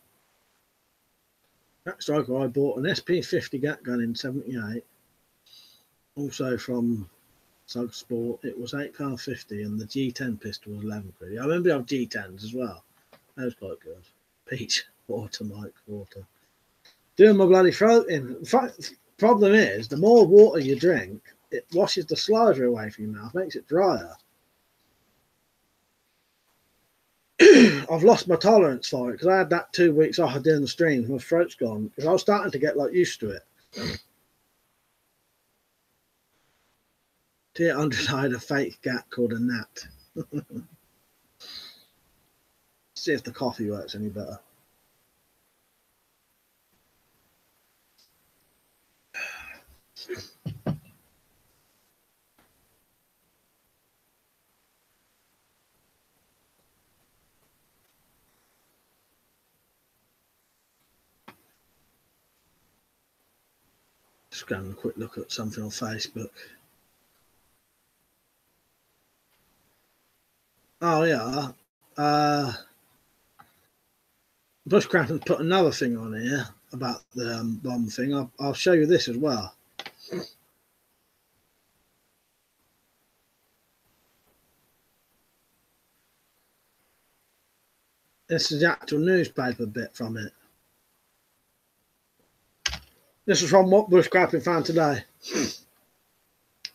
Gat Striker, I bought an SP50 Gat gun in '78. Also from Sug Sport. It was £8.50 and the G10 pistol was 11 quid. I remember you have G10s as well. That was quite good. Peach, water, Mike, water. Doing my bloody throat in. In fact, problem is, the more water you drink, it washes the saliva away from your mouth, makes it drier. I've lost my tolerance for it because I had that 2 weeks off of doing the streams. My throat's gone because I was starting to get like used to it. Tier 100, I had a fake Gat called a Nat. See if the coffee works any better. Just having a quick look at something on Facebook. Oh yeah, Bushcrafters put another thing on here about the bomb thing. I'll show you this as well. This is the actual newspaper bit from it. This is from what Bushcrafters found today.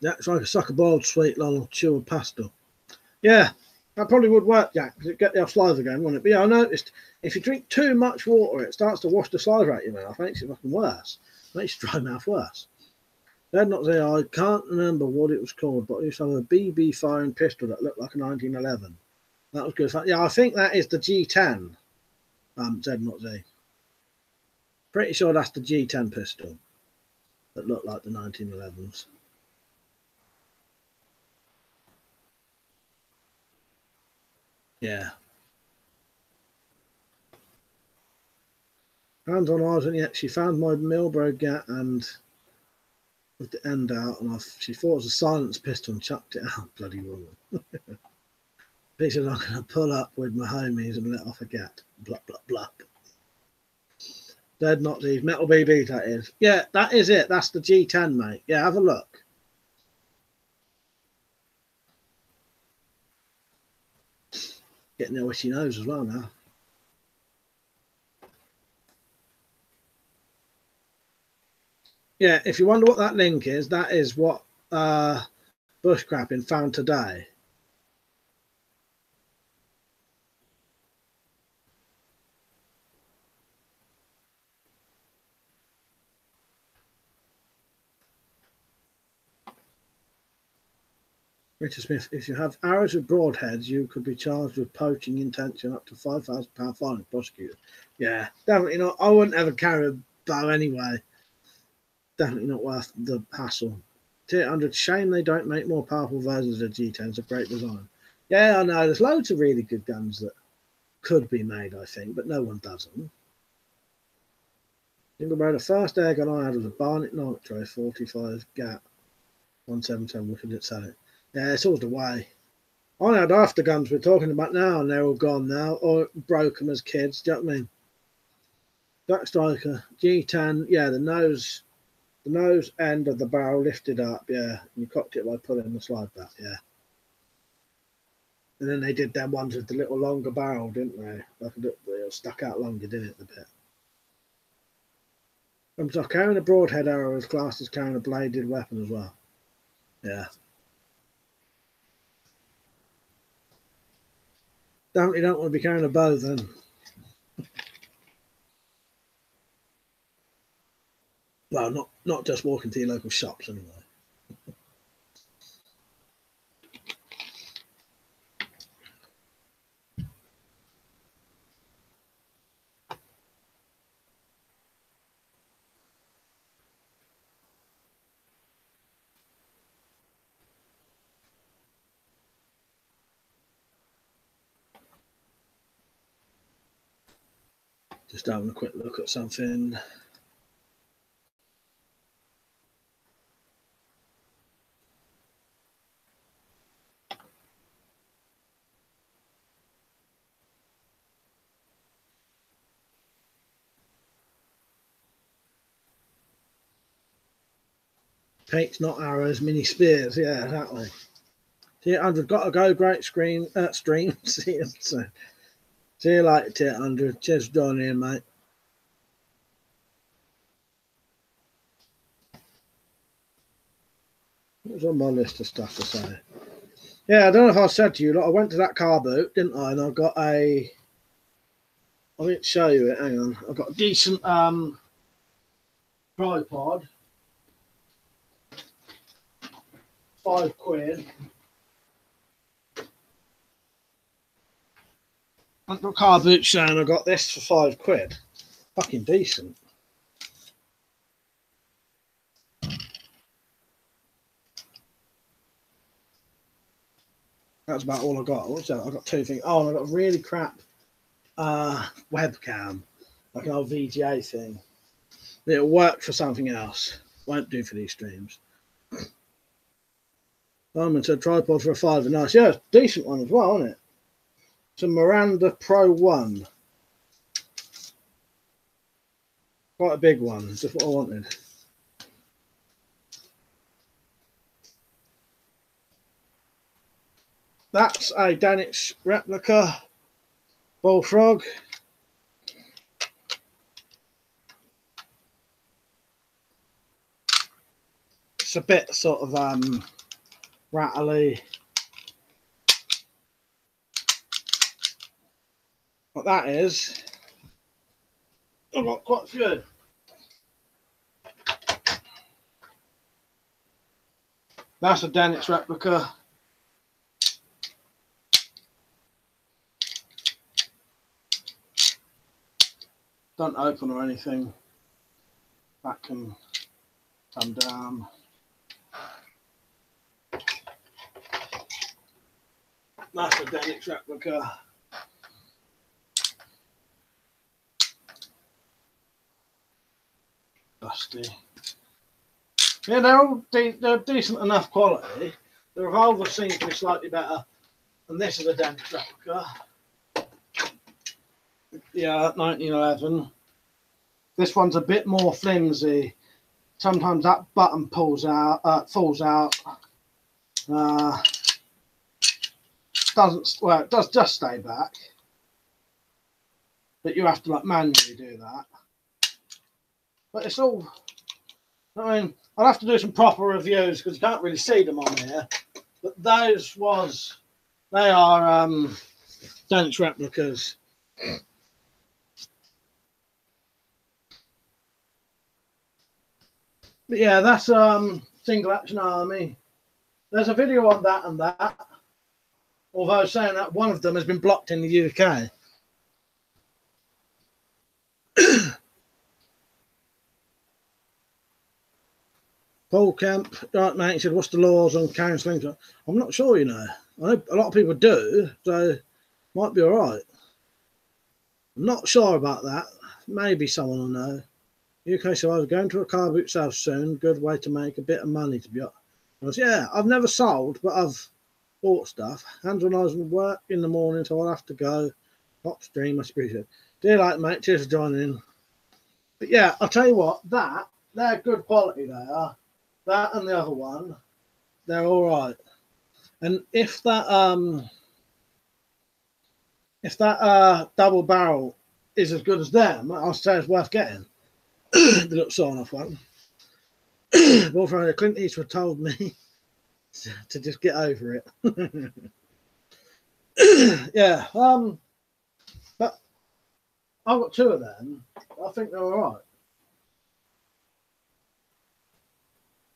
That's like a sucker boiled sweet little chew pasta. Yeah, that probably would work, Jack, because it'd get the saliva going, wouldn't it? But yeah, I noticed if you drink too much water, it starts to wash the saliva out your mouth. It makes it fucking worse. It makes your dry mouth worse. They're not there. I can't remember what it was called, but I used to have a BB firing pistol that looked like a 1911. That was good. Yeah, I think that is the G10. Z not Z. Pretty sure that's the G10 pistol that looked like the 1911s. Yeah. Hands on eyes, and yet she found my Milbro Gat and with the end out, and she thought it was a silence pistol and chucked it out. Bloody woman. He said, I'm going to pull up with my homies and let off a Gat. Blup, blup, blup. Dead not these. Metal BB, that is. Yeah, that is it. That's the G10, mate. Yeah, have a look. Getting the wishy nose as well now. Yeah, if you wonder what that link is, that is what Bushcrapping found today. Richard Smith, if you have arrows with broadheads, you could be charged with poaching intention up to £5,000 fine prosecuted. Yeah, definitely not. I wouldn't ever carry a bow anyway. Definitely not worth the hassle. Tier 100, shame they don't make more powerful versions of the G10s. A great design. Yeah, I know. There's loads of really good guns that could be made, I think, but no one does them. Think about the first air gun I had was a Barnett Nitro 45 gap 177. Wish I didn't sell it. Yeah, it's always the way. I had half the guns we're talking about now, and they're all gone now, or broke them as kids. Do you know what I mean? Black Striker G10. Yeah, the nose end of the barrel lifted up. Yeah, and you cocked it by pulling the slide back. Yeah. And then they did them ones with the little longer barrel, didn't they? Like a little, it stuck out longer, didn't it? The bit. So carrying a broadhead arrow is classed as carrying a bladed weapon as well. Yeah. Definitely don't want to be carrying a bow then. Well, not just walking to your local shops anyway. Just having a quick look at something. Paints, not arrows, mini spears. Yeah, exactly. Tier 100, got to go. Great stream. See you soon. See you later, Tier 100. Cheers for joining in, mate. What was on my list of stuff to say? Yeah, I don't know if I said to you, like, I went to that car boot, didn't I? And I got a. I didn't show you it. Hang on. I got a decent tripod. £5. At the car boot show, and I got this for £5. Fucking decent. That's about all I got. What's that? I got two things. Oh, and I got a really crap webcam, like an old VGA thing. It'll work for something else. Won't do for these streams. Simon said tripod for a £5. Nice. Yeah, it's a decent one as well, isn't it? It's a Miranda Pro 1. Quite a big one. Just what I wanted. That's a Danish replica bullfrog. It's a bit sort of rattly. What that is, I've got quite a few. That's a Danish replica. Don't open or anything. That can come down. That's a Danish replica. Dusty. Yeah, they're decent enough quality. The revolver seems to be slightly better, and this is a Danish replica. Yeah, 1911. This one's a bit more flimsy. Sometimes that button falls out. It does just stay back, but you have to like manually do that. But it's all. I mean, I'll have to do some proper reviews because you can't really see them on here. But they are Danish replicas. But yeah, that's single action army. There's a video on that and that. Although saying that one of them has been blocked in the UK. Paul Kemp, right mate, he said, what's the laws on carrying slings? I'm not sure, you know. I know a lot of people do, so might be alright. I'm not sure about that. Maybe someone will know. UK survivor going to a car boot sale soon. Good way to make a bit of money, to be honest. Yeah, I've never sold, but I've bought stuff. Hands on eyes and work in the morning, so I'll have to go. Hot stream, much appreciated. Dear like mate, cheers for joining in. But yeah, I'll tell you what, they're good quality, they are. That and the other one, they're all right. And if that double barrel is as good as them, I'll say it's worth getting. The little sawn off one. Boyfriend Clint Eastwood told me to just get over it. Yeah, but I've got two of them. I think they're all right.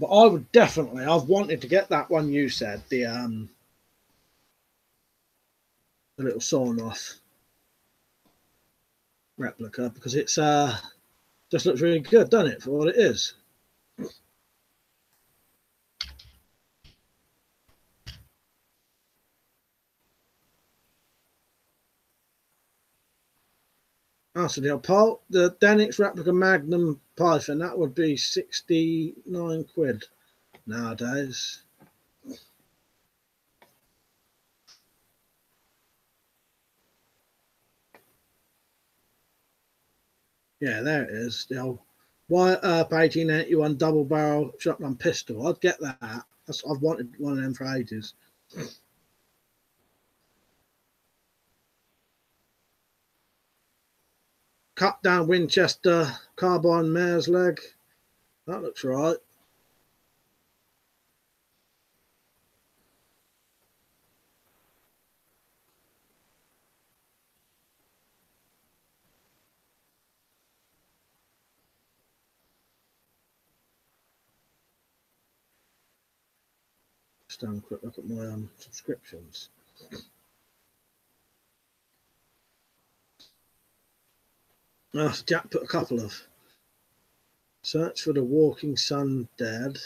But I would definitely, I've wanted to get that one you said, the little sawn off replica, because it's just looks really good, doesn't it, for what it is? So the Denix replica Magnum Python, that would be 69 quid nowadays. Yeah, there it is. The old Wyatt Earp 1881 double barrel shotgun pistol. I'd get that. I've wanted one of them for ages. Cut down Winchester carbine mare's leg. That looks right. Just have a quick look at my subscriptions. Jack put a couple of. Search for the Walking Sun Dead.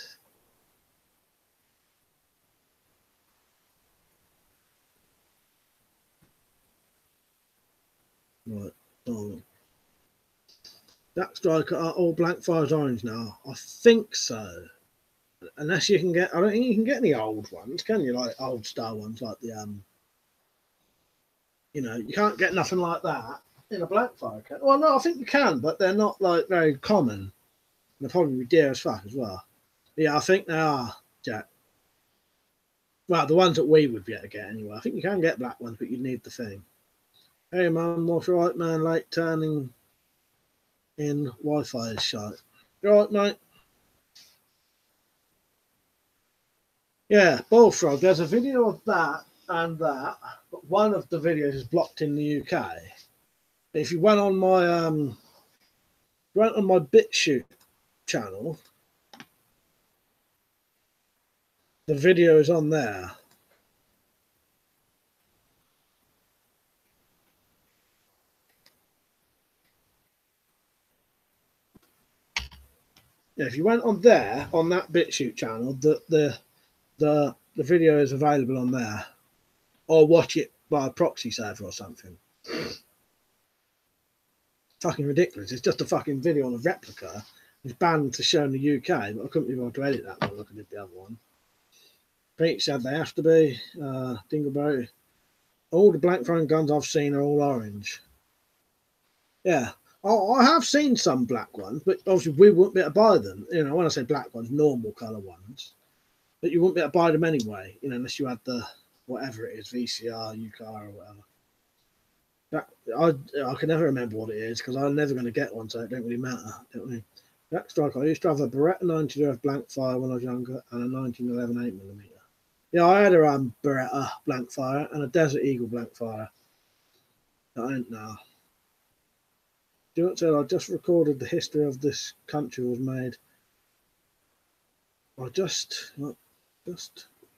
Right. Oh. Jack Striker are all blank fires orange now. I think so. Unless you can get, I don't think you can get any old ones, can you? Like old style ones, like the you know, you can't get nothing like that in a black fire can. Well, no, I think you can, but they're not like very common. They'll probably be dear as fuck as well. Yeah, I think they are, Jack. Well, the ones that we would be able to get anyway. I think you can get black ones, but you need the thing. Hey, man, what's right, man? Late turning in Wi-Fi is shite. You all right, mate? Yeah, Bullfrog. There's a video of that and that, but one of the videos is blocked in the UK. If you went on my BitChute channel, the video is on there. Yeah, if you went on there on that BitChute channel, the video is available on there, or watch it by a proxy server or something. Fucking ridiculous. It's just a fucking video on a replica. It's banned to show in the UK, but I couldn't be able to edit that one like I did the other one. Pete said they have to be. Dingleberry. All the black throwing guns I've seen are all orange. Yeah. I have seen some black ones, but obviously we wouldn't be able to buy them. You know, when I say black ones, normal colour ones. But you wouldn't be able to buy them anyway, you know, unless you had the whatever it is, VCR, UCAR or whatever. I can never remember what it is because I'm never going to get one, so it don't really matter. Don't really. Jack Striker, I used to have a Beretta 92 blank fire when I was younger and a 1911 8mm. Yeah, I had a Beretta blank fire and a Desert Eagle blank fire. I don't know. Stuart said I just recorded the history of this country was made. I just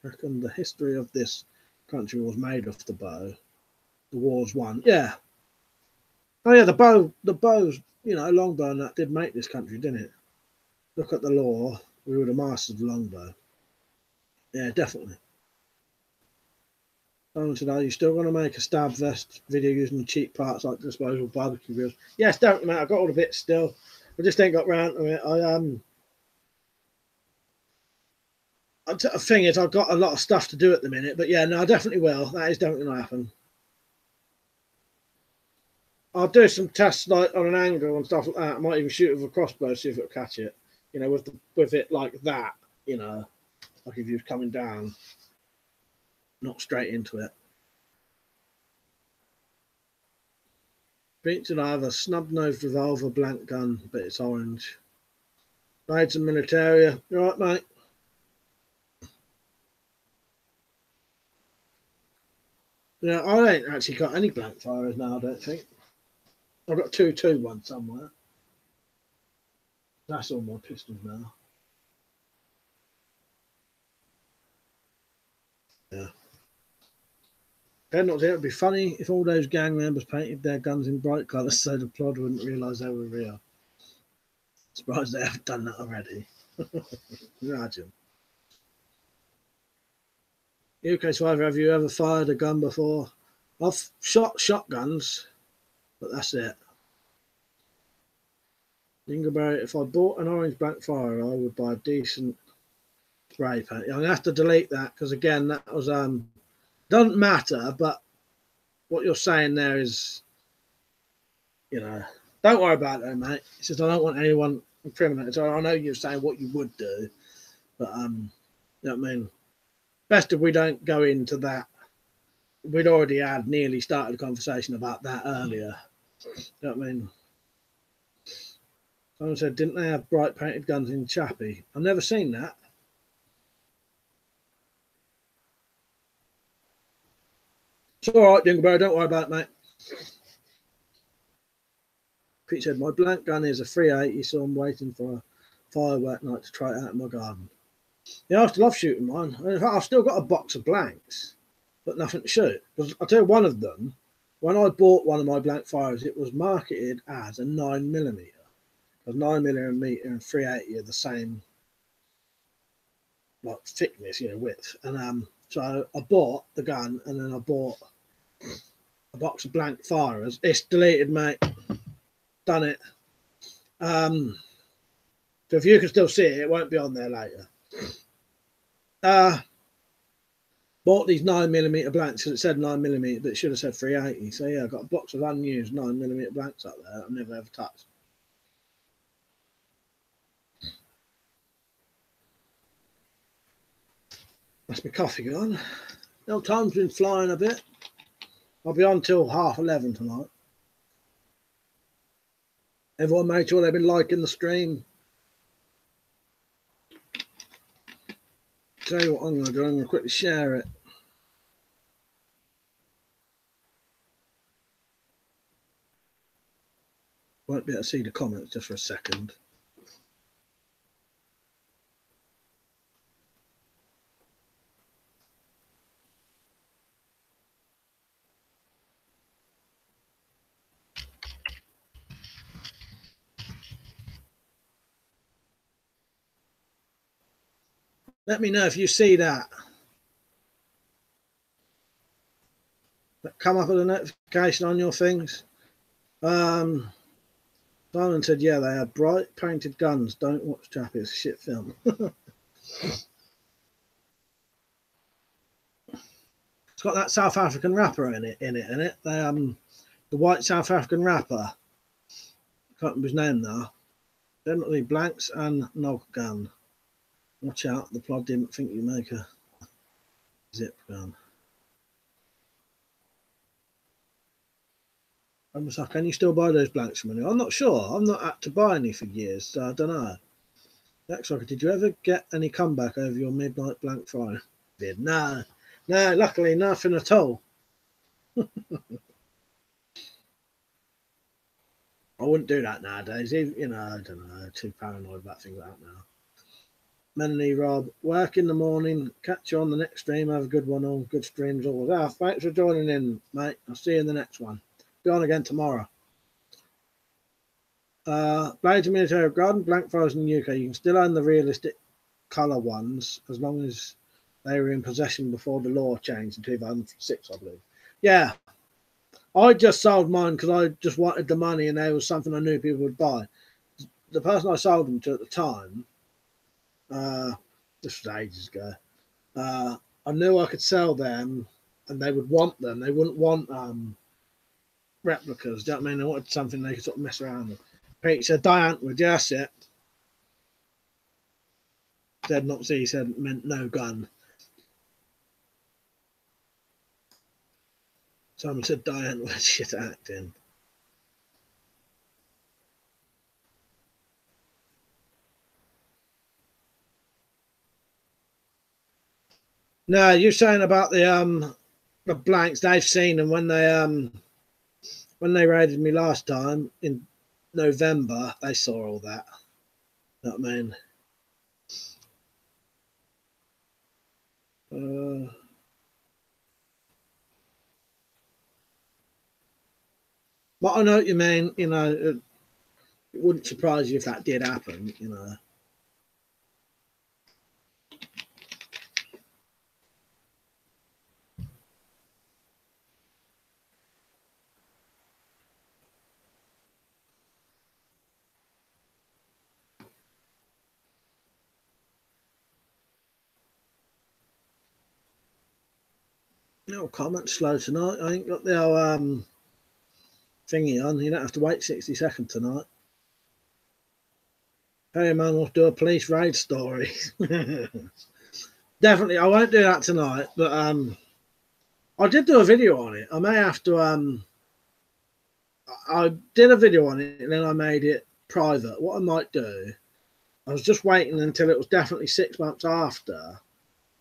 I reckon the history of this country was made off the bow. The war's won. Yeah. Oh yeah, the bows, you know, longbow and that did make this country, didn't it? Look at the law. We were the masters of the longbow. Yeah, definitely. Someone said, are you still going to make a stab vest video using cheap parts like disposable barbecue grills? Yes, definitely, mate. I've got all the bits still. I just ain't got round to it. The thing is, I've got a lot of stuff to do at the minute, but yeah, no, I definitely will. That is definitely going to happen. I'll do some tests like on an angle and stuff like that. I might even shoot with a crossbow, see if it'll catch it. You know, with it like that. You know, like if you're coming down, not straight into it. Pete and I have a snub-nosed revolver blank gun, but it's orange. Raids and militaria. You all right, mate? Yeah, I ain't actually got any blank firers now, I don't think. I've got 221 somewhere. That's all my pistols now. Yeah. It would be funny if all those gang members painted their guns in bright colours so the plod wouldn't realise they were real. Surprised they haven't done that already. Imagine. UK Survivor, have you ever fired a gun before? I've shot shotguns, but that's it. Dingleberry, if I bought an orange black fire, I would buy a decent spray paint. I'm gonna have to delete that because again, that was doesn't matter. But what you're saying there is, you know, don't worry about it, mate. He says I don't want anyone incriminated. So I know you're saying what you would do, but you know what I mean. Best if we don't go into that. We'd already had nearly started a conversation about that earlier. You know what I mean? Someone said, didn't they have bright painted guns in Chappie? I've never seen that. It's all right, Dingleberry, don't worry about it, mate. Pete said, my blank gun is a 380, so I'm waiting for a firework night to try it out in my garden. Yeah, I still love shooting mine. In fact, I've still got a box of blanks, but nothing to shoot. Because I'll tell you, one of them, when I bought one of my blank fires, it was marketed as a 9mm. Because 9mm and 380 are the same, like thickness, you know, width. And so I bought the gun, and then I bought a box of blank firers. It's deleted, mate. Done it. So if you can still see it, it won't be on there later. Bought these 9mm blanks because it said 9mm, but it should have said 380. So yeah, I've got a box of unused 9mm blanks up there I've never ever touched. That's my coffee gone. No, time's been flying a bit. I'll be on till 11:30 tonight. Everyone made sure they've been liking the stream. Tell you what I'm going to do, I'm going to quickly share it. Won't be able to see the comments just for a second. Let me know if you see that. Come up with a notification on your things. Simon said, yeah, they have bright painted guns. Don't watch Chappie, it's a shit film. It's got that South African rapper in it. The white South African rapper. I can't remember his name now. Definitely blanks and no gun. Watch out, the plod didn't think you make a zip gun. I was like, can you still buy those blanks from me? I'm not sure. I'm not had to buy any for years, so I don't know. Next rocket, did you ever get any comeback over your midnight blank fire? Did no, luckily nothing at all. I wouldn't do that nowadays. You know, I don't know. Too paranoid about things like that now. Menly Rob, work in the morning. Catch you on the next stream. Have a good one. All good streams always. Ah, thanks for joining in, mate. I'll see you in the next one. Be on again tomorrow. Blades of Military Garden, blank frozen in the UK. You can still own the realistic colour ones as long as they were in possession before the law changed in 2006, I believe. Yeah, I just sold mine because I just wanted the money and there was something I knew people would buy. The person I sold them to at the time, this was ages ago, I knew I could sell them and they would want them. They wouldn't want replicas. Do you know what I mean? They wanted something they could sort of mess around with. Pete said, Diane would, yeah, that's it. Said not see, he said meant no gun. Someone said Diane was shit acting. No, you're saying about the blanks. They've seen them when they raided me last time in November. They saw all that. You know what I mean? But I know what you mean. You know, it wouldn't surprise you if that did happen. You know. No comment slow tonight. I ain't got the old thingy on. You don't have to wait 60 seconds tonight. Hey man, we'll do a police raid story. Definitely, I won't do that tonight. But I did do a video on it. I may have to. I did a video on it and then I made it private. What I might do, I was just waiting until it was definitely 6 months after.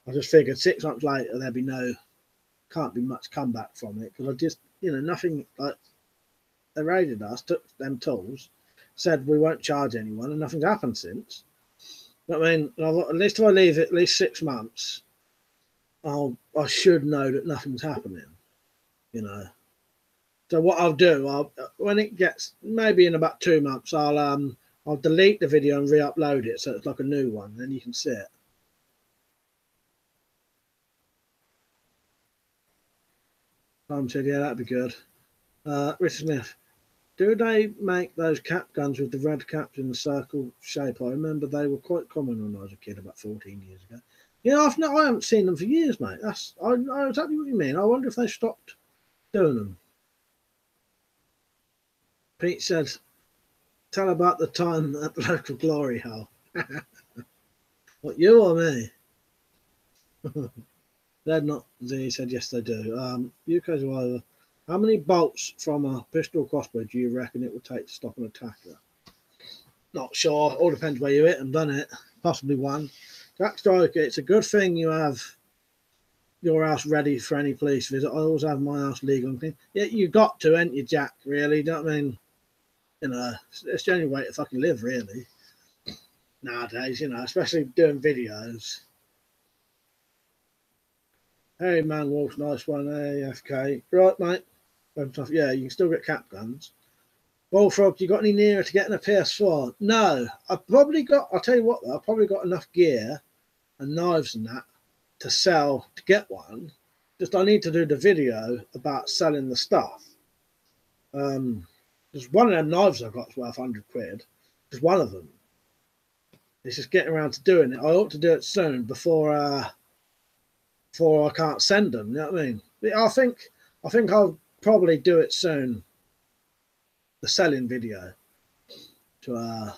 I just figured 6 months later there'd be can't be much comeback from it because I just, you know, nothing like they raided us, took them tools, said we won't charge anyone, and nothing's happened since. But I mean, at least if I leave it at least 6 months, I should know that nothing's happening, you know. So what I'll do, when it gets maybe in about 2 months, I'll delete the video and re-upload it so it's like a new one. Then you can see it. Tom said, yeah, that'd be good. Richard Smith, do they make those cap guns with the red caps in the circle shape? I remember they were quite common when I was a kid about 14 years ago. Yeah, I haven't seen them for years, mate. I know exactly what you mean. I wonder if they stopped doing them. Pete said, tell about the time at the local glory hole. What, you or me? They're not. He said, yes, they do. UK's either. How many bolts from a pistol crossbow do you reckon it would take to stop an attacker? Not sure. All depends where you hit them, doesn't it? Possibly one. Jack Striker, it's a good thing you have your house ready for any police visit. I always have my house legal and clean. Yeah, you got to, ain't you, Jack? Really? Don't I mean? You know, it's the only way to fucking live, really. Nowadays, you know, especially doing videos. Hey, man, Wolf, nice one. AFK. Right, mate. Yeah, you can still get cap guns. Bullfrog, you got any nearer to getting a PS4? No. I'll tell you what, though, I've probably got enough gear and knives and that to sell to get one. Just I need to do the video about selling the stuff. There's one of them knives I've got worth 100 quid. There's one of them. It's just getting around to doing it. I ought to do it soon before I can't send them. You know what I mean? I think I'll probably do it soon. The selling video to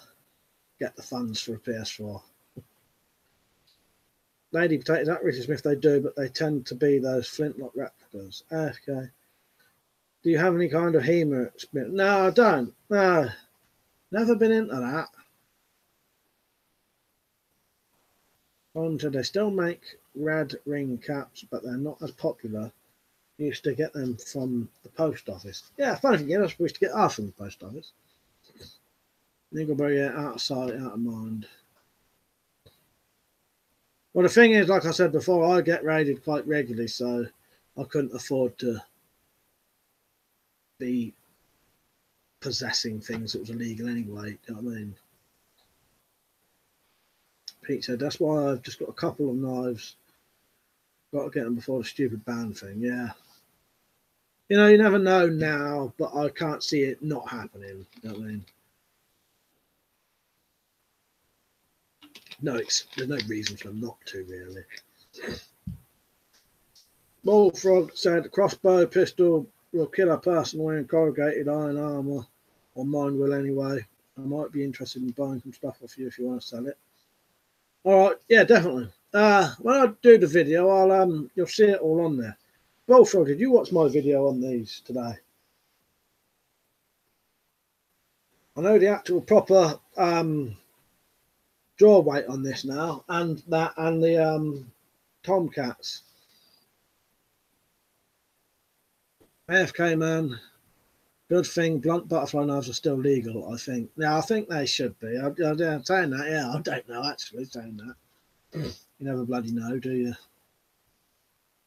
get the funds for a PS4. Lady Potatoes, that Richard Smith, they do, but they tend to be those flintlock replicas. Okay. Do you have any kind of HEMA experience? No, I don't. No. Never been into that. They still make red ring caps, but they're not as popular. Used to get them from the post office. Yeah, funny thing, I was supposed to get ours from the post office. Niggleberry, yeah, out of sight, out of mind. Well, the thing is, like I said before, I get raided quite regularly, so I couldn't afford to be possessing things that was illegal anyway. You know what I mean? Pete said, that's why I've just got a couple of knives. Got to get them before the stupid ban thing. Yeah. You know, you never know now, but I can't see it not happening. You know what I mean? No, there's no reason for them not to, really. Bullfrog said, crossbow pistol will kill a person wearing corrugated iron armour, or mine will anyway. I might be interested in buying some stuff off you if you want to sell it. All right, yeah, definitely. When I do the video, you'll see it all on there. Bullfrog, did you watch my video on these today? I know the actual proper draw weight on this now, and the Tomcats. AFK man, good thing blunt butterfly knives are still legal, I think. Yeah, I think they should be. I'm saying that, yeah, I don't know actually saying that. You never bloody know, do you?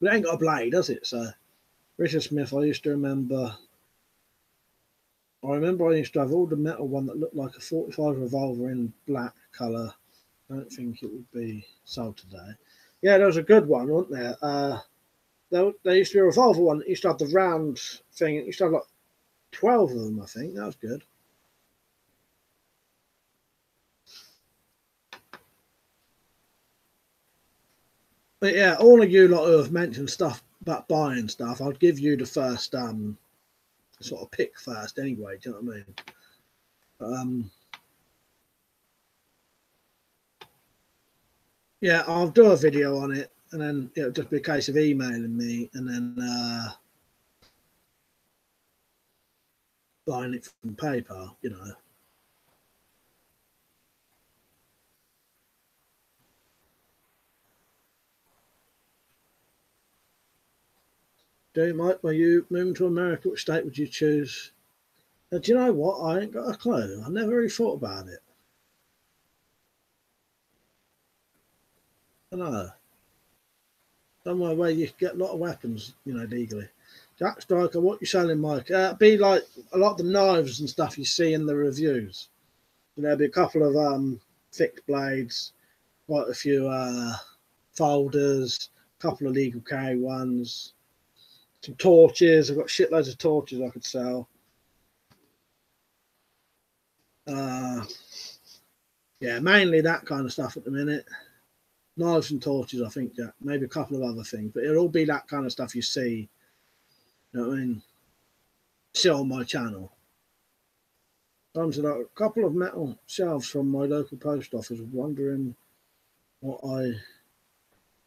But it ain't got a blade, does it? So Richard Smith, I used to remember I used to have all the metal one that looked like a 45 revolver in black colour. I don't think it would be sold today. Yeah, there was a good one, wasn't there? There used to be a revolver one that used to have the round thing. It used to have like 12 of them, I think. That was good. But yeah, all of you lot who have mentioned stuff about buying stuff, I'd give you the first sort of pick first anyway, do you know what I mean? Yeah, I'll do a video on it, and then it'll just be a case of emailing me and then buying it from PayPal, you know. Do Mike, were you moving to America? Which state would you choose? Do you know what? I ain't got a clue. I never really thought about it. I know. Somewhere where you get a lot of weapons, you know, legally. Jack Striker, what you selling, Mike? Be like a lot of the knives and stuff you see in the reviews. You know, there'll be a couple of fixed blades, quite a few folders, a couple of legal carry ones, some torches. I've got shitloads of torches I could sell. Yeah, mainly that kind of stuff at the minute. Knives and torches, I think, Jack. Maybe a couple of other things, but it'll all be that kind of stuff you see. You know what I mean? See on my channel. Comes with a couple of metal shelves from my local post office. Wondering what I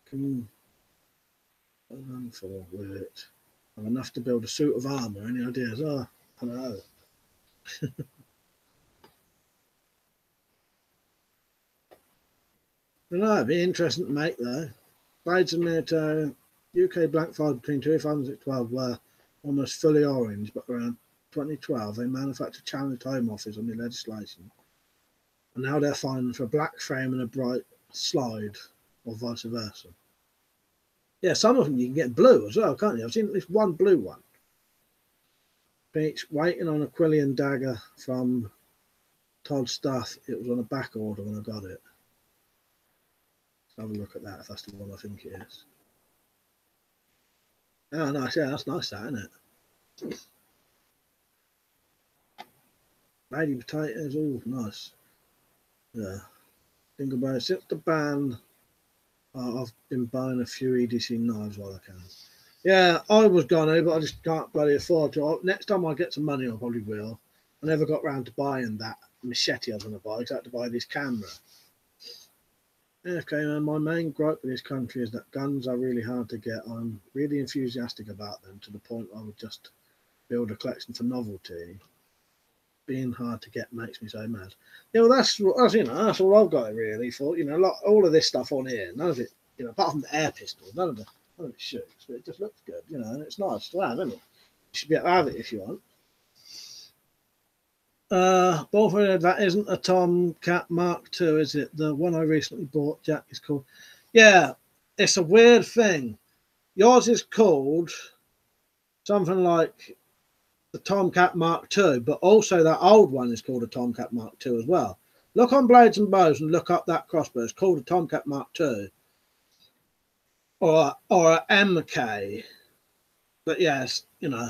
can run for with it. I'm enough to build a suit of armor. Any ideas? Oh, I don't know. I don't know. It'd be interesting to make though. Blades of military UK black files between 2000 and 2012 were almost fully orange, but around 2012 they manufactured challenged Home Office on the legislation, and now they're fining for a black frame and a bright slide, or vice versa. Yeah, some of them you can get blue as well, can't you? I've seen at least one blue one. Beach, waiting on a Quillian dagger from Todd Stuff. It was on a back order when I got it. Let's have a look at that if that's the one I think it is. Oh, nice. Yeah, that's nice, that, isn't it? Lady potatoes. Oh, nice. Yeah. Think about it. Since the ban, I've been buying a few EDC knives while I can. Yeah, I was gonna, but I just can't bloody afford to. Next time I get some money, I probably will. I never got round to buying that machete I was going to buy. I had to buy this camera. Okay, man, my main gripe with this country is that guns are really hard to get. I'm really enthusiastic about them to the point I would just build a collection for novelty. Being hard to get makes me so mad. Yeah, well, that's that's all I've got it really for. You know, all of this stuff on here, none of it, you know, apart from the air pistol, none of it shoots, but it just looks good, you know, and it's nice to have, isn't it? You should be able to have it if you want. Both that isn't a Tomcat Mark II, is it? The one I recently bought, Jack, is called. Yeah, it's a weird thing. Yours is called something like the Tomcat Mark II, but also that old one is called a Tomcat Mark II as well. Look on Blades and Bows and look up that crossbow. It's called a Tomcat Mark II or a MK. But yes, you know.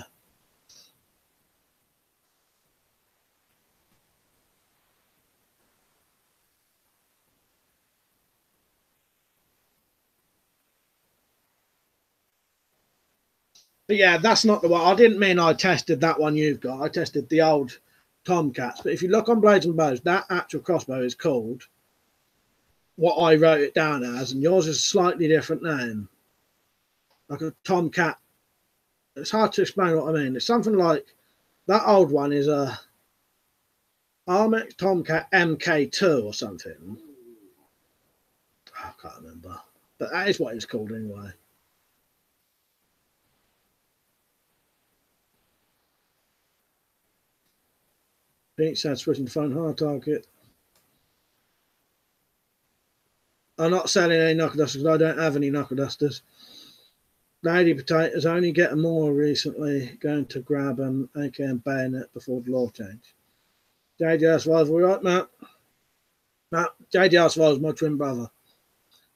But yeah, that's not the one. I didn't mean I tested that one you've got. I tested the old Tomcats. But if you look on Blades and Bows, that actual crossbow is called what I wrote it down as, and yours is a slightly different name, like a Tomcat. It's hard to explain what I mean. It's something like that old one is a Armex Tomcat MK2 or something. I can't remember, but that is what it's called anyway. Pete said switching to phone hard target. I'm not selling any knuckle dusters because I don't have any knuckle dusters. Lady Potatoes only getting more recently, going to grab an AK and bayonet before the law change. JDR Survival, right, Matt? Matt, JDR Survival's my twin brother.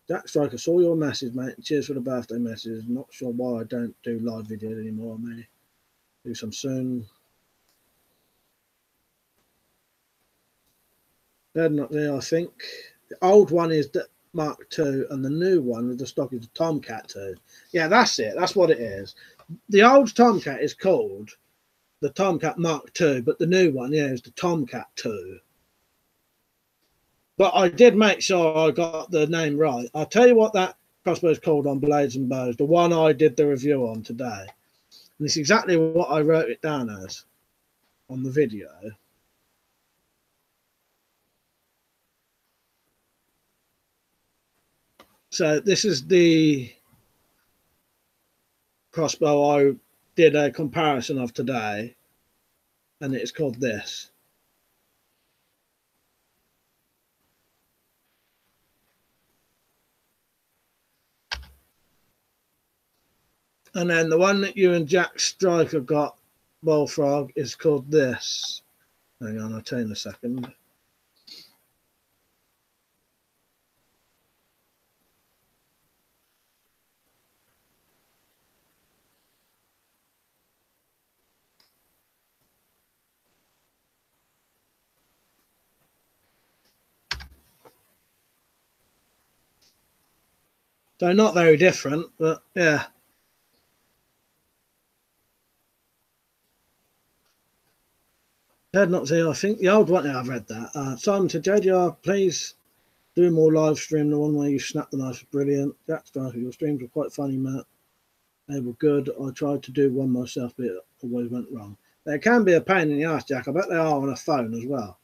Jack Striker, saw your message, mate. Cheers for the birthday message. Not sure why I don't do live videos anymore. I may do some soon. They're not there, I think. The old one is the Mark II, and the new one with the stock is the Tomcat II. Yeah, that's it. That's what it is. The old Tomcat is called the Tomcat Mark II, but the new one, yeah, is the Tomcat II. But I did make sure I got the name right. I'll tell you what that crossbow is called on Blades and Bows, the one I did the review on today. And it's exactly what I wrote it down as on the video. So this is the crossbow I did a comparison of today, and it's called this. And then the one that you and Jack Striker got, Bullfrog, is called this. Hang on, I'll tell you in a second. So not very different, but yeah. Ted not here. I think the old one. Yeah, I've read that. Simon said, JDR, please do more live stream. The one where you snap the knife was brilliant. Jack Striker, your streams were quite funny, Matt. They were good. I tried to do one myself, but it always went wrong. They can be a pain in the ass, Jack. I bet they are on a phone as well.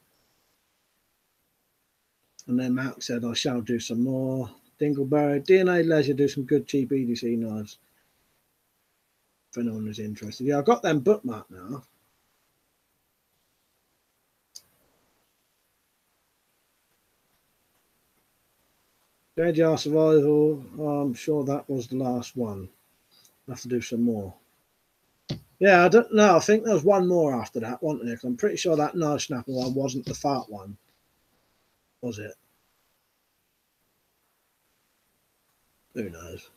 And then Matt said, I shall do some more. Dingleberry, DNA Leisure, do some good cheap EDC knives. If anyone is interested. Yeah, I got them bookmarked now. JDR Survival, I'm sure that was the last one. I'll have to do some more. Yeah, I don't know. I think there was one more after that, wasn't there? I'm pretty sure that knife snapper one wasn't the fart one. Was it? Who knows?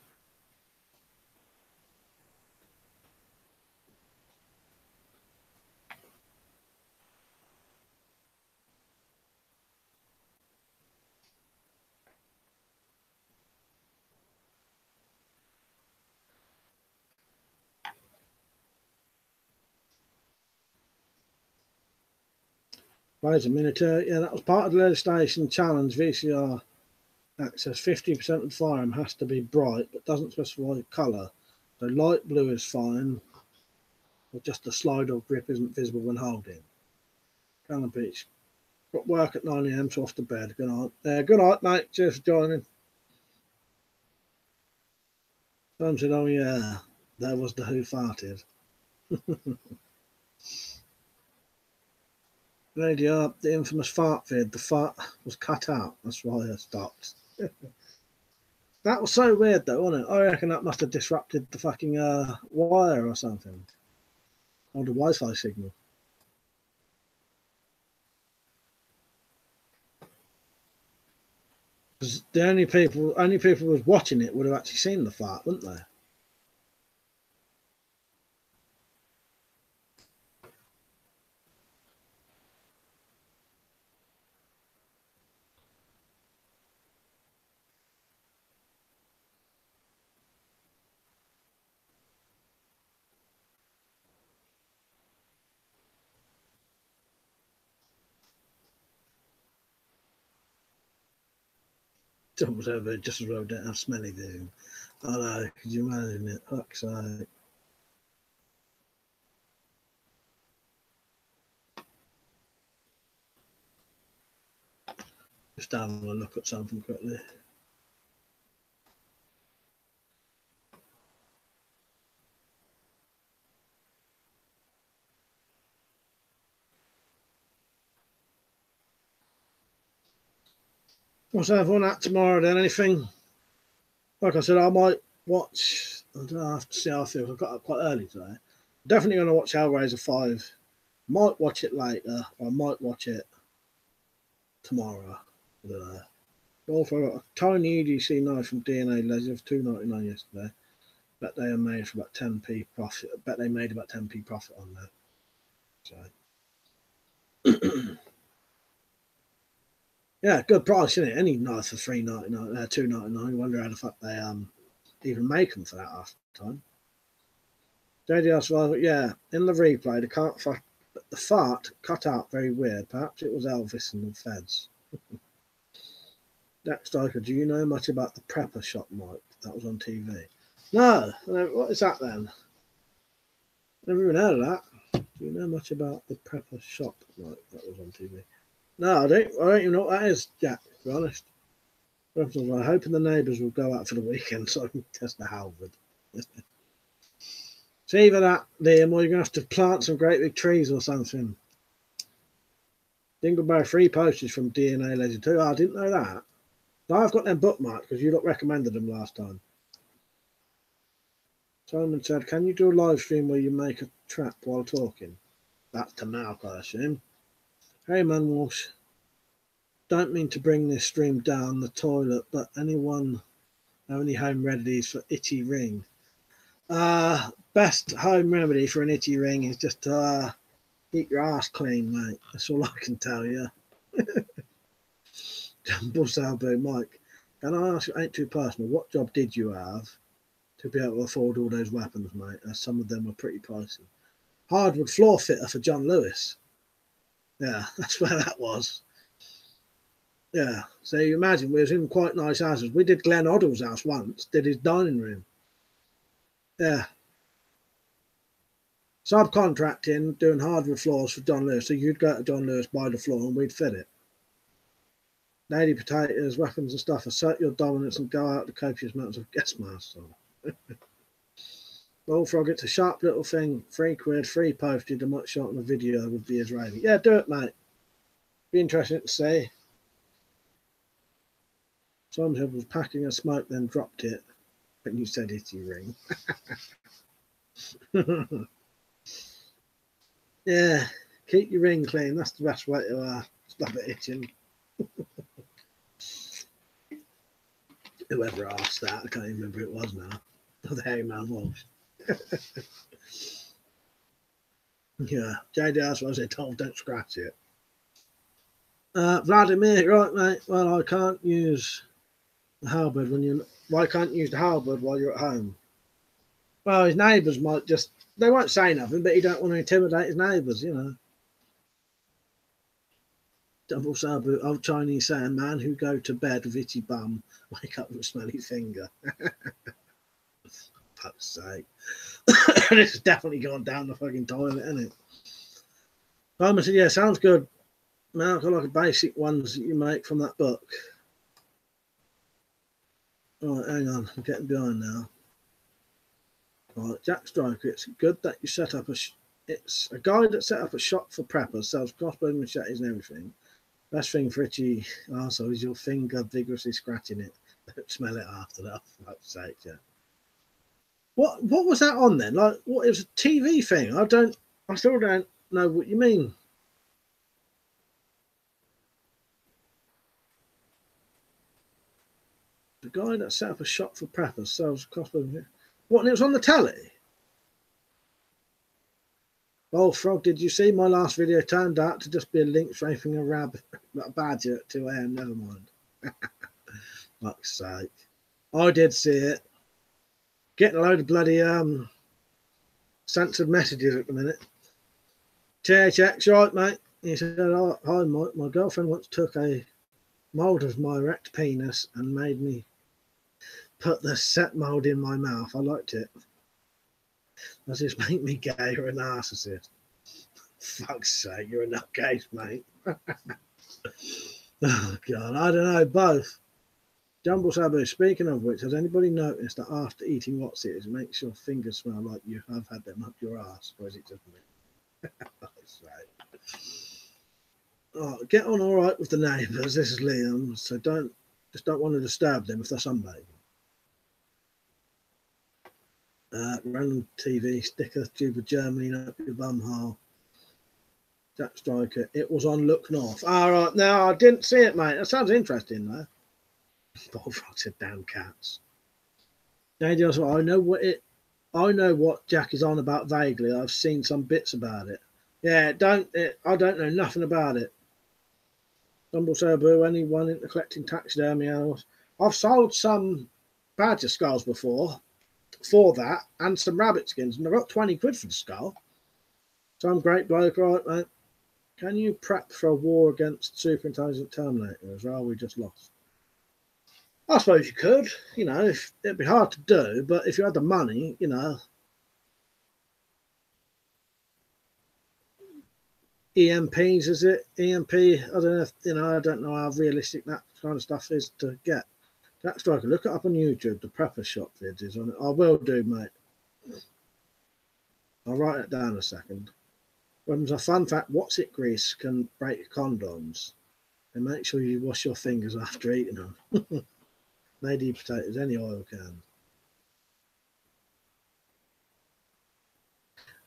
Wait a minute. Yeah, that was part of the legislation challenge. VCR access 50% of the firearm has to be bright, but doesn't specify colour. So light blue is fine, or just the slide or grip isn't visible when holding. Cannon Beach. Got work at 9 AM, so off to bed. Good night. Good night, mate. Cheers for joining. Tom said, oh yeah, that was the who farted. Radio, the infamous fart vid. The fart was cut out. That's why I stopped. That was so weird though, wasn't it? I reckon that must have disrupted the fucking wire or something. Or the Wi-Fi signal. Because the only people who was watching it would have actually seen the fart, wouldn't they? Whatever, just as well don't have smelly vision. I know, could you imagine it? Fuck's sake. Just having a look at something quickly. What's everyone at tomorrow then? Anything? Like I said, I might watch. I don't know, I have to see how I feel. I got up quite early today. Definitely going to watch Hellraiser 5. Might watch it later. Or I might watch it tomorrow. I don't know. Also, I got a tiny EDC knife from DNA Legends, $2.99 yesterday. Bet they made for about 10p profit. I bet they made about 10p profit on that. So. Yeah, good price, isn't it? Any knife for $3.99, $2.99. Wonder how the fuck they even make them for that half the time. JDR Survival, yeah, in the replay, the fart cut out very weird. Perhaps it was Elvis and the feds. Jack Striker, do you know much about the prepper shop, Mike? That was on TV. No, what is that then? Never even heard of that. Do you know much about the prepper shop, Mike? That was on TV. No, I don't even know what that is, Jack, to be honest. I'm hoping the neighbours will go out for the weekend so I can test the halberd. It's either that, Liam, or you're going to have to plant some great big trees or something. Dingleberry free postage from DNA Legend 2. Oh, I didn't know that. I've got them bookmarked because you lot recommended them last time. Simon said, can you do a live stream where you make a trap while talking? That's to Malk, I assume. Hey, man, Walsh. Don't mean to bring this stream down the toilet, but anyone have any home remedies for itchy ring? Best home remedy for an itchy ring is just to keep your ass clean, mate. That's all I can tell you. Jumbo Salvo, Mike. Can I ask, it ain't too personal, what job did you have to be able to afford all those weapons, mate? As some of them were pretty pricey. Hardwood floor fitter for John Lewis. Yeah, that's where that was. Yeah, so you imagine we was in quite nice houses. We did Glenn Oddle's house once, did his dining room. Yeah. Subcontracting, doing hardwood floors for John Lewis. So you'd go to John Lewis, buy the floor, and we'd fit it. Lady potatoes, weapons and stuff, assert your dominance and go out the copious amounts of guest master. Bullfrog, it's a sharp little thing, £3, free posted, and much shot on a video with the Israeli. Yeah, do it, mate. Be interesting to see. Someone was packing a smoke, then dropped it when you said itchy ring. Yeah, keep your ring clean. That's the best way to stop it itching. Whoever asked that, I can't even remember who it was now. Oh, the hairy man Walsh. Yeah, JDR was it told, don't scratch it. Vladimir, right, mate. Well, I can't use the halberd why can't you use the halberd while you're at home? Well, his neighbours might just, they won't say nothing, but he don't want to intimidate his neighbours, you know. Double sabu, old Chinese saying, man who go to bed with itchy bum, wake up with a smelly finger. Fuck's sake. This has definitely gone down the fucking toilet, isn't it? Simon said, yeah, sounds good. Now I've got like a basic ones that you make from that book. All right, hang on, I'm getting behind now. All right, Jack Striker, it's good that you set up it's a guy that set up a shop for preppers, sells crossbows, machetes and everything. Best thing for itchy arsehole is your finger vigorously scratching it. Smell it after that, for fuck's sake, yeah. What was that on then? Like, what, it was a TV thing? I still don't know what you mean. The guy that set up a shop for preppers sells crossbows. What, and it was on the telly? Oh, Frog, did you see my last video turned out to just be a lynx raping a badger at 2 AM? Never mind. Fuck's sake. I did see it. Getting a load of bloody censored messages at the minute. THX, right, mate? He said, oh, hi, my girlfriend once took a mould of my erect penis and made me put the set mould in my mouth. I liked it. Does this make me gay or a narcissist? Fuck's sake, you're a nutcase, mate. Oh, God, I don't know, both. Jumble Sabu, speaking of which, has anybody noticed that after eating what's it makes your fingers smell like you have had them up your ass? Or is it just me? Fuck's sake. Oh, get on all right with the neighbours. This is Liam, so don't want to disturb them if they're sunbathing. Random TV sticker, tube of Germany up your bum hole. Jack Striker, it was on Look North. All right, no, I didn't see it, mate. That sounds interesting, though. Bullfrog said, "Damn cats." JD also, I know what Jack is on about vaguely. I've seen some bits about it. Yeah, I don't know nothing about it. Dumble Serbu, anyone into collecting taxidermy animals? I've sold some badger skulls before for that and some rabbit skins, and I got 20 quid for the skull. Some great bloke, right, mate? Can you prep for a war against super intelligent Terminators, or are we just lost? I suppose you could, you know, it'd be hard to do, but if you had the money, you know. EMPs, is it? EMP, I don't know if, you know, I don't know how realistic that kind of stuff is to get. Jack Striker, look it up on YouTube, the prepper shop videos on it. I will do, mate. I'll write it down a second. When a fun fact, what's it grease can break condoms. And make sure you wash your fingers after eating them. Lady potatoes, any oil can.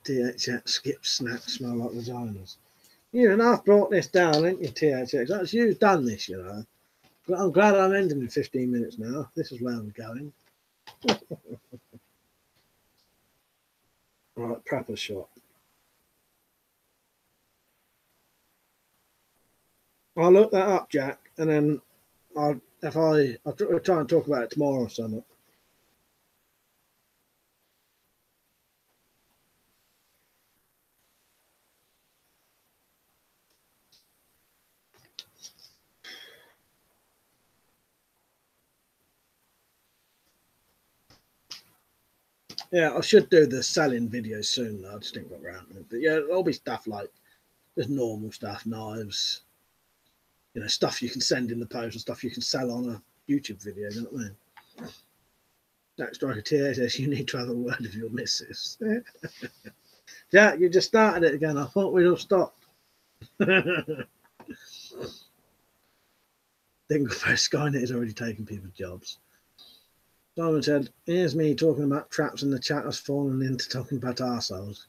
THX skip snacks smell like vaginas. You and I've brought this down, ain't you, THX? That's you've done this, you know. But I'm glad I'm ending in 15 minutes now. This is where I'm going. Right, prepper shop. I'll look that up, Jack, and then I'll try and talk about it tomorrow or something. Yeah, I should do the selling videos soon, though. I just didn't get around to it. But yeah, there'll be stuff like just normal stuff, knives, you know, stuff you can send in the post and stuff you can sell on a YouTube video, you know what I mean? Jack Striker TSS, you need to have a word with your missus. Jack, you just started it again. I thought we'd all stopped. Dingleface Skynet is already taking people's jobs. Simon said, here's me talking about traps and the chat has fallen into talking about arseholes.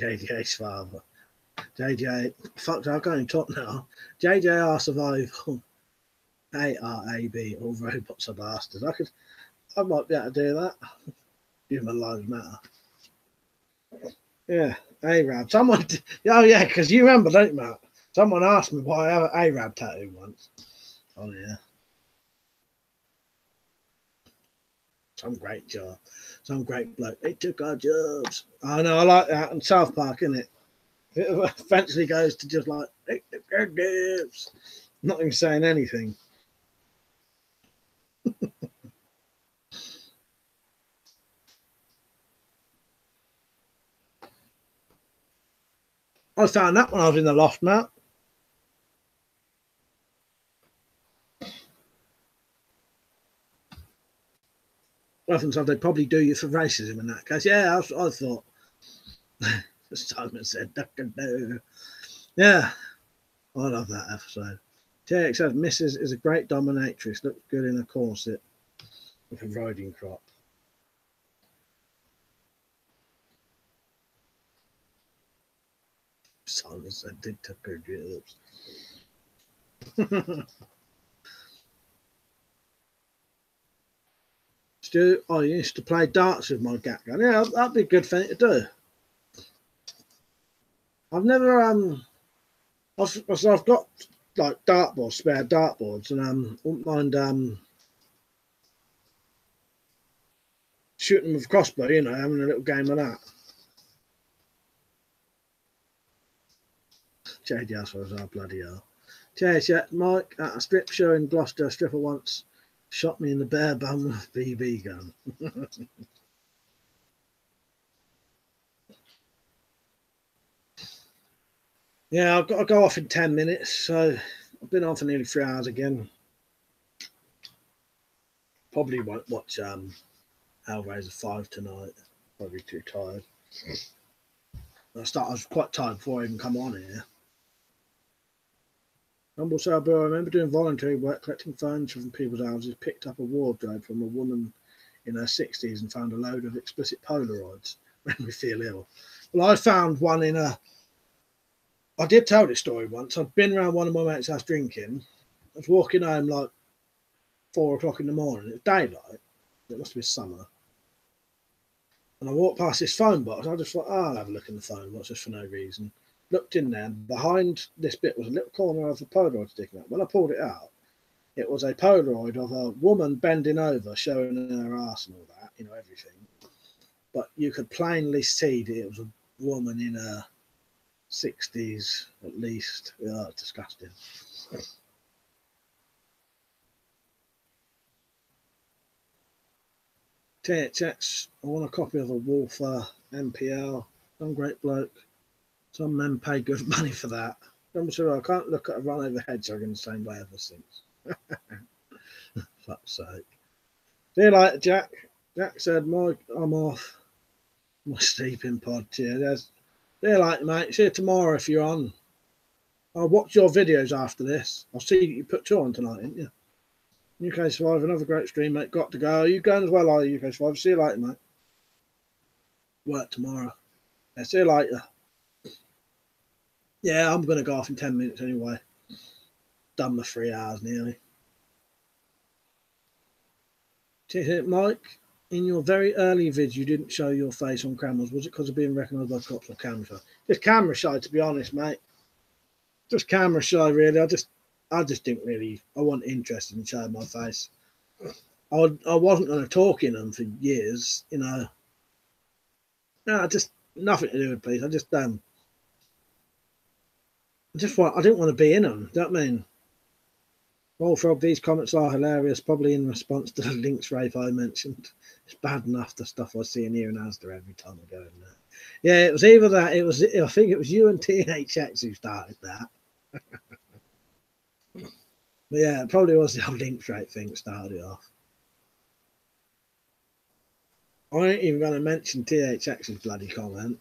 JJ's father. JJ, fuck, I can't even talk now. JJR survival. ARAB, all robots are bastards. I might be able to do that. Human lives matter. Yeah, Arab. Someone, oh yeah, because you remember, don't you, Matt? Someone asked me why I have an Arab tattoo once. Oh yeah. Some great job. Some great bloke. They took our jobs. I know, I like that. And South Park, isn't it? It eventually goes to just like, they took our jobs. Not even saying anything. I found that when I was in the loft, Matt. Often said they'd probably do you for racism in that case. Yeah, I thought. Simon said, Dr. No. Yeah, I love that episode. TX says Mrs. is a great dominatrix. Looks good in a corset with a riding crop. Silence. I did tuck her lips. Stu, I used to play darts with my gat gun. Yeah, that'd be a good thing to do. I've never I've got like dartboards, spare dartboards, and wouldn't mind shooting with a crossbow, you know, having a little game of that. JD assholes are bloody hell. Cheers, yeah, Mike, at a strip show in Gloucester, a stripper once shot me in the bare bum with a BB gun. Yeah, I've got to go off in 10 minutes, so I've been on for nearly 3 hours again. Probably won't watch Hellraiser 5 tonight. Probably too tired. I was quite tired before I even come on here. Humble Sober, I remember doing voluntary work collecting furniture from people's houses, picked up a wardrobe from a woman in her 60s and found a load of explicit Polaroids. Made me feel ill. Well, I found one in a... I did tell this story once. I'd been around one of my mates' house drinking. I was walking home like 4 o'clock in the morning. It was daylight. It must have been summer. And I walked past this phone box. I just thought, oh, I'll have a look in the phone box just for no reason. Looked in there, and behind this bit was a little corner of a Polaroid sticking out. When I pulled it out, it was a Polaroid of a woman bending over, showing her ass and all that, you know, everything. But you could plainly see that it was a woman in her 60s at least. Oh, it's disgusting. THX, I want a copy of a Wolfer MPL. Some great bloke. Some men pay good money for that. I'm sure I can't look at a run over hedgehog in the same way ever since. Fuck's sake. See you later, Jack. Jack said, Mike, I'm off. My sleeping pod. Cheers. See you later, mate. See you tomorrow if you're on. I'll watch your videos after this. I'll see you put 2 on tonight, didn't you? UK Survivor, another great stream, mate. Got to go. Are you going as well, are you, UK Survivor? See you later, mate. Work tomorrow. Yeah, see you later. Yeah, I'm going to go off in 10 minutes anyway. Done my 3 hours nearly. Mike, in your very early vids, you didn't show your face on cameras. Was it because of being recognised by cops or camera shy? Just camera shy, to be honest, mate. Just camera shy, really. I just didn't really. I wasn't interested in showing my face. I wasn't going to talk in them for years, you know. No, just nothing to do with police. I didn't want to be in them. Do you know what I mean? Well, Frog, these comments are hilarious, probably in response to the Lynx rape I mentioned. It's bad enough the stuff I see in here in Asda every time I go in there. Yeah, it was either that. I think it was you and THX who started that. But yeah, it probably was the old Lynx rape thing that started it off. I ain't even going to mention THX's bloody comment.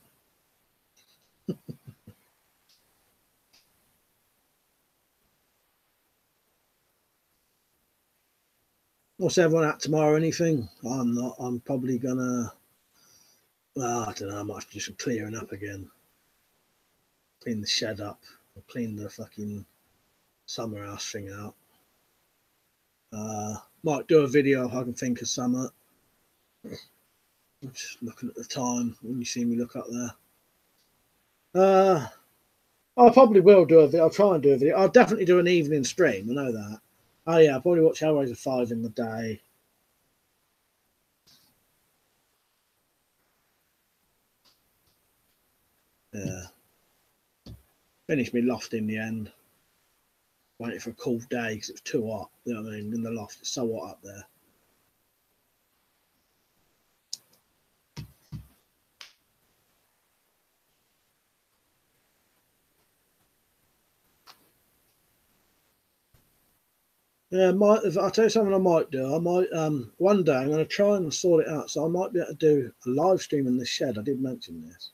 What's everyone at tomorrow? Anything? I'm not. I'm probably gonna. Well, I don't know. I might have to do some clearing up again. Clean the shed up. Or clean the fucking summer house thing out. Might do a video if I can think of summer. I'm just looking at the time when you see me look up there. I probably will do a video. I'll try and do a video. I'll definitely do an evening stream. I know that. Oh yeah, I'll probably watch Hellraiser 5 in the day. Yeah. Finished me loft in the end. Waiting for a cool day because it was too hot. You know what I mean? In the loft, it's so hot up there. Yeah, I'll tell you something I might do. I might one day I'm going to try and sort it out. So I might be able to do a live stream in the shed. I did mention this.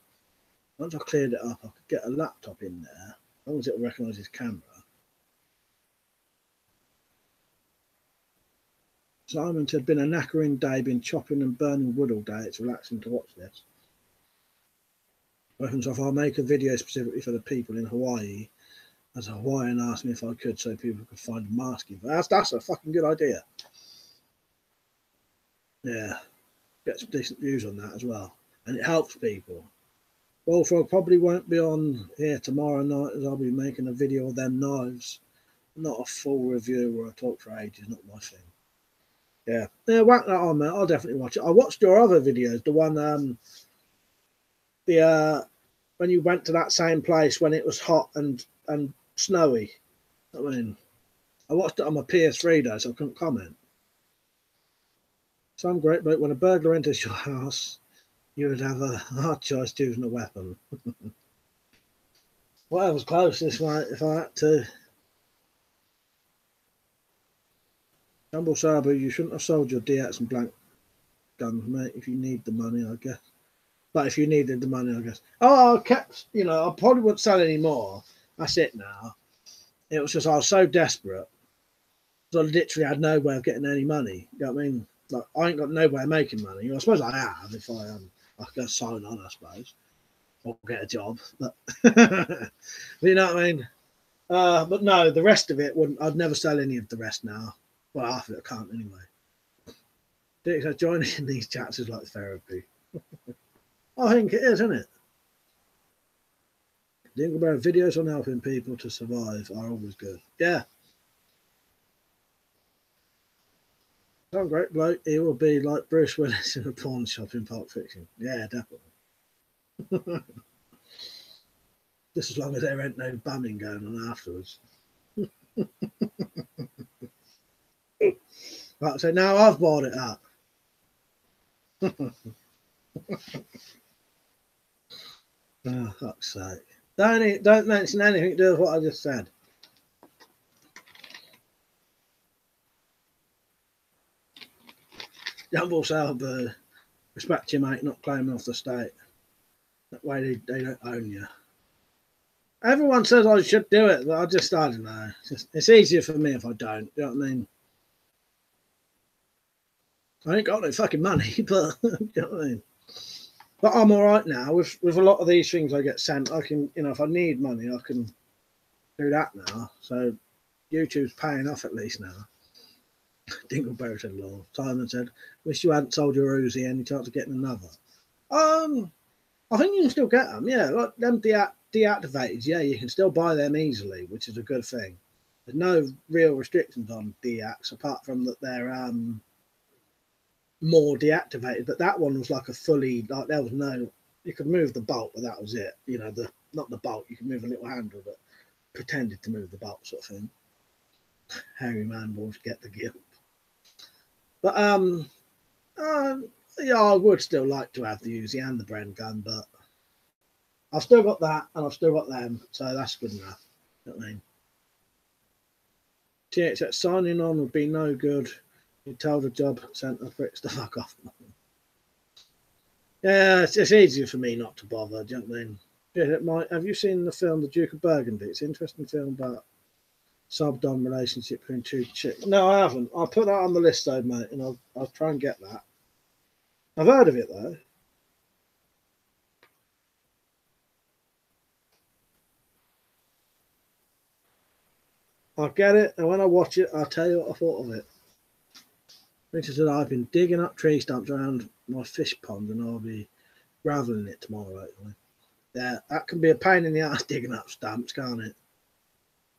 Once I cleared it up, I could get a laptop in there, as long as it'll recognise his camera. Simon said, been a knackering day, been chopping and burning wood all day. It's relaxing to watch this. Reckons if I'll make a video specifically for the people in Hawaii, as a Hawaiian asked me if I could, so people could find a masking. That's a fucking good idea. Yeah, get some decent views on that as well, and it helps people. Bullfrog probably won't be on here tomorrow night, as I'll be making a video of them knives. Not a full review where I talk for ages, not my thing. Yeah, whack that on, mate. I'll definitely watch it. I watched your other videos, the one when you went to that same place when it was hot and snowy. I mean, I watched it on my PS3 though, so I couldn't comment. Some great, but when a burglar enters your house, you would have a hard choice choosing a weapon. Whatever's closest, mate, if I had to. Jumbo Sabu, you shouldn't have sold your DX and blank guns, mate, if you need the money, I guess. But if you needed the money, I guess. Oh, I kept, I probably wouldn't sell any more. That's it now. It was just I was so desperate. So I literally had no way of getting any money. You know what I mean? Like, I ain't got no way of making money. I suppose I have if I could sign on, I suppose. Or get a job. But you know what I mean? But no, the rest of it wouldn't. I'd never sell any of the rest now. Well, half of it I can't anyway. Dick says joining in these chats is like therapy. I think it is, isn't it? Dingleberry videos on helping people to survive are always good. Yeah. Some great bloke, he will be like Bruce Willis in a pawn shop in Pulp Fiction. Yeah, definitely. Just as long as there ain't no bumming going on afterwards. Right, so now I've bought it up. Oh, fuck's sake. Don't mention anything to do with what I just said. Jumbo Salbird, respect you, mate, not claiming off the state. That way they don't own you. Everyone says I should do it, but I don't know. It's easier for me if I don't. You know what I mean? I ain't got no fucking money, but you know what I mean? But I'm all right now with a lot of these things I get sent. I can, if I need money, I can do that now. So YouTube's paying off at least now. Dingleberry said, "Lord." Simon said, "Wish you hadn't sold your Uzi. Any chance of getting another?" I think you can still get them. Yeah, like them deactivated. Yeah, you can still buy them easily, which is a good thing. There's no real restrictions on deacts apart from that they're more deactivated. But that one was like a fully, like there was no, you could move the bolt, but that was it. Not the bolt. You could move a little handle that pretended to move the bolt, sort of thing. Hairy man boys get the guilt. But yeah, I would still like to have the Uzi and the Bren gun, but I've still got that and I've still got them, so that's good enough. You know what I mean? THX signing on would be no good. You tell the job centre pricks to fuck off. Yeah, it's easier for me not to bother. Do you know what I mean? Yeah, have you seen the film The Duke of Burgundy? It's an interesting film about sub-dom relationship between two chicks. No, I haven't. I'll put that on the list though, mate, and I'll try and get that. I've heard of it though. I'll get it, and when I watch it, I'll tell you what I thought of it. Richard said, I've been digging up tree stumps around my fish pond, and I'll be gravelling it tomorrow, actually. Yeah, that can be a pain in the ass digging up stumps, can't it?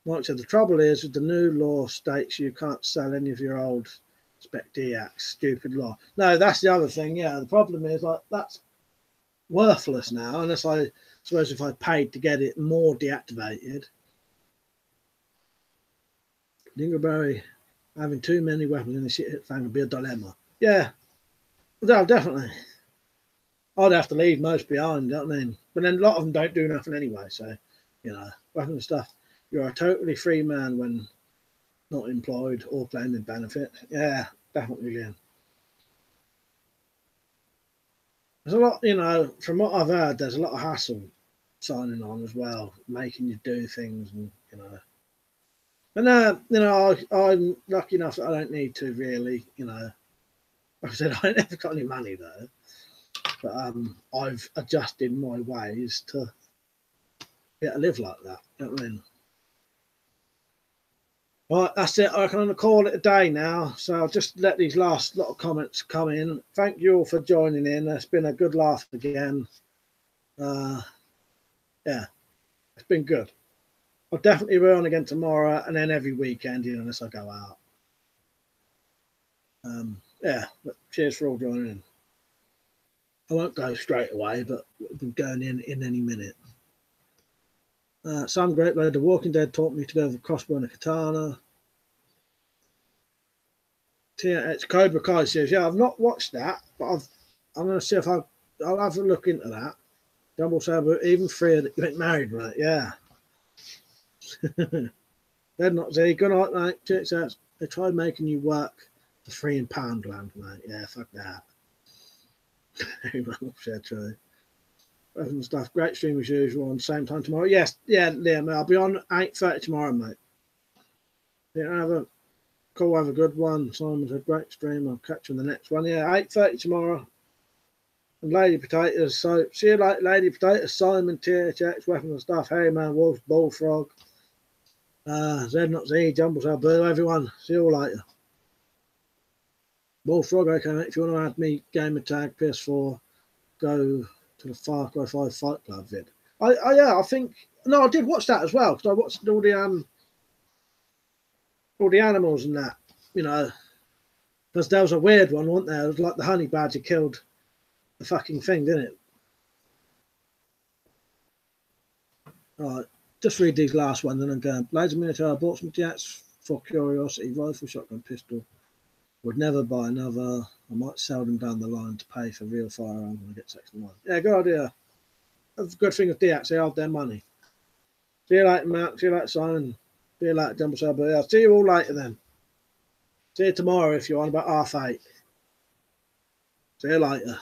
Mike said, the trouble is, with the new law states you can't sell any of your old Spec DX, stupid law. No, that's the other thing, yeah. The problem is, like, that's worthless now, unless I suppose if I paid to get it more deactivated. Dingleberry, having too many weapons in the shit hit fan would be a dilemma. Yeah, no, definitely. I'd have to leave most behind, you know what I mean? But then a lot of them don't do nothing anyway, so, weapon stuff. You're a totally free man when not employed or claiming benefit. Yeah, definitely, yeah. There's a lot, from what I've heard, there's a lot of hassle signing on as well, making you do things and, And you know, I'm lucky enough that I don't need to really, you know. Like I said, I never got any money though, but I've adjusted my ways to live like that. You know what I mean? Right, that's it. I reckon I'm going to call it a day now. So I'll just let these last lot of comments come in. Thank you all for joining in. It's been a good laugh again. Yeah, it's been good. I'll definitely be on again tomorrow and then every weekend, you know, unless I go out. Yeah, but cheers for all joining in. I won't go straight away, but we'll be going in any minute. Some great load. The Walking Dead taught me to go with a crossbow and a katana. It's Cobra Kai says, yeah, I've not watched that, but I'm going to see if I'll have a look into that. Double saber, even free that you ain't married, mate. Yeah. They're not Z. Good night, mate. Cheers out. They tried making you work for free in Poundland, mate. Yeah, fuck that. Share true. Stuff. Great stream as usual on the same time tomorrow. Yes, yeah, Liam. I'll be on 8:30 tomorrow, mate. Yeah, cool, have a good one. Simon's a great stream. I'll catch you on the next one. Yeah, 8:30 tomorrow. And Lady Potatoes. So see you later, Lady Potatoes, Simon, THX, Weapons and Stuff, Hey Man, Wolf, Bullfrog, Z not Z, Jumbles Our Boo, everyone. See you all later. Bullfrog, okay, mate. If you want to add me gamer tag PS4, go to the Far Cry 5 Fight Club vid. Yeah, I think no, I did watch that as well because I watched all the animals and that, you know, because there was a weird one, wasn't there? It was like the honey badger killed the fucking thing, didn't it? All right, just read these last ones and then go. Blades of Minotaur, I bought some jets for curiosity, rifle, shotgun, pistol. Would never buy another. I might sell them down the line to pay for real firearms when I get Section 1. Yeah, good idea. That's a good thing with DX, they have their money. See you later, Matt. See you later, Simon. See you later, Jumble Sub. I'll see you all later then. See you tomorrow if you're on about 8:30. See you later.